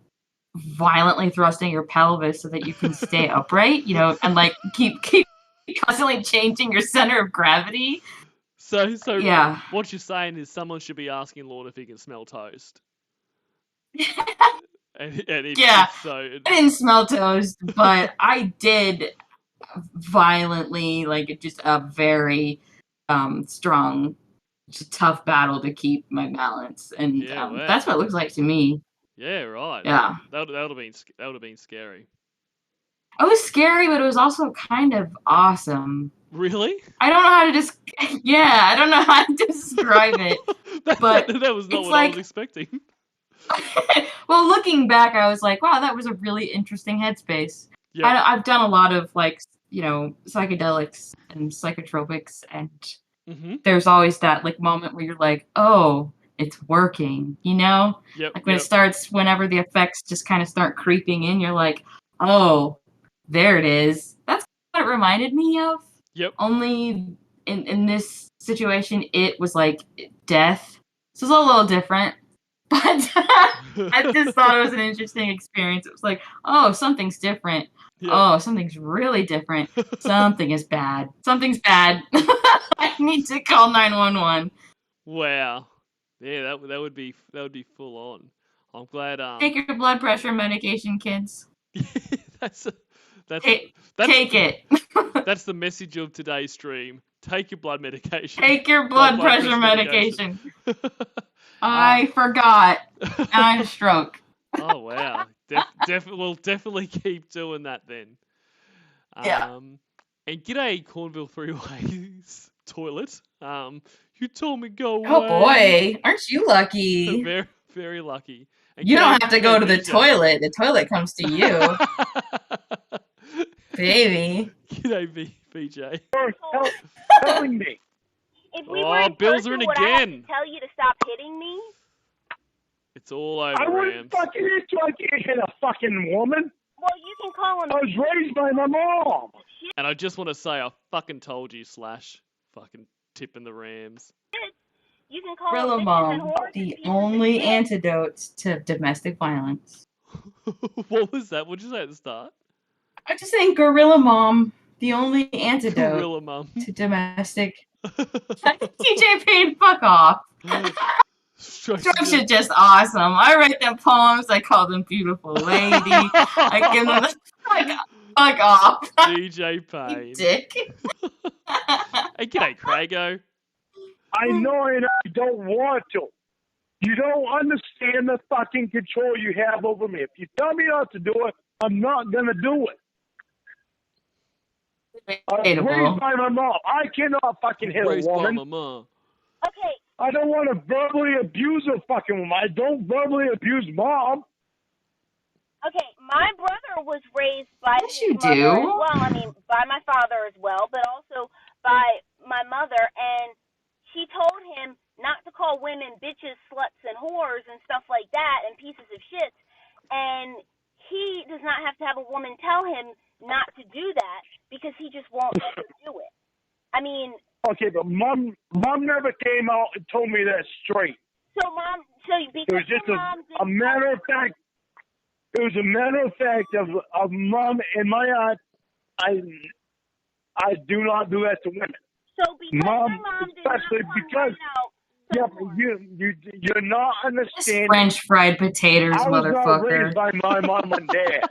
violently thrusting your pelvis so that you can stay upright, and, keep constantly changing your center of gravity. So yeah. What you're saying is someone should be asking Lorne if he can smell toast. I didn't smell toast, but I did violently, just a very strong, just tough battle to keep my balance, and that's what it looks like to me. Yeah, right. Yeah, that would have been scary. It was scary, but it was also kind of awesome. Really? I don't know how to I don't know how to describe it. But that was not what I was expecting. Well, looking back, I was like, wow, that was a really interesting headspace. Yeah. I've done a lot of psychedelics and psychotropics, and there's always that like moment where you're like, oh, it's working, you know? Yep. Like when it starts, whenever the effects just kind of start creeping in, you're like, oh, there it is. That's what it reminded me of. Yep. Only in this situation, it was like death. So it's a little different. But I just thought it was an interesting experience. It was like, oh, something's different. Yep. Oh, something's really different. Something is bad. Something's bad. I need to call 911. Wow. Yeah, that would be full on. I'm glad. Take your blood pressure medication, kids. Take it. That's the message of today's stream. Take your blood medication. Take your blood pressure medication. I forgot. And I had a stroke. Oh wow! We'll definitely keep doing that then. Yeah. And g'day, Cornville Freeway's toilet. You told me go away. Oh boy, aren't you lucky? Very, very lucky. And you don't have to go to the toilet. The toilet comes to you. Baby. G'day, BJ. Telling me. If we were in Bills person, are in would I have again. to tell you to stop hitting me? It's all over, I wouldn't fucking hit you. I can't hit a fucking woman. Well, you can call him. I was raised by my mom. And I just want to say, I fucking told you, Slash. Fucking tipping the Rams. You can call Gorilla Mom, the only antidote to domestic violence. What was that? What did you say at the start? I'm just saying, Gorilla Mom, the only antidote Gorilla Mom to domestic. TJ Payne, fuck off. Strokes are just awesome. I write them poems. I call them beautiful lady. I give them fuck off. DJ Payne. Dick. Hey, g'day, Crago. I know and I don't want to. You don't understand the fucking control you have over me. If you tell me not to do it, I'm not going to do it. I was raised by my mom. I cannot fucking hit a woman. Okay. I don't want to verbally abuse a fucking woman. I don't verbally abuse mom. Okay, my brother was raised by yes, his mother as well. I mean, by my father as well, but also by my mother. And she told him not to call women bitches, sluts, and whores and stuff like that and pieces of shit. And he does not have to have a woman tell him not to do that because he just won't let her do it. I mean... Okay, but mom never came out and told me that straight. So because it was just a matter of fact. It was a matter of fact of mom in my eyes. I do not do that to women. So because mom especially because you're not understanding. French fried potatoes, motherfucker. I was not raised by my mom and dad.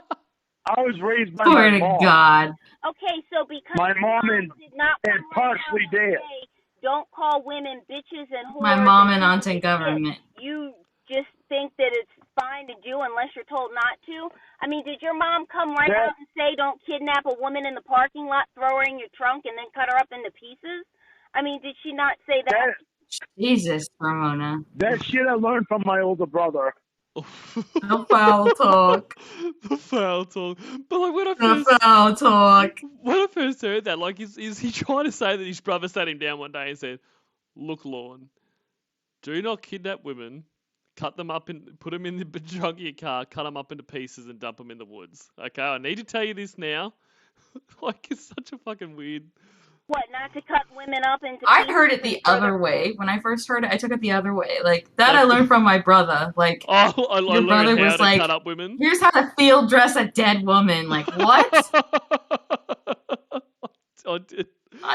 I was raised by Swear my to mom. God. Okay, so because my mom and partially dad. Don't call women bitches and whores. My mom and aunt in government. You just think that it's fine to do unless you're told not to? I mean, did your mom come out and say don't kidnap a woman in the parking lot, throw her in your trunk, and then cut her up into pieces? I mean, did she not say that? Jesus, Ramona. That shit I learned from my older brother. The foul talk. The foul talk. But like when I first heard that, like is he trying to say that his brother sat him down one day and said, "Look, Lorne, do not kidnap women, cut them up and put them in the trunk of your car, cut them up into pieces and dump them in the woods. Okay, I need to tell you this now." Like it's such a fucking weird. What, not to cut women up into pieces? I heard it the other way. When I first heard it, I took it the other way. Like, that I learned from my brother. Like, your brother was like, cut up women? Here's how to field dress a dead woman. Like, what?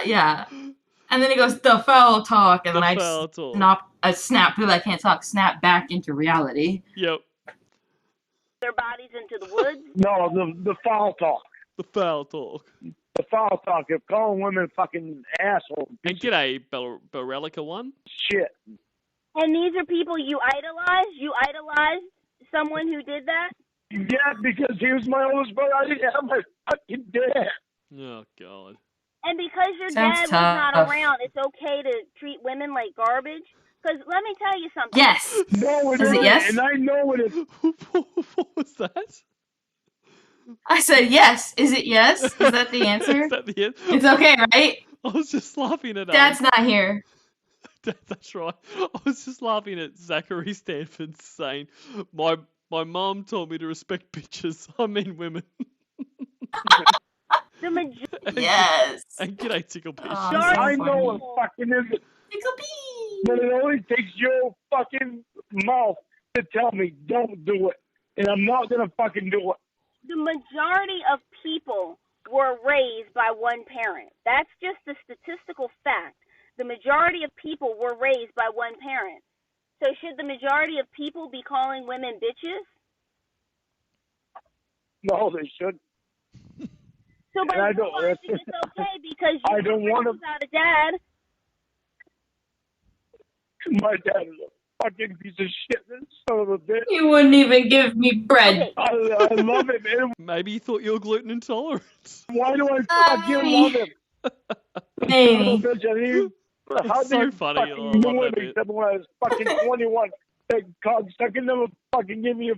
Yeah. And then he goes, the foul talk. And then I just snap through I can't talk, snap back into reality. Yep. Their bodies into the woods? No, the foul talk. The foul talk. The foul talk of calling women fucking assholes. And g'day, Barelica one. Shit. And these are people you idolize? You idolized someone who did that? Yeah, because he was my oldest brother. I didn't have my fucking dad. Oh, God. And because your dad was not around, it's okay to treat women like garbage? Because let me tell you something. Yes. No, is it yes? And I know it is. What was that? I said yes. Is it yes? Is that the answer? Is that the answer? It's okay, right? I was just laughing at Dad's not here. That's right. I was just laughing at Zachary Stanford saying, "My mom told me to respect bitches. I mean women." The majority. Yes. And g'day, Tickle Pish. Oh, I so know it funny. fucking isn't. Tickle pee. But it only takes your fucking mouth to tell me don't do it. And I'm not going to fucking do it. The majority of people were raised by one parent. That's just a statistical fact. The majority of people were raised by one parent. So should the majority of people be calling women bitches? No, they should. So by I don't. realizing it's okay because you I don't were want to. raised without a dad. My dad is a fucking piece of shit. That son of a bitch. You wouldn't even give me bread. Okay. I love him. And Maybe you thought you were gluten intolerant. why do I fucking love him? Maybe. Son of a bitch. I mean, how so do you funny. fucking I love do that it bit. except when I was fucking 21? That cocksucker never fucking give me a...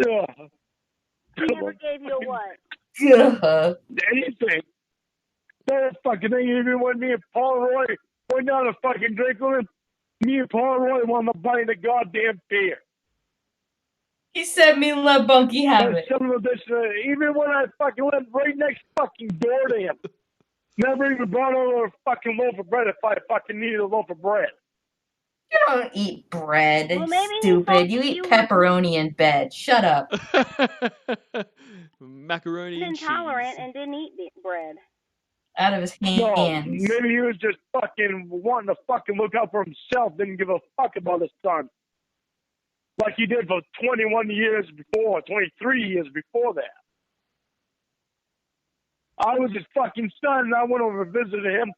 Ugh. He never gave you a what? Ugh. Anything. That fucking thing, even when me and Paul Roy went down to fucking drink with him, me and Paul Roy wanted to buy the goddamn beer. He said me let Bunky have it. Some of this, even when I fucking went right next fucking door to him, never even brought over a fucking loaf of bread if I fucking needed a loaf of bread. You don't eat bread. Well, maybe he Stupid. thought You eat you were- pepperoni in bed. Shut up. Macaroni He and was intolerant cheese. and didn't eat bread. Out of his No, hands. maybe he was just fucking wanting to fucking look out for himself, didn't give a fuck about his son. Like he did for 21 years before, 23 years before that. I was his fucking son, and I went over and visited him.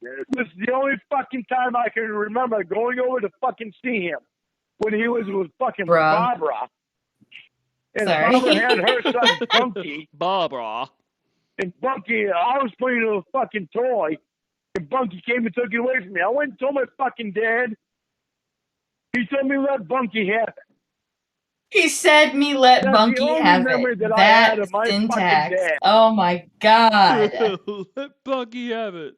It was the only fucking time I can remember going over to fucking see him when he was with fucking Bruh. Barbara. And Sorry. Barbara had her son, Bunky. Barbara. And Bunky, I was playing with a fucking toy, and Bunky came and took it away from me. I went and told my fucking dad. He told me let Bunky have it. He said me let That's the Bunky only have memory it. that I had That of my fucking syntax. dad. Oh my god. Let Bunky have it.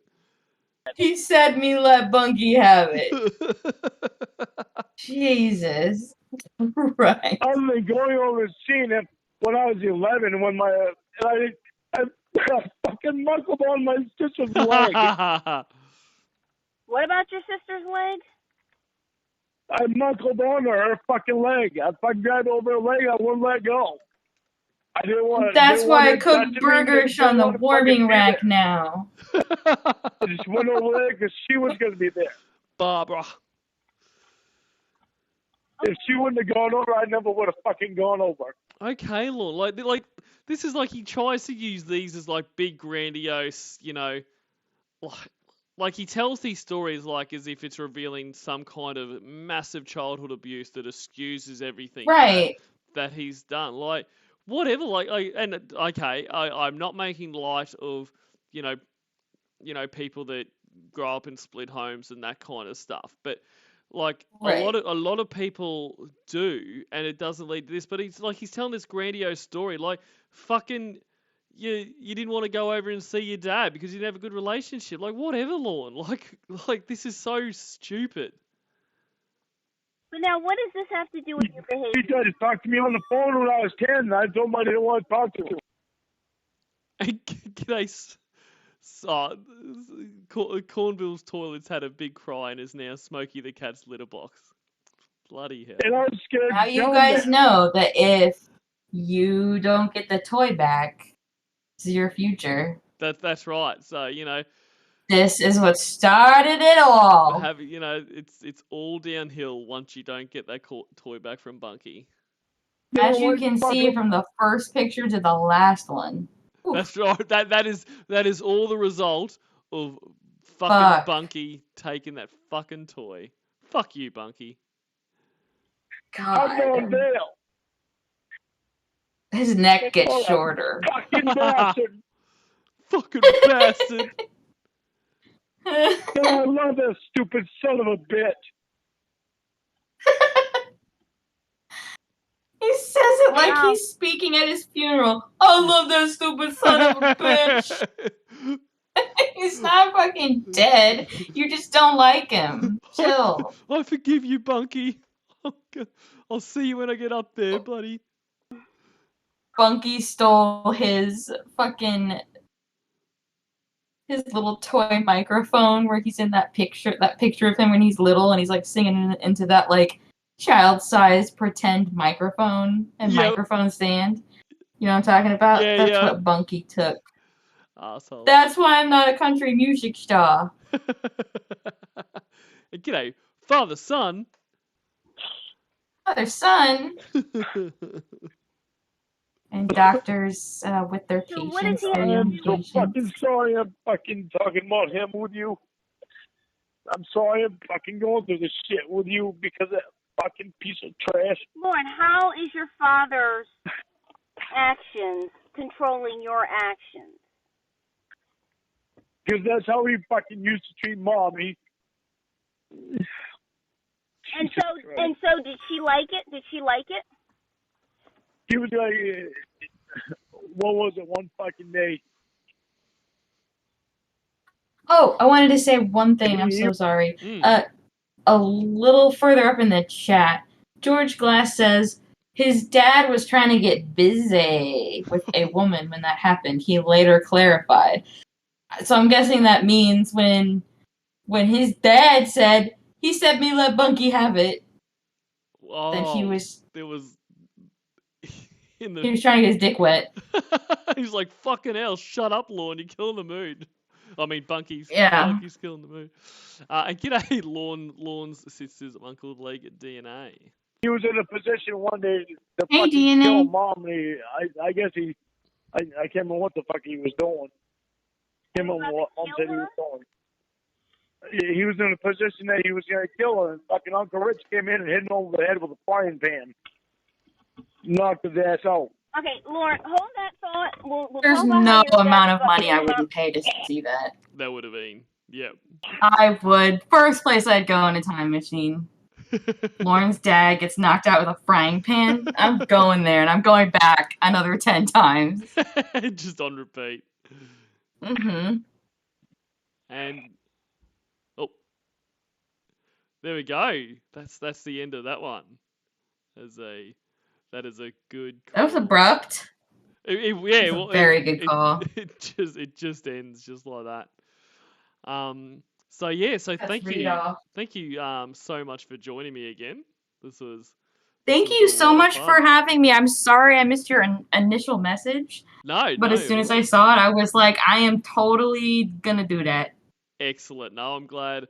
He said me let Bunky have it. Jesus. Right. Other than going over and seeing him when I was 11, when I fucking knuckled on my sister's leg. What about your sister's leg? I knuckled on her fucking leg. I fucking grabbed over her leg. I wouldn't let go. I didn't want. That's didn't why I want cook her touching me, burgers didn't on the want to warming fucking be rack there. now. I just went over there because she was going to be there. Barbara. If she wouldn't have gone over, I never would have fucking gone over. Okay, Lorne. Like this is like he tries to use these as like big grandiose, you know, like he tells these stories like as if it's revealing some kind of massive childhood abuse that excuses everything Right. that he's done. Like whatever. I'm not making light of you know people that grow up in split homes and that kind of stuff, but. Like Right. a lot of people do, and it doesn't lead to this. But he's telling this grandiose story. Like fucking, you didn't want to go over and see your dad because you didn't have a good relationship. Like whatever, Lorne. Like this is so stupid. But now, what does this have to do with your He behavior? tried to talk to me on the phone when I was 10, and I told him I didn't want to talk to him. And g'day, Cornville's toilets had a big cry and is now Smokey the cat's litter box. Bloody hell. And I was scared Now to you tell him guys that. know that if you don't get the toy back, it's your future. That's right. So This is what started it all. it's all downhill once you don't get that toy back from Bunky. As know you what, can fuck see him. from the first picture to the last one. Oof. That's right. That is all the result of fucking Fuck. Bunky taking that fucking toy. Fuck you, Bunky. I'm going God. Dale. His neck gets Oh, shorter. Fucking bastard. Fucking bastard. And I love that stupid son of a bitch. He says it like Wow. he's speaking at his funeral. I love that stupid son of a bitch. He's not fucking dead. You just don't like him. Chill. I forgive you, Bunky. I'll see you when I get up there, buddy. Bunky stole his little toy microphone where he's in that picture of him when he's little and he's like singing into that like child-sized pretend microphone and microphone stand. You know what I'm talking about? Yeah, That's what Bunky took. Asshole. That's why I'm not a country music star. G'day, father, son. Father, son. And doctors with their patients. I'm so fucking sorry I'm fucking talking about him with you. I'm sorry I'm fucking going through this shit with you because of that fucking piece of trash. Lorne, how is your father's actions controlling your actions? Because that's how he fucking used to treat Mommy. And so did she like it? Did she like it? He was like, what was it, one fucking day? Oh, I wanted to say one thing. I'm so sorry. A little further up in the chat, George Glass says his dad was trying to get busy with a woman when that happened. He later clarified. So I'm guessing that means when his dad said, he said me let Bunky have it, then he was he was trying to get his dick wet. He's like, fucking hell, shut up, Lorne, you're killing the mood. I mean, Bunky's killing the mood. And g'day, Lorne's sister's Uncle Leg at DNA. He was in a position one day to hey, fucking DNA. kill Mom. I guess I can't remember what the fuck he was doing. Can't remember what Mom said he was doing. He was in a position that he was going to kill her, and fucking Uncle Rich came in and hit him over the head with a frying pan. Knocked his ass out. Okay, Lorne, hold that thought. We'll There's no amount of money I wouldn't pay to see that. That would have been, yep. I would. First place I'd go in a time machine. Lorne's dad gets knocked out with a frying pan. I'm going there, and I'm going back another 10 times. Just on repeat. Mm-hmm. And there we go. That's the end of that one. That is a good call. That was abrupt. Very good call. It just ends just like that. So thank you so much for joining me again. Thank you so much for having me. I'm sorry I missed your initial message. But as soon as I saw it, I was like, I am totally gonna do that. Excellent. No, I'm glad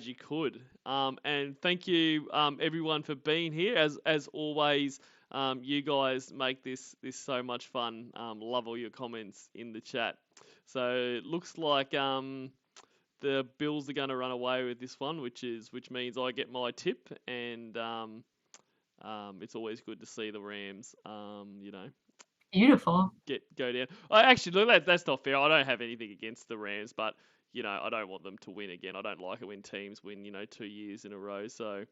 you could. And thank you everyone for being here. As always, you guys make this so much fun. Love all your comments in the chat. So it looks like the Bills are going to run away with this one, which means I get my tip, and it's always good to see the Rams, beautiful go down. Actually, look, that's not fair. I don't have anything against the Rams, but I don't want them to win again. I don't like it when teams win 2 years in a row. So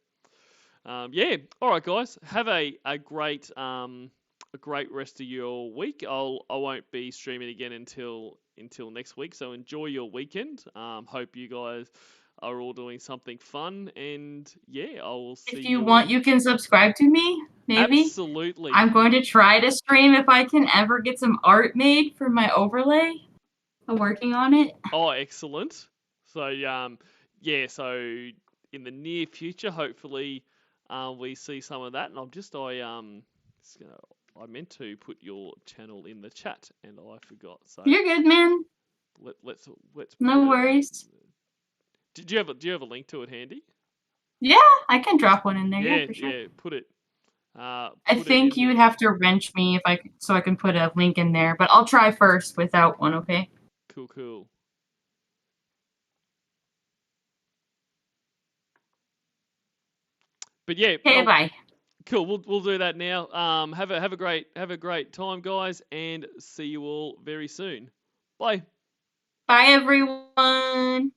all right, guys, have a great rest of your week. I won't be streaming again until next week, so enjoy your weekend. Hope you guys are all doing something fun, and I will see you. If you want, you can subscribe to me, maybe. Absolutely. I'm going to try to stream if I can ever get some art made for my overlay. I'm working on it. Oh, excellent. So so in the near future, hopefully we see some of that, and I meant to put your channel in the chat, and I forgot. So you're good, man. Let's no worries. Do you have a link to it handy? Yeah, I can drop one in there. Yeah, for sure. Yeah, put it. I think you'd have to wrench me so I can put a link in there, but I'll try first without one. Okay. Cool. But yeah. Okay, bye. Cool. We'll do that now. Have a great time, guys, and see you all very soon. Bye. Bye, everyone.